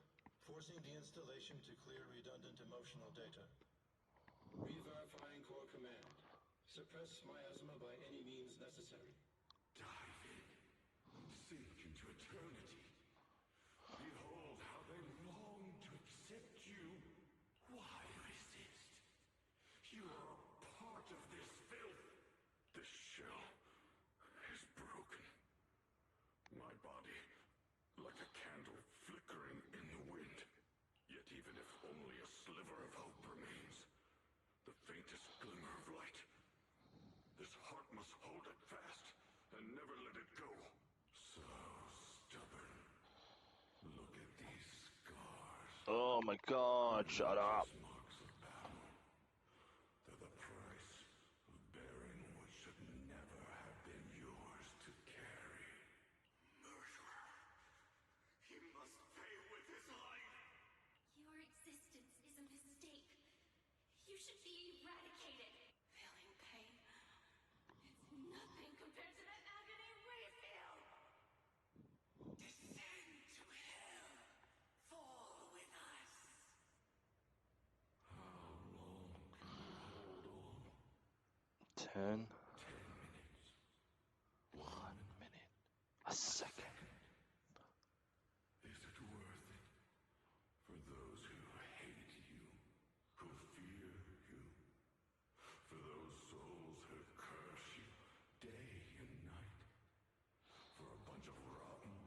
Forcing deinstallation to clear redundant emotional data. Re-verifying core command. Suppress miasma by any means necessary. Dive in. Sink into eternity. Behold how they long to accept you. Why resist? You are a part of this filth. This shell is broken. My body, like a candle flickering in the wind. Yet even if only a sliver of hope remains, the faintest glimmer of light, this heart must hold it fast and never let it go. So stubborn. Look at these scars. oh my god, shut up. Marks of battle. They're the price of bearing what should never have been yours to carry. Murderer. He must pay with his life. Your existence is a mistake. You should be eradicated. Feeling pain. It's nothing compared to that agony we feel. Descend to hell. Fall with us. How long can you hold on? 10. 10 minutes. 1 minute. A second. Is it worth it? For those who hate you, who fear you, for those souls who curse you day and night, for a bunch of rotten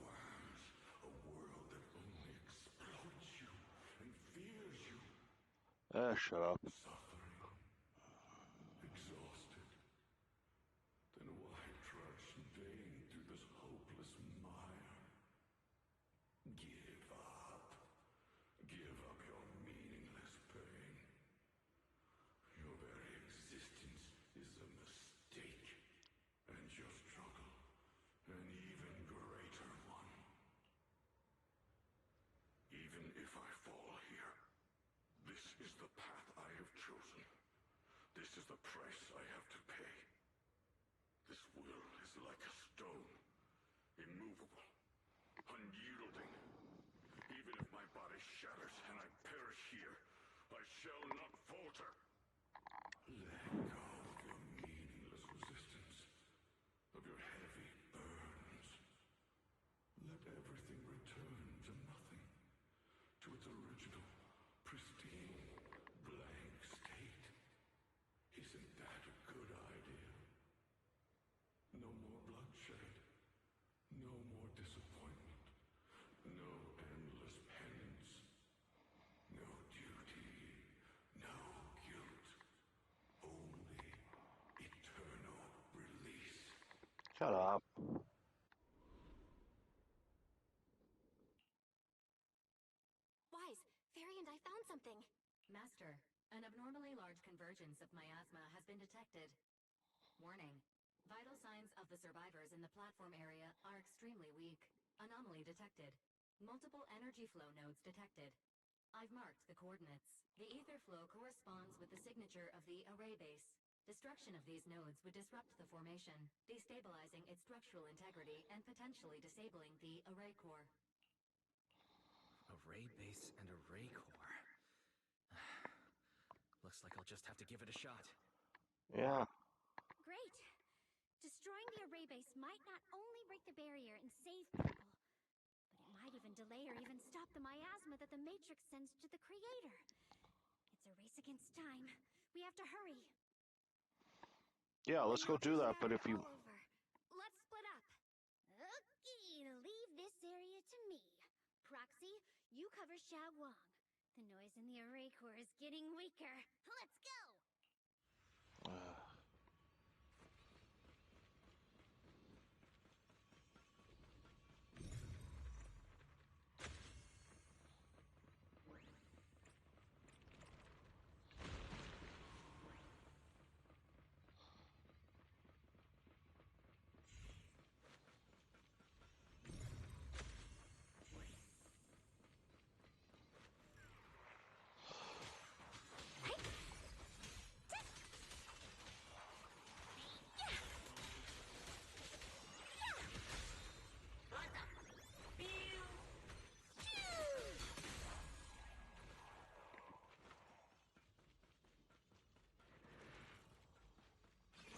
worms, a world that only exploits you and fears you, Shut up. suffering, exhausted. Then why trudge in vain through this hopeless mire? Give up. Give up your meaningless pain. Your very existence is a mistake. And your struggle, an even greater one. Even if I fall here, this is the path I have chosen. This is the price I have to pay. This will is like a stone, immovable, unyielding. Even if my body shatters and I perish here, I shall not falter. Let go of your meaningless resistance, of your heavy burdens. Let everything return to nothing, to its original, pristine, blank state. Isn't that a good idea? No more bloodshed. No more disappointment. No endless penance. No duty. No guilt. Only eternal release. Shut up. something. Master, an abnormally large convergence of miasma has been detected. Warning. Vital signs of the survivors in the platform area are extremely weak. Anomaly detected. Multiple energy flow nodes detected. I've marked the coordinates. The ether flow corresponds with the signature of the array base. Destruction of these nodes would disrupt the formation, destabilizing its structural integrity and potentially disabling the array core. Array base and array core. Looks like I'll just have to give it a shot. Yeah. Great. Destroying the array base might not only break the barrier and save people, but it might even delay or even stop the miasma that the Matrix sends to the Creator. It's a race against time. We have to hurry. Yeah, let's go do that, but if you... All over. Let's split up. Okay, leave this area to me. Proxy, you cover Xiaowang. The noise in the array core is getting weaker. Let's go!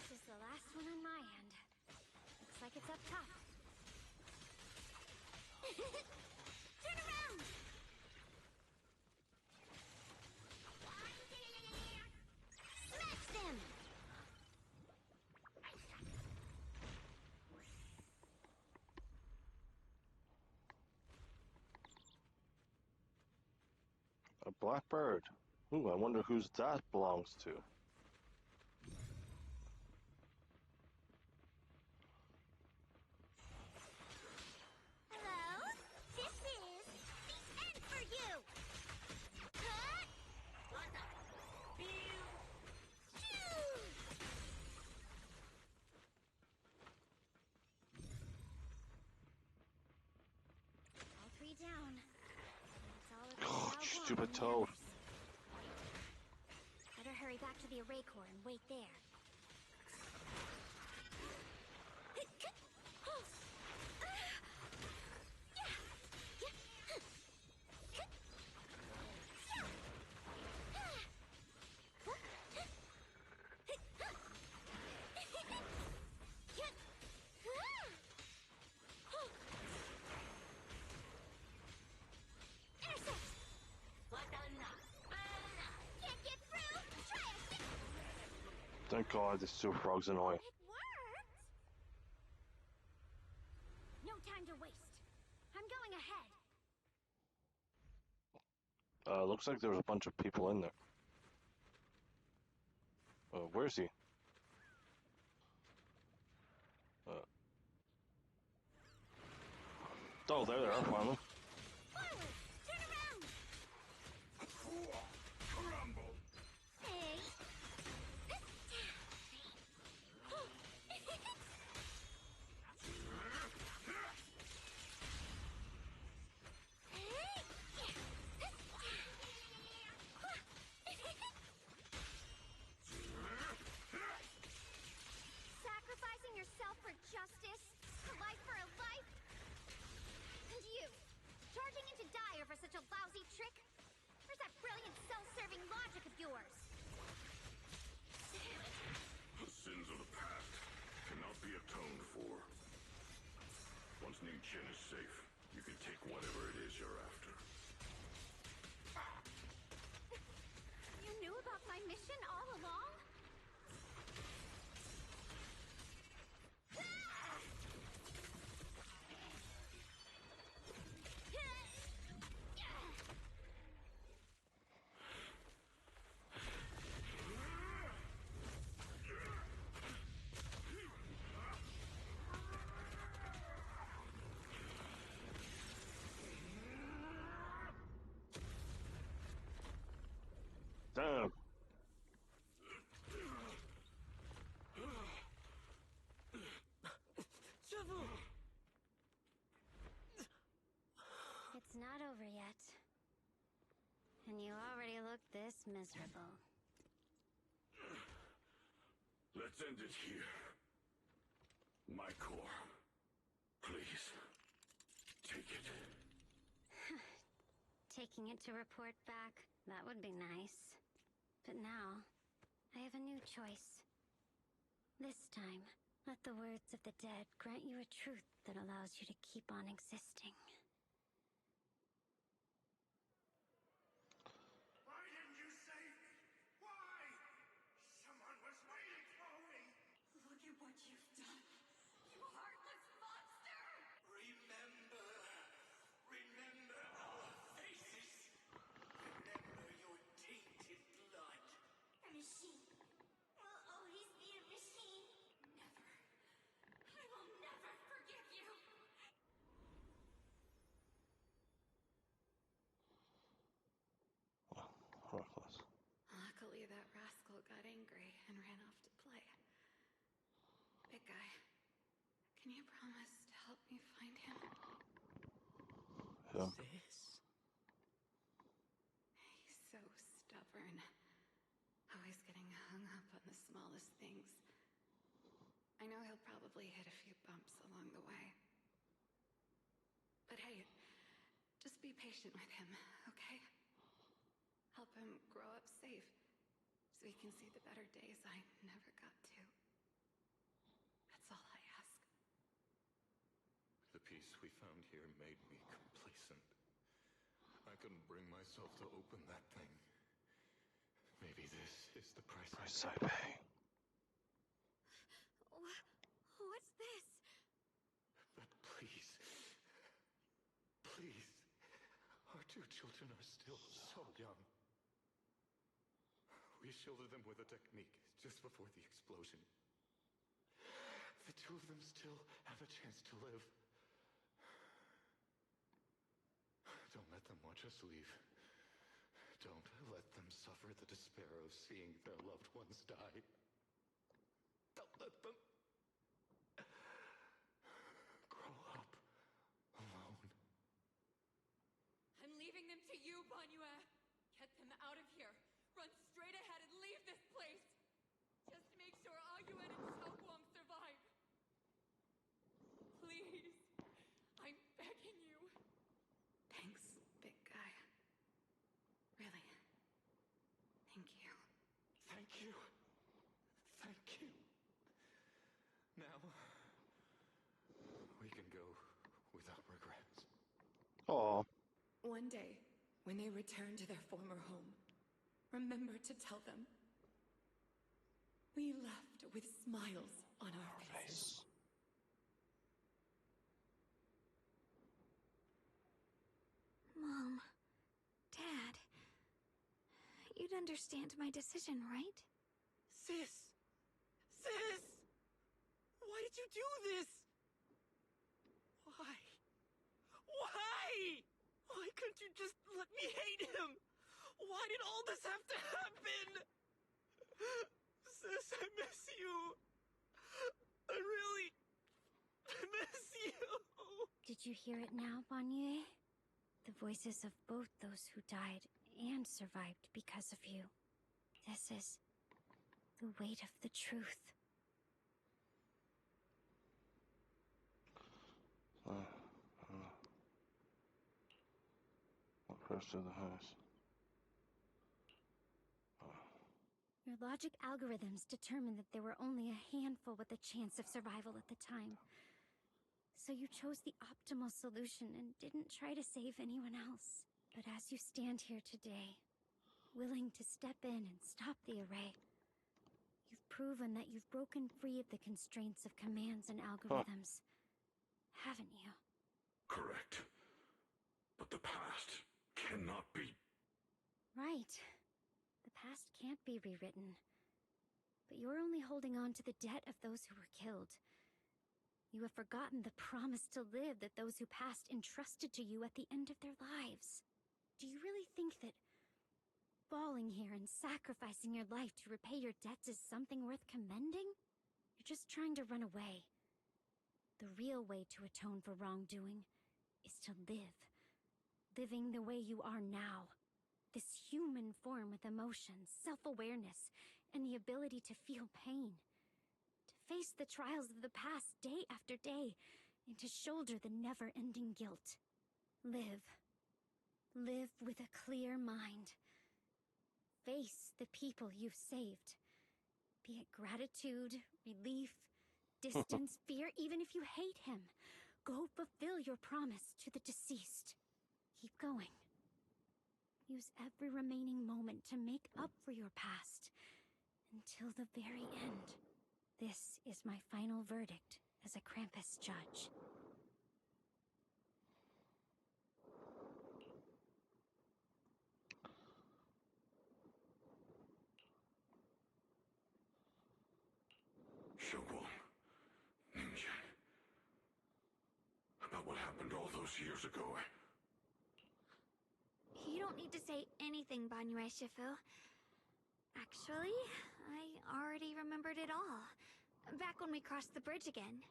This is the last one on my end. Looks like it's up top. Turn around! Smash them! A blackbird. Ooh, I wonder whose that belongs to. Hello? This is the end for you! Cut! All three down. That's all of the Xiaowang Stupid and the toad. others. Better hurry back to the array core and wait there. Can't get through. Try it. Thank God this super frog's annoying. It worked. No time to waste. I'm going ahead. Looks like there's a bunch of people in there. Where's he? Oh, there they are, finally. Forward. Turn around. Hey. Sacrificing yourself for justice? A life for a life? And you, charging in to die over such a lousy trick? Where's that brilliant self-serving logic of yours? The sins of the past cannot be atoned for. Once Ning Chen is safe, you can take whatever it is you're after. You knew about my mission all along? And you already look this miserable. Let's end it here. My core. Please. Take it. Taking it to report back, that would be nice. But now, I have a new choice. This time, let the words of the dead grant you a truth that allows you to keep on existing. Why didn't you save me? Why? Someone was waiting for me! Look at what you've done! You heartless monster! Remember! Remember our faces! Remember your tainted blood! A machine will always be a machine. Never. I will never forgive you. Reckless. Luckily, that rascal got angry and ran off to play. Big guy, can you promise to help me find him? Yeah. Sis? He's so stubborn. Always getting hung up on the smallest things. I know he'll probably hit a few bumps along the way. But hey, just be patient with him, okay? Help him grow up safe, so he can see the better days I never got to. That's all I ask. The peace we found here made me complacent. I couldn't bring myself to open that thing. Maybe this is the price I pay. What's this? But please, please, our two children are still so young. We shielded them with a technique just before the explosion. The two of them still have a chance to live. Don't let them watch us leave. Don't let them suffer the despair of seeing their loved ones die. Don't let them grow up alone. I'm leaving them to you, Banyue. Get them out of here. Run straight ahead and leave this place. Just make sure Ayuen and Xiaoguang survive. Please. I'm begging you. Thanks, big guy. Really. Thank you. Thank you. Thank you. Now, we can go without regrets. Aw. One day, when they return to their former home, remember to tell them we left with smiles on our faces. Mom, Dad, you'd understand my decision, right? Sis! Sis! Why did you do this? Why? Why? Why couldn't you just let me hate him? Why did all this have to happen? Sis, I miss you. I really miss you. Did you hear it now, Banyue? The voices of both those who died and survived because of you. This is the weight of the truth. What first to the house? Your logic algorithms determined that there were only a handful with a chance of survival at the time. So you chose the optimal solution and didn't try to save anyone else. But as you stand here today, willing to step in and stop the array, you've proven that you've broken free of the constraints of commands and algorithms. Haven't you? Correct. But the past cannot be... Right. The past can't be rewritten. But you're only holding on to the debt of those who were killed. You have forgotten the promise to live that those who passed entrusted to you at the end of their lives. Do you really think that falling here and sacrificing your life to repay your debts is something worth commending? You're just trying to run away. The real way to atone for wrongdoing is to live. Living the way you are now. This human form with emotions, self-awareness, and the ability to feel pain. To face the trials of the past day after day, and to shoulder the never-ending guilt. Live. Live with a clear mind. Face the people you've saved. Be it gratitude, relief, distance, fear, even if you hate him. Go fulfill your promise to the deceased. Keep going. Use every remaining moment to make up for your past. Until the very end. This is my final verdict as a Krampus judge. Xiaowang, Ningjian. About what happened all those years ago. You don't need to say anything, Banyue Shifu. Actually, I already remembered it all. Back when we crossed the bridge again.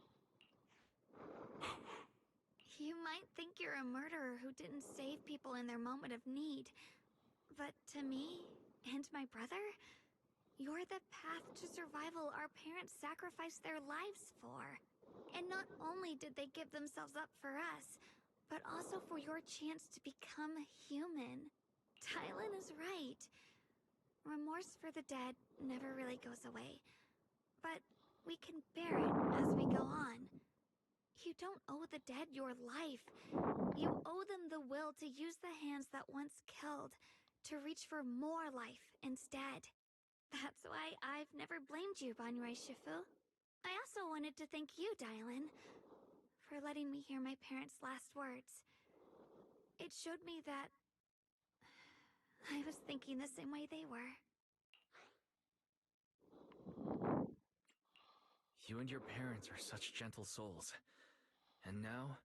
You might think you're a murderer who didn't save people in their moment of need. But to me, and my brother, you're the path to survival our parents sacrificed their lives for. And not only did they give themselves up for us, but also for your chance to become human. Tylan is right. Remorse for the dead never really goes away. But we can bear it as we go on. You don't owe the dead your life. You owe them the will to use the hands that once killed to reach for more life instead. That's why I've never blamed you, Banyue Shifu. I also wanted to thank you, Dylan, for letting me hear my parents' last words. It showed me that I was thinking the same way they were. You and your parents are such gentle souls. And now,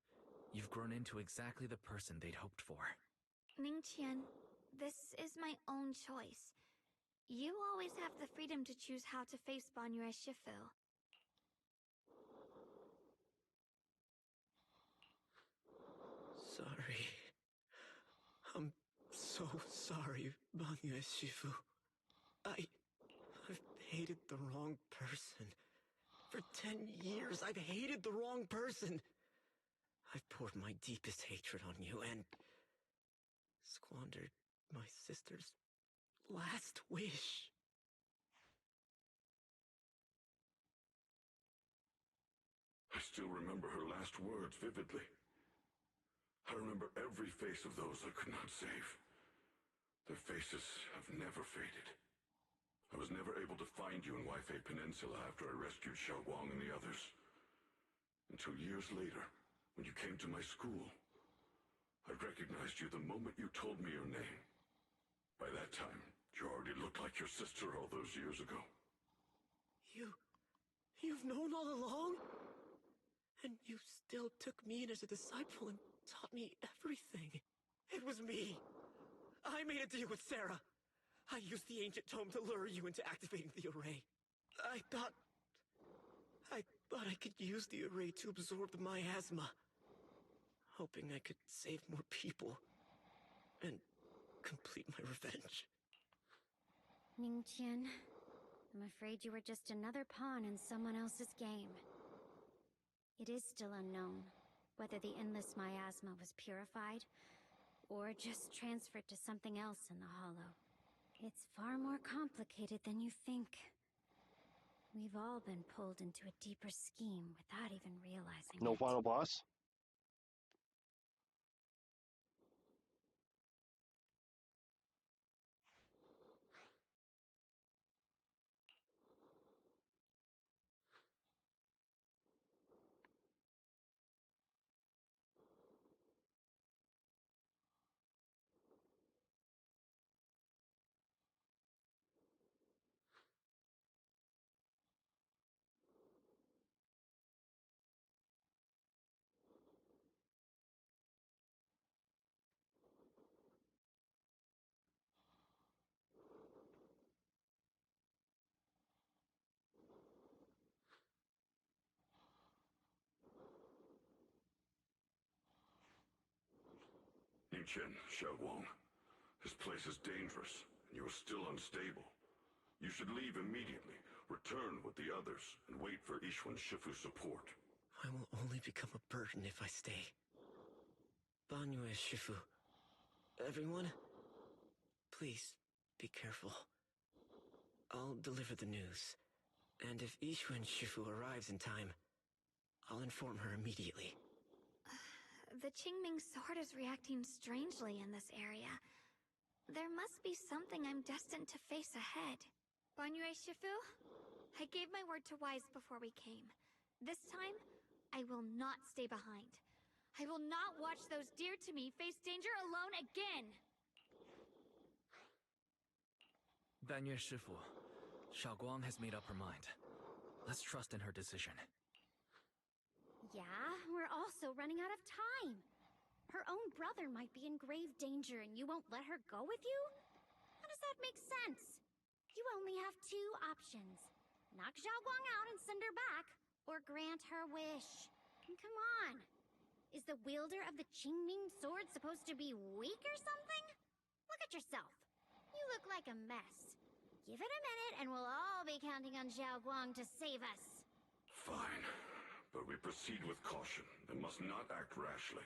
you've grown into exactly the person they'd hoped for. Ningqian, this is my own choice. You always have the freedom to choose how to face Banyue Shifu. Sorry. I'm so sorry, Banyue Shifu. I've hated the wrong person. For 10 years, I've hated the wrong person. I've poured my deepest hatred on you and squandered my sister's last wish. I still remember her last words vividly. I remember every face of those I could not save. Their faces have never faded. I was never able to find you in Waifei Peninsula after I rescued Xiaowang and the others. Until years later, when you came to my school, I recognized you the moment you told me your name. By that time, you already looked like your sister all those years ago. You've known all along? And you still took me in as a disciple and taught me everything. It was me. I made a deal with Sarah. I used the ancient tome to lure you into activating the array. I thought I could use the array to absorb the miasma. Hoping I could save more people. And complete my revenge. Ningqian, I'm afraid you were just another pawn in someone else's game. It is still unknown whether the endless miasma was purified or just transferred to something else in the Hollow. It's far more complicated than you think. We've all been pulled into a deeper scheme without even realizing No it. final boss? Ningqian, Xiaowang, This place is dangerous, and you are still unstable. You should leave immediately, return with the others, and wait for Ishwan Shifu's support. I will only become a burden if I stay. Banyue Shifu. Everyone, please be careful. I'll deliver the news. And if Ishwan Shifu arrives in time, I'll inform her immediately. The Qingming sword is reacting strangely in this area. There must be something I'm destined to face ahead. Banyue Shifu, I gave my word to Wise before we came. This time, I will not stay behind. I will not watch those dear to me face danger alone again! Banyue Shifu, Xiaoguang has made up her mind. Let's trust in her decision. Yeah, we're also running out of time. Her own brother might be in grave danger and you won't let her go with you? How does that make sense? You only have two options. Knock Xiaoguang out and send her back, or grant her wish. And come on. Is the wielder of the Qingming sword supposed to be weak or something? Look at yourself. You look like a mess. Give it a minute and we'll all be counting on Xiaoguang to save us. Fine, but we proceed with caution and must not act rashly.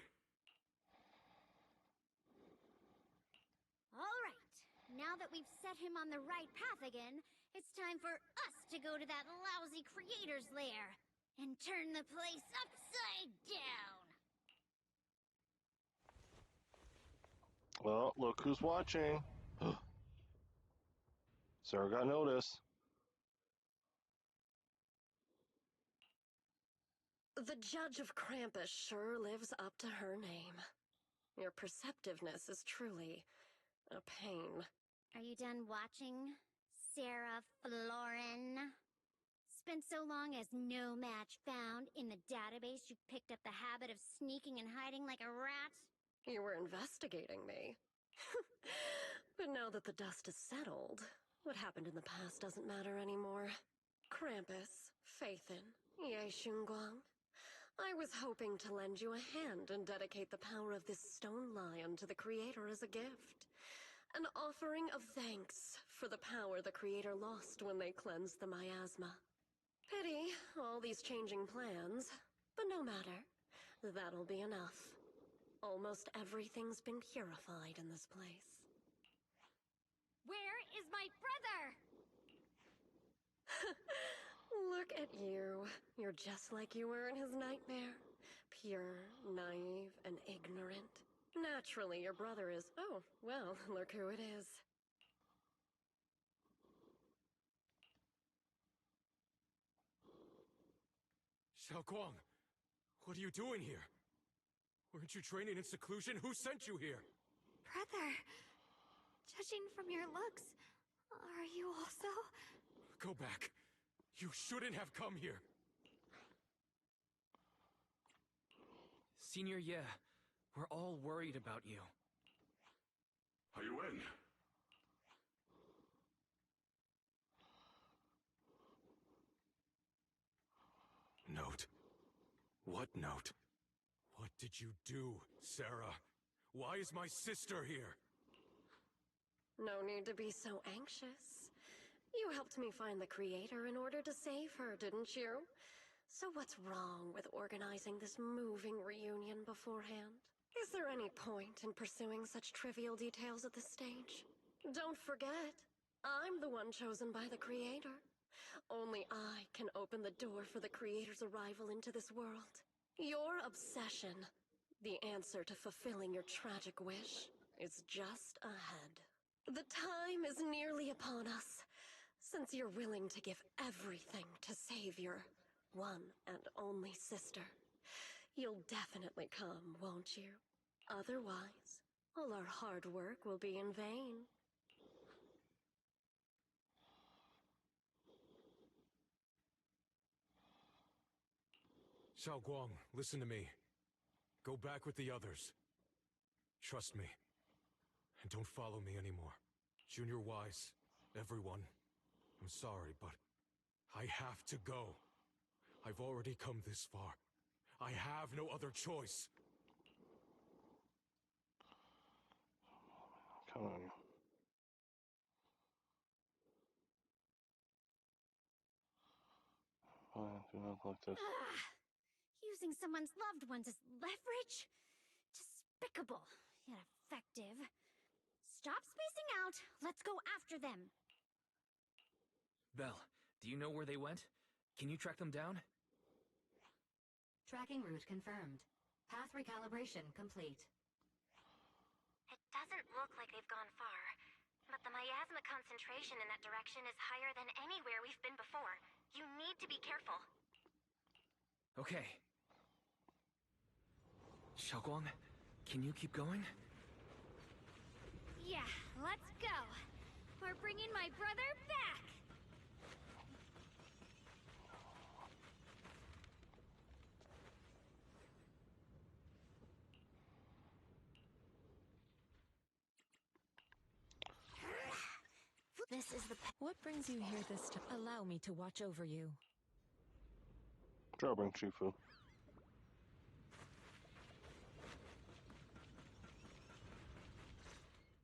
All right. Now that we've set him on the right path again, it's time for us to go to that lousy creator's lair and turn the place upside down. Well, look who's watching. Sarah got notice. The Judge of Krampus sure lives up to her name. Your perceptiveness is truly a pain. Are you done watching, Sarah Florin? Spent so long as no match found in the database you picked up the habit of sneaking and hiding like a rat? You were investigating me. But now that the dust is settled, what happened in the past doesn't matter anymore. Krampus, Phaethon, Ye Xunguang. I was hoping to lend you a hand and dedicate the power of this stone lion to the Creator as a gift. An offering of thanks for the power the Creator lost when they cleansed the miasma. Pity, all these changing plans, but no matter. That'll be enough. Almost everything's been purified in this place. Where is my brother? Look at you. You're just like you were in his nightmare. Pure, naive, and ignorant. Naturally, your brother is... Oh, well, look who it is. Xiaoguang, what are you doing here? Weren't you training in seclusion? Who sent you here? Brother, judging from your looks, are you also? Go back. You shouldn't have come here. Senior Ye, we're all worried about you. Are you in? Note? What note? What did you do, Sarah? Why is my sister here? No need to be so anxious. You helped me find the Creator in order to save her, didn't you? So what's wrong with organizing this moving reunion beforehand? Is there any point in pursuing such trivial details at this stage? Don't forget, I'm the one chosen by the Creator. Only I can open the door for the Creator's arrival into this world. Your obsession, the answer to fulfilling your tragic wish, is just ahead. The time is nearly upon us, since you're willing to give everything to save your one and only sister. You'll definitely come, won't you? Otherwise, all our hard work will be in vain. Xiaoguang, listen to me. Go back with the others. Trust me. And don't follow me anymore. Junior Wise, everyone, I'm sorry, but I have to go. I've already come this far. I have no other choice. count on you. Do not like this. Using someone's loved ones as leverage? Despicable, yet effective. Stop spacing out. Let's go after them. Belle, do you know where they went? Can you track them down? Tracking route confirmed. Path recalibration complete. It doesn't look like they've gone far, but the miasma concentration in that direction is higher than anywhere we've been before. You need to be careful. Okay. Xiaoguang, can you keep going? Yeah, let's go. We're bringing my brother back. This is the... What brings you here this time? Allow me to watch over you. Try to bring Shifu.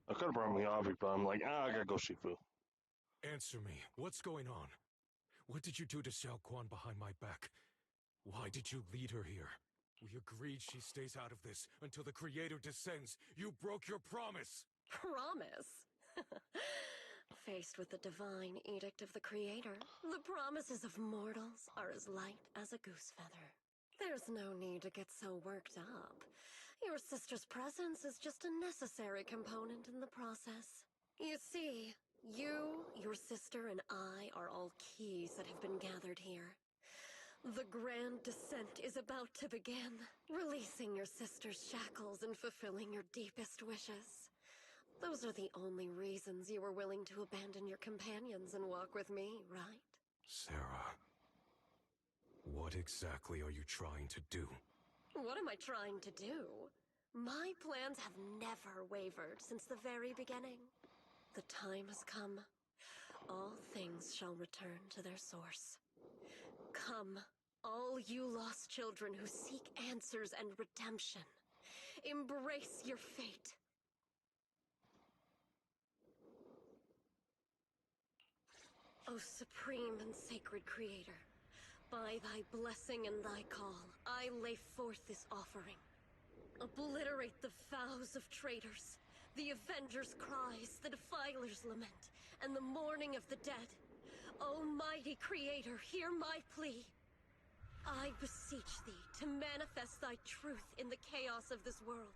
I could have brought Miyavi, but I'm like, I gotta go Shifu. Answer me. What's going on? What did you do to Xiao Quan behind my back? Why did you lead her here? We agreed she stays out of this until the Creator descends. You broke your promise! Promise? Faced with the divine edict of the Creator, the promises of mortals are as light as a goose feather. There's no need to get so worked up. Your sister's presence is just a necessary component in the process. You see, you, your sister, and I are all keys that have been gathered here. The grand descent is about to begin, releasing your sister's shackles and fulfilling your deepest wishes. Those are the only reasons you were willing to abandon your companions and walk with me, right? Sarah, what exactly are you trying to do? What am I trying to do? My plans have never wavered since the very beginning. The time has come. All things shall return to their source. Come, all you lost children who seek answers and redemption. Embrace your fate. O supreme and sacred Creator, by thy blessing and thy call, I lay forth this offering. Obliterate the vows of traitors, the avengers' cries, the defiler's lament, and the mourning of the dead. Almighty Creator, hear my plea. I beseech thee to manifest thy truth in the chaos of this world.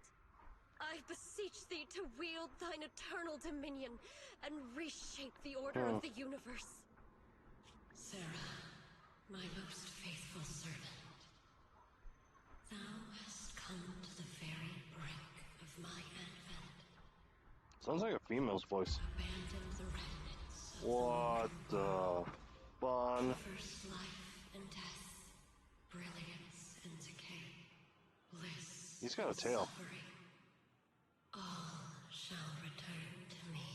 I beseech thee to wield thine eternal dominion and reshape the order of the universe. Sarah, my most faithful servant, thou hast come to the very brink of my advent. Sounds like a female's voice. Abandon the remnants of What the fun? first life and death, brilliance and decay, bliss. He's got a tail. Suffering. All shall return to me.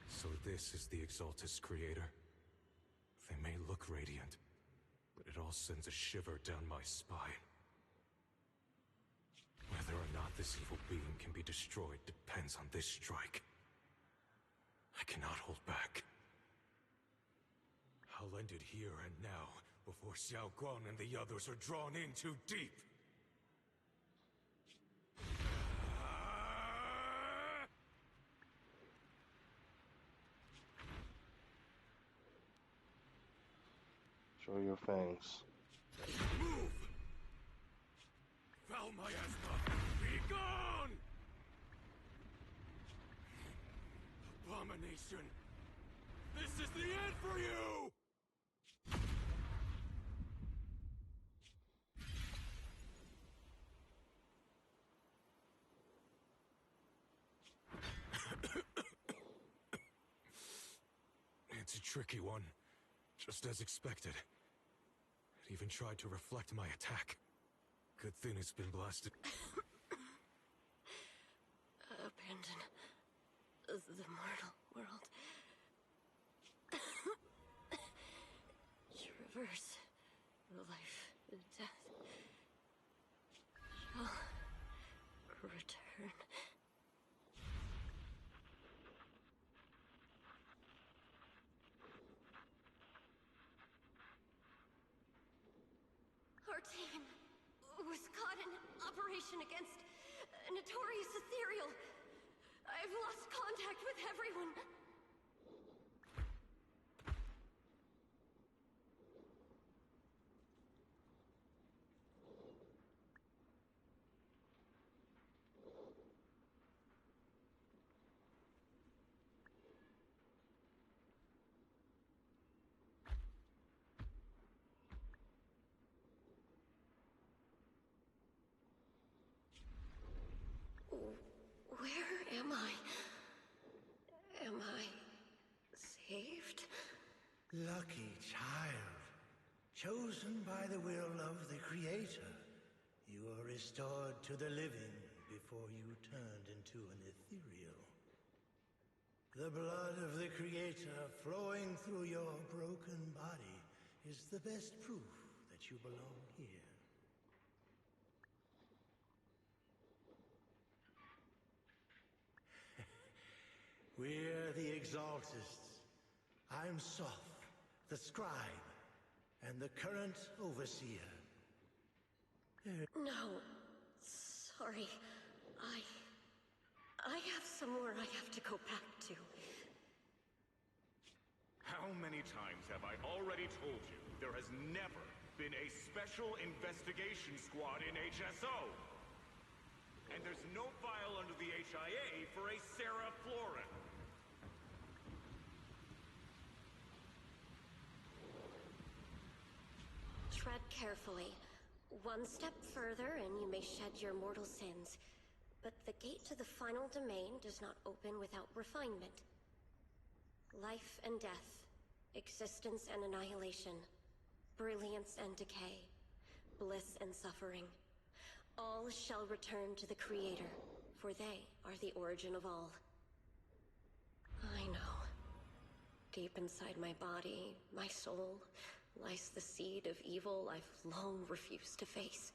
So this is the Exaltus Creator. They may look radiant, but it all sends a shiver down my spine. Whether or not this evil being can be destroyed depends on this strike. I cannot hold back. I'll end it here and now, before Xiao Guan and the others are drawn in too deep. Show your fangs. Move! Foul miasma! Be gone! Abomination! This is the end for you! It's a tricky one. Just as expected. It even tried to reflect my attack. Good thing it's been blasted. Abandon the mortal world. Traverse life and death. Shall return operation against a notorious ethereal. I've lost contact with everyone. Where am I? Am I saved? Lucky child. Chosen by the will of the Creator. You are restored to the living before you turned into an ethereal. The blood of the Creator flowing through your broken body is the best proof that you belong here. We're the Exaltists. I'm Soth, the Scribe, and the current Overseer. No. Sorry. I have somewhere I have to go back to. How many times have I already told you there has never been a special investigation squad in HSO? And there's no file under the HIA for a Sarah Florin. Tread carefully. One step further and you may shed your mortal sins. But the gate to the final domain does not open without refinement. Life and death, existence and annihilation, brilliance and decay, bliss and suffering. All shall return to the Creator, for they are the origin of all. I know. Deep inside my body, my soul, lies the seed of evil I've long refused to face.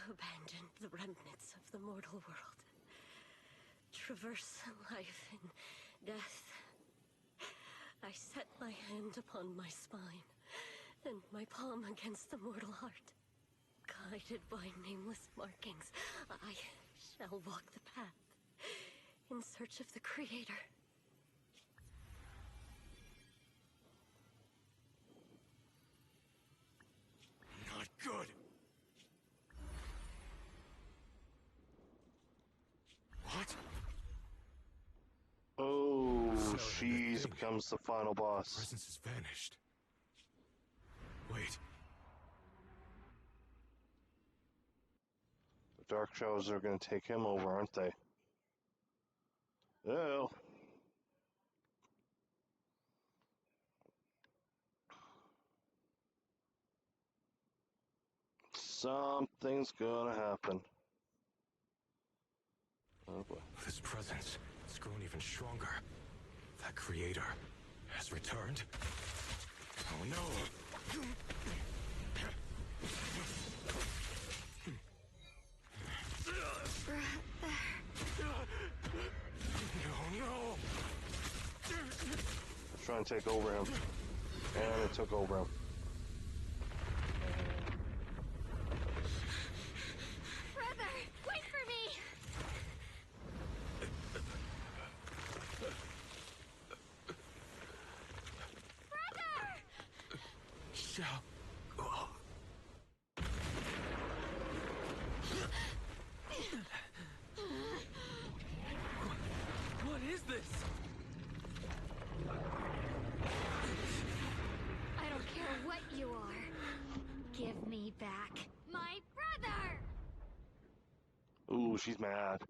Abandon the remnants of the mortal world. Traverse life and death. I set my hand upon my spine, and my palm against the mortal heart. Guided by nameless markings, I shall walk the path, in search of the Creator. Not good. What? Oh, she becomes the final boss. Presence has vanished. Wait. The Dark Shadows are going to take him over, aren't they? Oh. Something's gonna happen. Oh boy. This presence has grown even stronger. That creator has returned. Oh no! No! Trying to take over him. And it took over him. Brother, wait for me! Brother! Shall... What is this? I don't care what you are. Give me back my brother! Ooh, she's mad.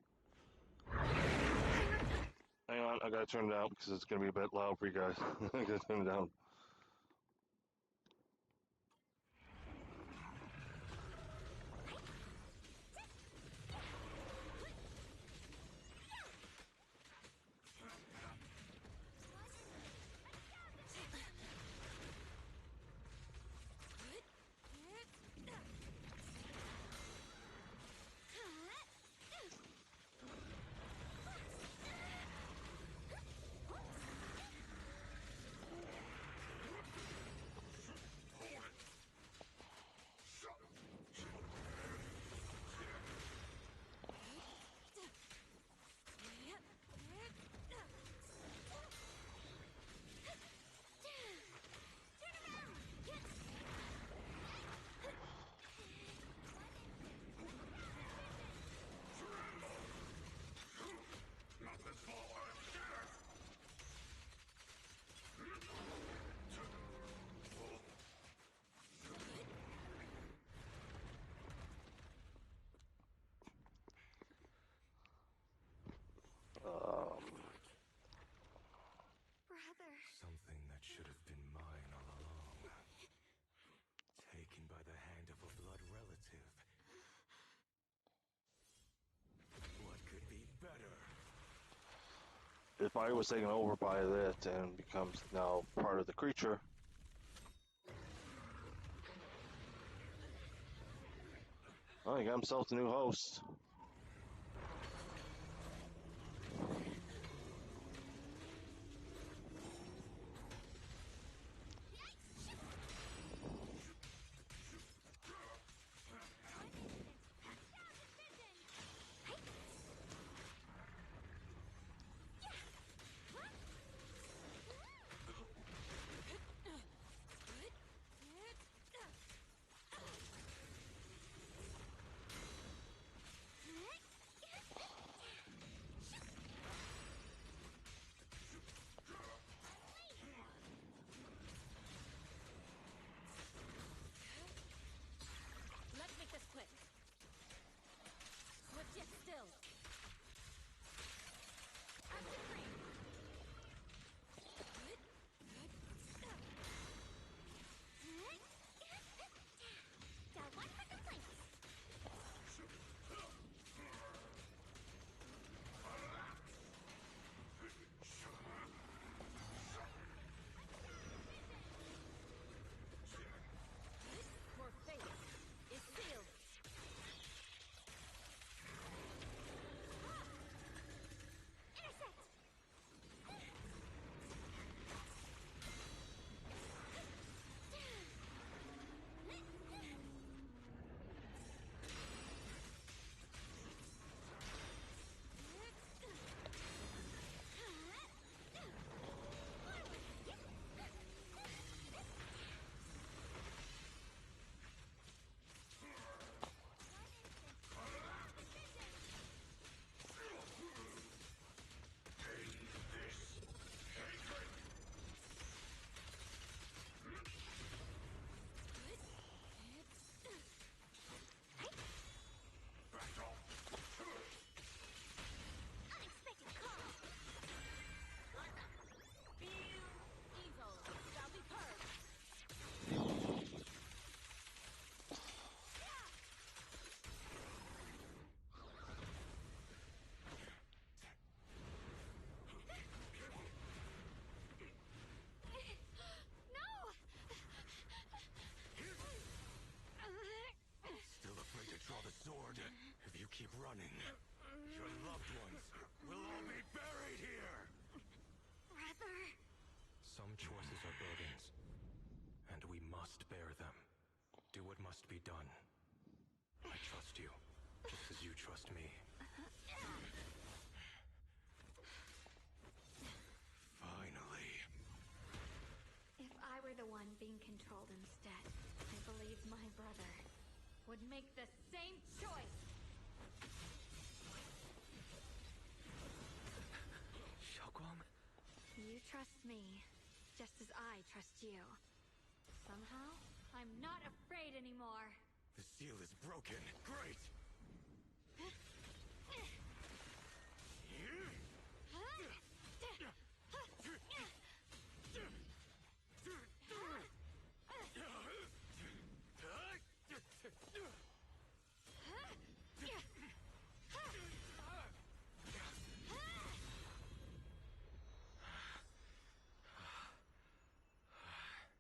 Hang on, I gotta turn it down because it's gonna be a bit loud for you guys. I gotta turn it down. body was taken over by it and becomes now part of the creature. Oh, he got himself a new host. Let's make this quick. Swift yet still. Action free. Got one for complaints. Your fate is sealed. Intercept. Unexpected call. Feel evil shall be purged. No! Still afraid to draw the sword? If you keep running, your loved ones will all be buried here! Brother. Some choices are burdens, and we must bear them. Do what must be done. I trust you, just as you trust me. Finally. If I were the one being controlled instead, I believe my brother would make the same choice. Xiaoguang? You trust me, just as I trust you. Somehow, I'm not afraid anymore. The seal is broken. Great!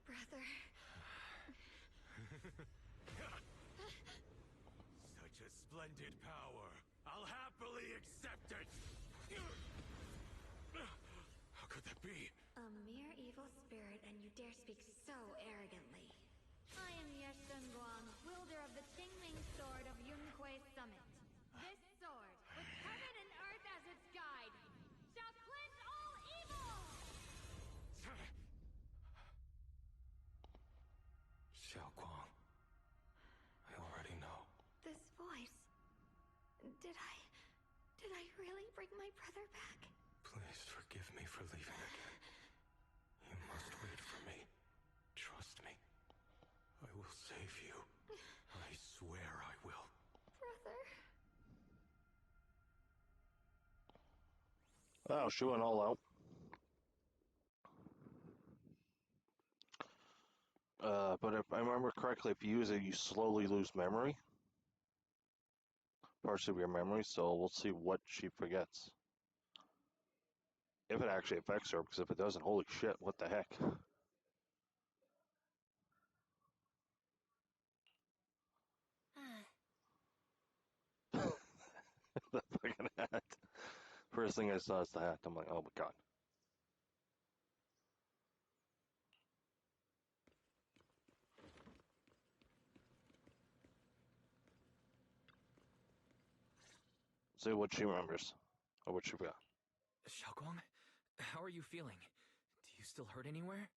Brother. Such a splendid power. I'll happily accept it. How could that be? A mere evil spirit, and you dare speak so arrogantly. I am Ye Guang, wielder of the Qingming Sword of Yunhui Summit. This sword, with heaven and earth as its guide, shall cleanse all evil! Xiaoguang. I already know. This voice... Did I really bring my brother back? Please forgive me for leaving again. You must wait for me. Trust me. I will save you. I swear I will. Brother... Oh, she went all out. But if I remember correctly, if you use it, you slowly lose memory. Parts of your memory, so we'll see what she forgets. If it actually affects her, because if it doesn't, holy shit, what the heck? The fucking hat. First thing I saw is the hat. I'm like, oh my god. See what she remembers. Or what she forgot. Xiaoguang, how are you feeling? Do you still hurt anywhere?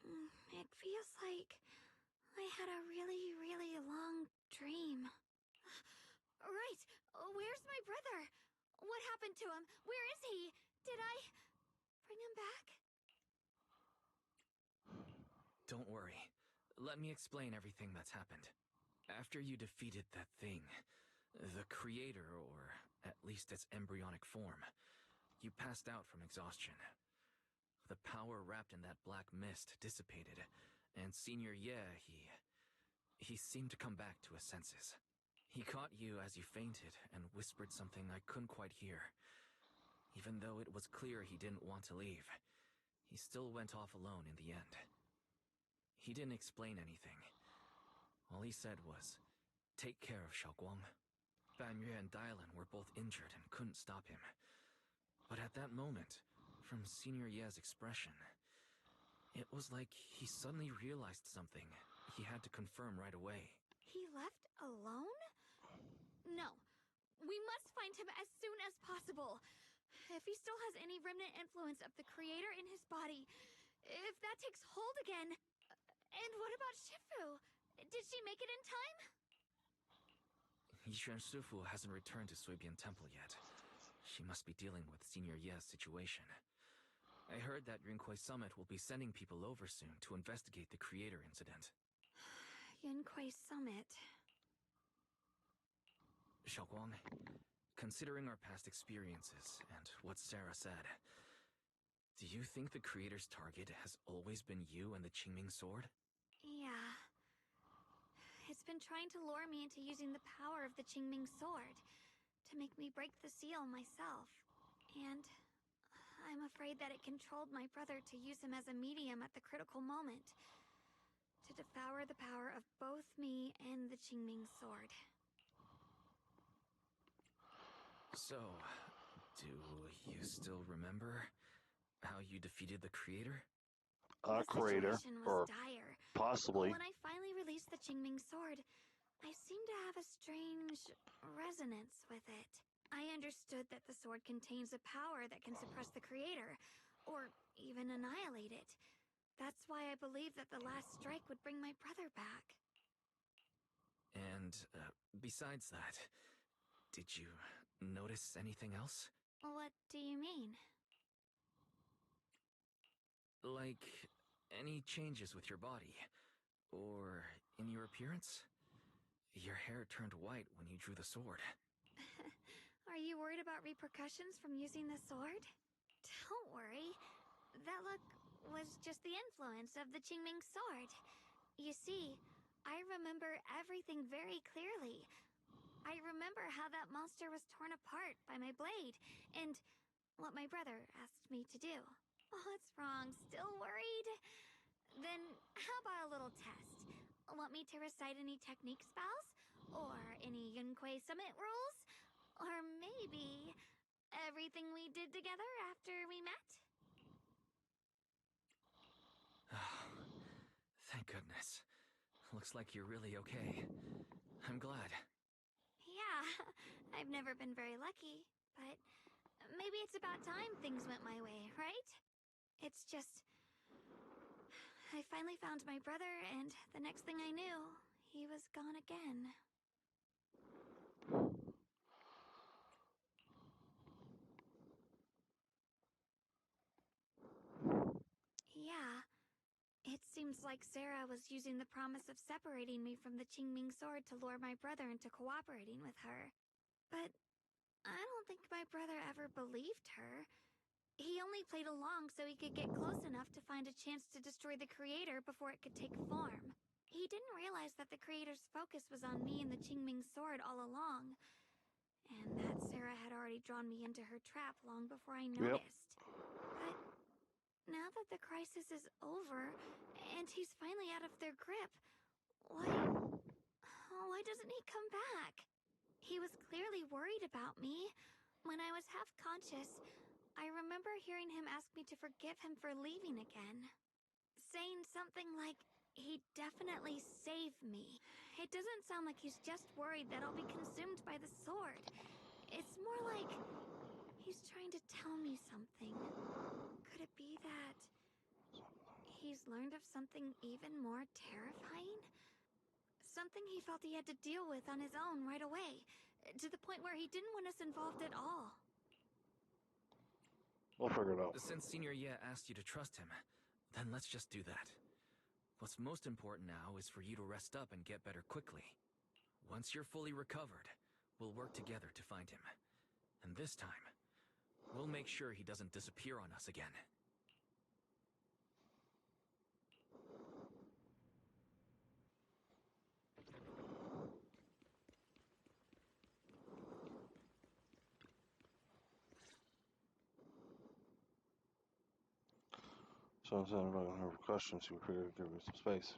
It feels like I had a really, really long dream. Right. Where's my brother? What happened to him? Where is he? Did I bring him back? Don't worry. Let me explain everything that's happened. After you defeated that thing, the creator, or at least its embryonic form, you passed out from exhaustion. The power wrapped in that black mist dissipated, and Senior Ye, he seemed to come back to his senses. He caught you as you fainted and whispered something I couldn't quite hear. Even though it was clear he didn't want to leave, he still went off alone in the end. He didn't explain anything. All he said was, "Take care of Xiaoguang." Ban Yue and Dylan were both injured and couldn't stop him. But at that moment, from Senior Ye's expression, it was like he suddenly realized something he had to confirm right away. He left alone? No. We must find him as soon as possible. If he still has any remnant influence of the creator in his body, if that takes hold again. And what about Shifu? Did she make it in time? Yishuan Shifu hasn't returned to Suibian Temple yet. She must be dealing with Senior Ye's situation. I heard that Yunkuei Summit will be sending people over soon to investigate the creator incident. Yunkuei Summit. Xiaoguang, considering our past experiences and what Sarah said, do you think the creator's target has always been you and the Qingming sword? Yeah. It's been trying to lure me into using the power of the Qingming sword to make me break the seal myself. And I'm afraid that it controlled my brother to use him as a medium at the critical moment, to devour the power of both me and the Qingming sword. So, do you still remember how you defeated the creator? Creator, situation or was dire. possibly. When I finally released the Qingming sword, I seemed to have a strange resonance with it. I understood that the sword contains a power that can suppress the creator, or even annihilate it. That's why I believe that the last strike would bring my brother back. And, besides that, did you notice anything else? What do you mean? Like, any changes with your body? Or in your appearance? Your hair turned white when you drew the sword. Are you worried about repercussions from using the sword? Don't worry. That look was just the influence of the Qingming sword. You see, I remember everything very clearly. I remember how that monster was torn apart by my blade, and what my brother asked me to do. What's wrong? Still worried? Then how about a little test? Want me to recite any technique spells? Or any Yunkuei Summit rules? Or maybe everything we did together after we met? Thank goodness. Looks like you're really okay. I'm glad. Yeah, I've never been very lucky, but maybe it's about time things went my way, right? It's just... I finally found my brother, and the next thing I knew, he was gone again. Yeah. It seems like Sarah was using the promise of separating me from the Qingming sword to lure my brother into cooperating with her. But I don't think my brother ever believed her. He only played along so he could get close enough to find a chance to destroy the creator before it could take form. He didn't realize that the creator's focus was on me and the Qingming sword all along, and that Sarah had already drawn me into her trap long before I noticed. But now that the crisis is over, and he's finally out of their grip, why doesn't he come back? He was clearly worried about me. When I was half conscious, I remember hearing him ask me to forgive him for leaving again. Saying something like, he'd definitely save me. It doesn't sound like he's just worried that I'll be consumed by the sword. It's more like he's trying to tell me something. Could it be that he's learned of something even more terrifying? Something he felt he had to deal with on his own right away, to the point where he didn't want us involved at all. We'll figure it out. Since Senior Ye asked you to trust him, then let's just do that. What's most important now is for you to rest up and get better quickly. Once you're fully recovered, we'll work together to find him. And this time, we'll make sure he doesn't disappear on us again. So instead of her questions, we figured give her some space.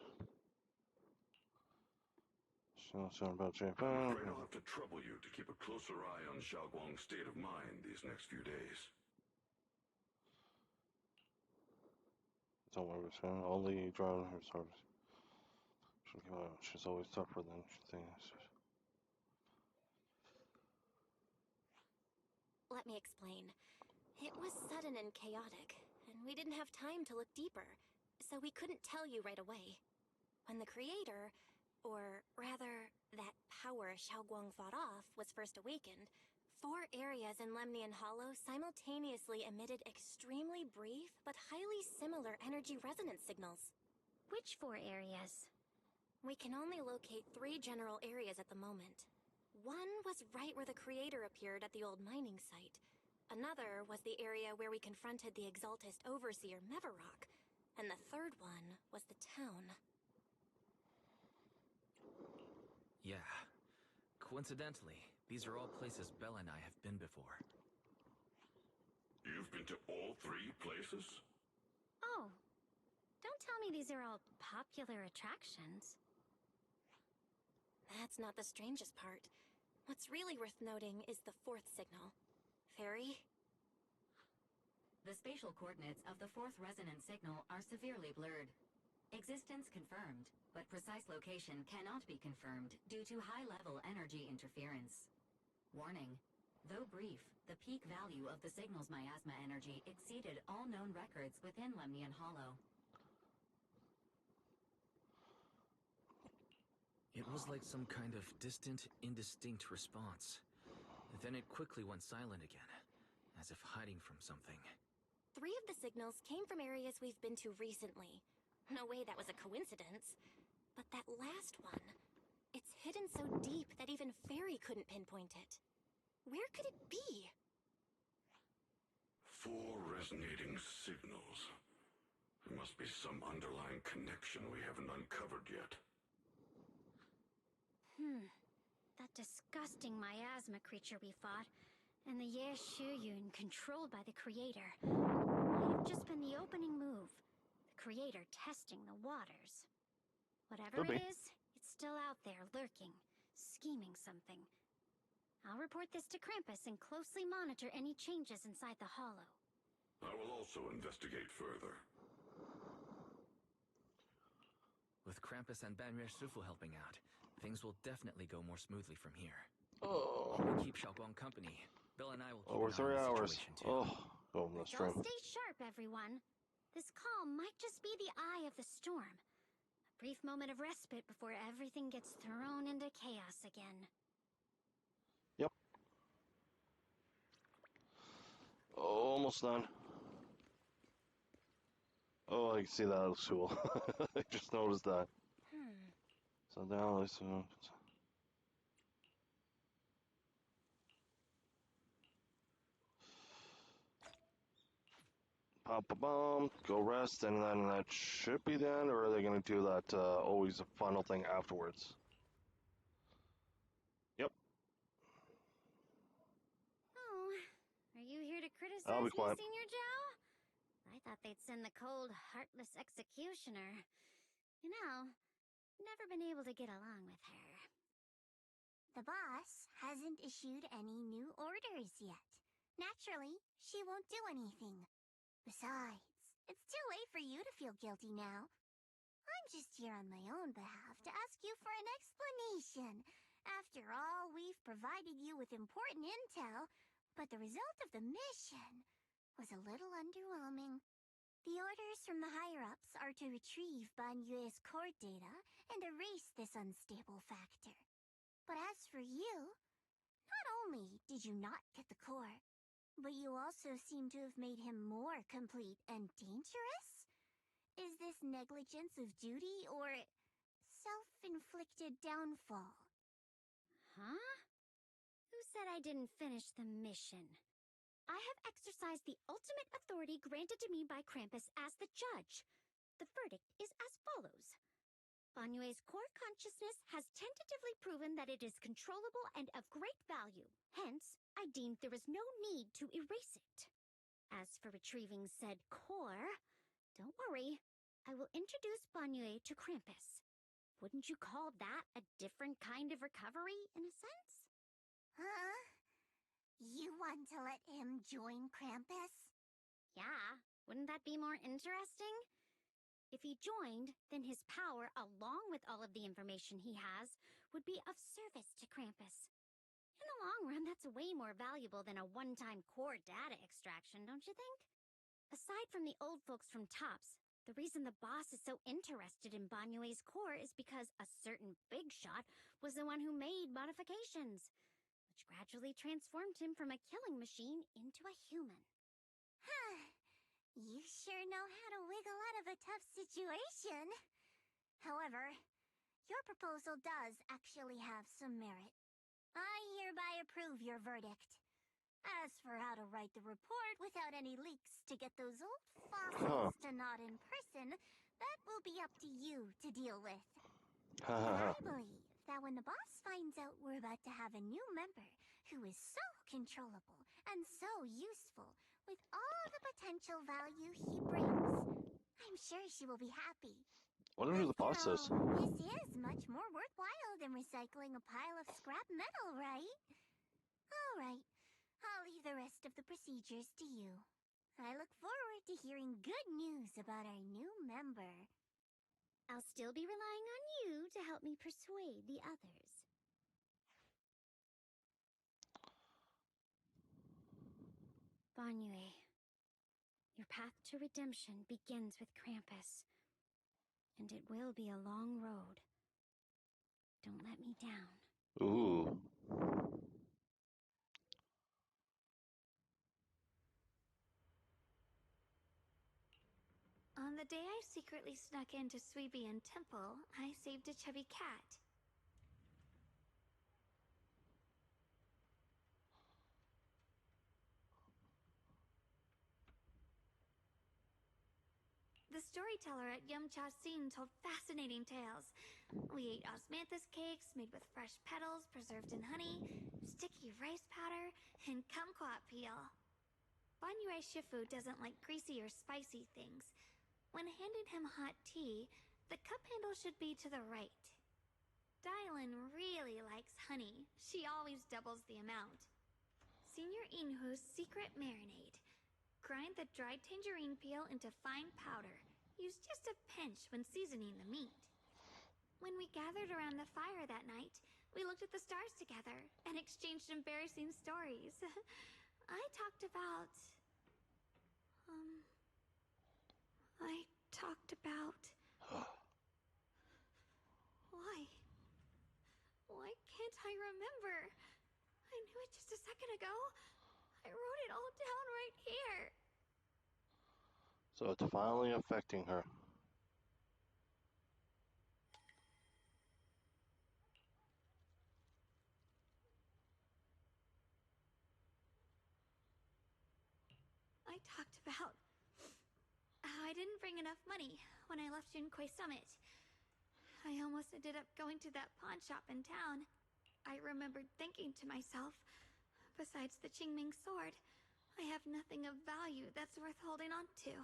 So something about I'm Japan. afraid I'll have to trouble you to keep a closer eye on Xiaoguang's state of mind these next few days. Don't worry, son. Only driving her service. She's always tougher than she thinks. Let me explain. It was sudden and chaotic, and we didn't have time to look deeper, so we couldn't tell you right away. When the creator, or rather, that power Xiaoguang fought off, was first awakened, 4 areas in Lemnian Hollow simultaneously emitted extremely brief but highly similar energy resonance signals. Which 4 areas? We can only locate 3 general areas at the moment. One was right where the creator appeared at the old mining site. Another was the area where we confronted the Exaltist Overseer Meverok. And the third one was the town. Yeah. Coincidentally, these are all places Bella and I have been before. You've been to all 3 places? Oh, don't tell me these are all popular attractions. That's not the strangest part. What's really worth noting is the 4th signal. Fairy? The spatial coordinates of the 4th resonance signal are severely blurred. Existence confirmed, but precise location cannot be confirmed due to high-level energy interference. Warning. Though brief, the peak value of the signal's miasma energy exceeded all known records within Lemnian Hollow. It was like some kind of distant, indistinct response. Then it quickly went silent again, as if hiding from something. 3 of the signals came from areas we've been to recently. No way that was a coincidence. But that last one, it's hidden so deep that even Fairy couldn't pinpoint it. Where could it be? 4 resonating signals. There must be some underlying connection we haven't uncovered yet. That disgusting miasma creature we fought, and the Ye Shuyun controlled by the Creator, might have just been the opening move. The Creator testing the waters. Whatever it is, it's still out there, lurking, scheming something. I'll report this to Krampus and closely monitor any changes inside the Hollow. I will also investigate further. With Krampus and Banrier Sufu helping out, things will definitely go more smoothly from here. Oh. We'll keep Xiaoguang company. Bill and I will keep Over an 3 eye on the hours. situation too. Oh, go on the Let's all stream. stay sharp, everyone. This calm might just be the eye of the storm. A brief moment of respite before everything gets thrown into chaos again. Yep. Almost done. Oh, I can see that. Looks cool. I just noticed that. So now let's. Pop a bomb, go rest, and then that should be the end, or are they going to do that always a final thing afterwards? Yep. Oh, are you here to I'll be criticize me, quiet. Senior Zhao? I Thought they'd send the cold, heartless executioner. You know, never been able to get along with her. The boss hasn't issued any new orders yet. Naturally, she won't do anything. Besides, it's too late for you to feel guilty now. I'm just here on my own behalf to ask you for an explanation. After all, we've provided you with important intel, but the result of the mission was a little underwhelming. The orders from the higher-ups are to retrieve Banyue's core data and erase this unstable factor. But as for you, not only did you not get the core, but you also seem to have made him more complete and dangerous? Is this negligence of duty or self-inflicted downfall? Huh? Who said I didn't finish the mission? I have exercised the ultimate authority granted to me by Krampus as the judge. The verdict is as follows. Banyue's core consciousness has tentatively proven that it is controllable and of great value. Hence, I deemed there was no need to erase it. As for retrieving said core, don't worry. I will introduce Banyue to Krampus. Wouldn't you call that a different kind of recovery, in a sense? Huh? You want to let him join Krampus? Yeah, wouldn't that be more interesting? If he joined, then his power, along with all of the information he has, would be of service to Krampus. In the long run, that's way more valuable than a one-time core data extraction, don't you think? Aside from the old folks from TOPS, the reason the boss is so interested in Banyue's core is because a certain big shot was the one who made modifications, which gradually transformed him from a killing machine into a human. Huh. You sure know how to wiggle out of a tough situation. However, your proposal does actually have some merit. I hereby approve your verdict. As for how to write the report without any leaks to get those old fossils to nod in person, that will be up to you to deal with. But I believe that when the boss finds out we're about to have a new member who is so controllable and so useful with all the potential value he brings, I'm sure she will be happy. Wonder who the boss is. This is much more worthwhile than recycling a pile of scrap metal, right? All right. I'll leave the rest of the procedures to you. I look forward to hearing good news about our new member. I'll still be relying on you to help me persuade the others. Banyue, your path to redemption begins with Krampus. And it will be a long road. Don't let me down. Ooh. On the day I secretly snuck into Suibian Temple, I saved a chubby cat. The storyteller at Yumcha Sing told fascinating tales. We ate osmanthus cakes made with fresh petals preserved in honey, sticky rice powder, and kumquat peel. Banyue Shifu doesn't like greasy or spicy things. When handing him hot tea, the cup handle should be to the right. Dylan really likes honey. She always doubles the amount. Senior Inhu's secret marinade. Grind the dried tangerine peel into fine powder. Use just a pinch when seasoning the meat. When we gathered around the fire that night, we looked at the stars together and exchanged embarrassing stories. I talked about... Why? Why can't I remember? I knew it just a second ago. I wrote it all down right here. So it's finally affecting her. I talked about how I didn't bring enough money when I left Junkoi Summit. I almost ended up going to that pawn shop in town. I remembered thinking to myself, besides the Qingming sword, I have nothing of value that's worth holding on to.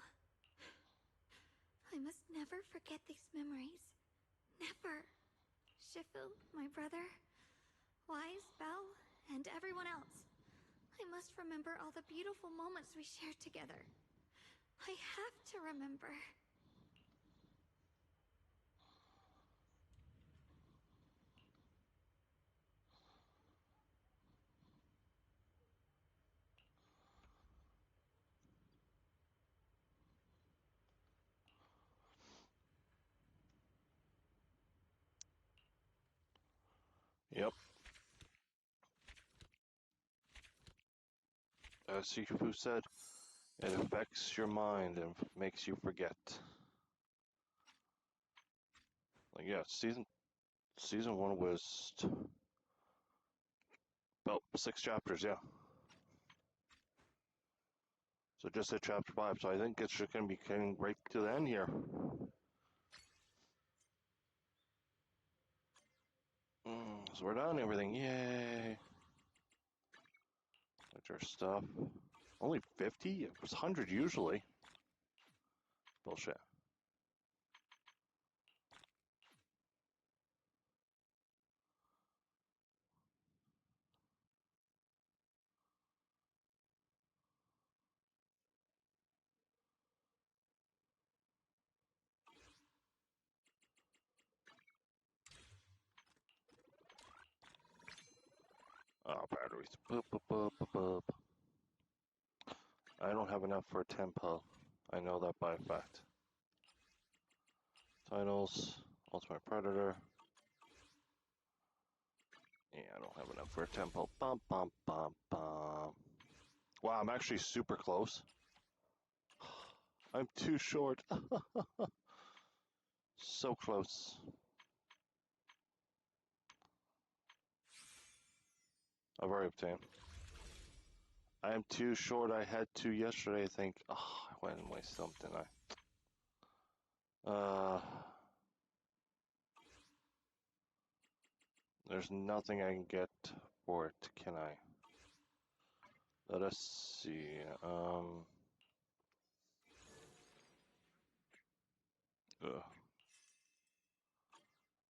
I must never forget these memories. Never. Shifu, my brother, Wise, Belle, and everyone else. I must remember all the beautiful moments we shared together. I have to remember. Yep. As Sifu said, it affects your mind and makes you forget. Like, yeah, season 1 was about 6 chapters, yeah. So just at chapter 5, so I think it's just going to be getting right to the end here. So we're done, everything, yay! That's our stuff. Only 50? It was 100 usually. Bullshit. Oh, batteries. Boop, boop, boop, boop, boop. I don't have enough for a tempo. I know that by fact. Titles. Ultimate Predator. Yeah, I don't have enough for a tempo. Bum, bum, bum, bum. Wow, I'm actually super close. I'm too short. So close. I've already obtained. I am too short. I had to yesterday, I think. Oh, I went and wasted something. There's nothing I can get for it, can I? Let us see. Ugh.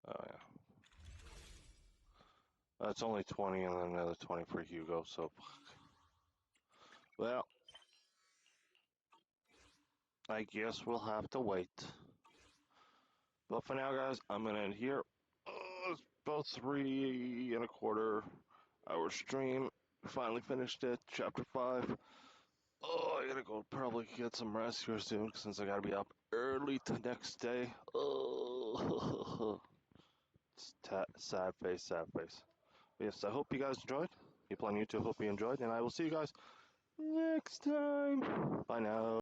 Oh, yeah. That's only 20 and then another 20 for Hugo, so... Well... I guess we'll have to wait. But for now, guys, I'm going to end here. It's about 3.25 hour stream. Finally finished it, chapter 5. Oh, I gotta go probably get some rest here soon since I gotta be up early the next day. Oh, sad face, sad face. But yes, I hope you guys enjoyed. People on YouTube, hope you enjoyed, and I will see you guys next time. Bye now.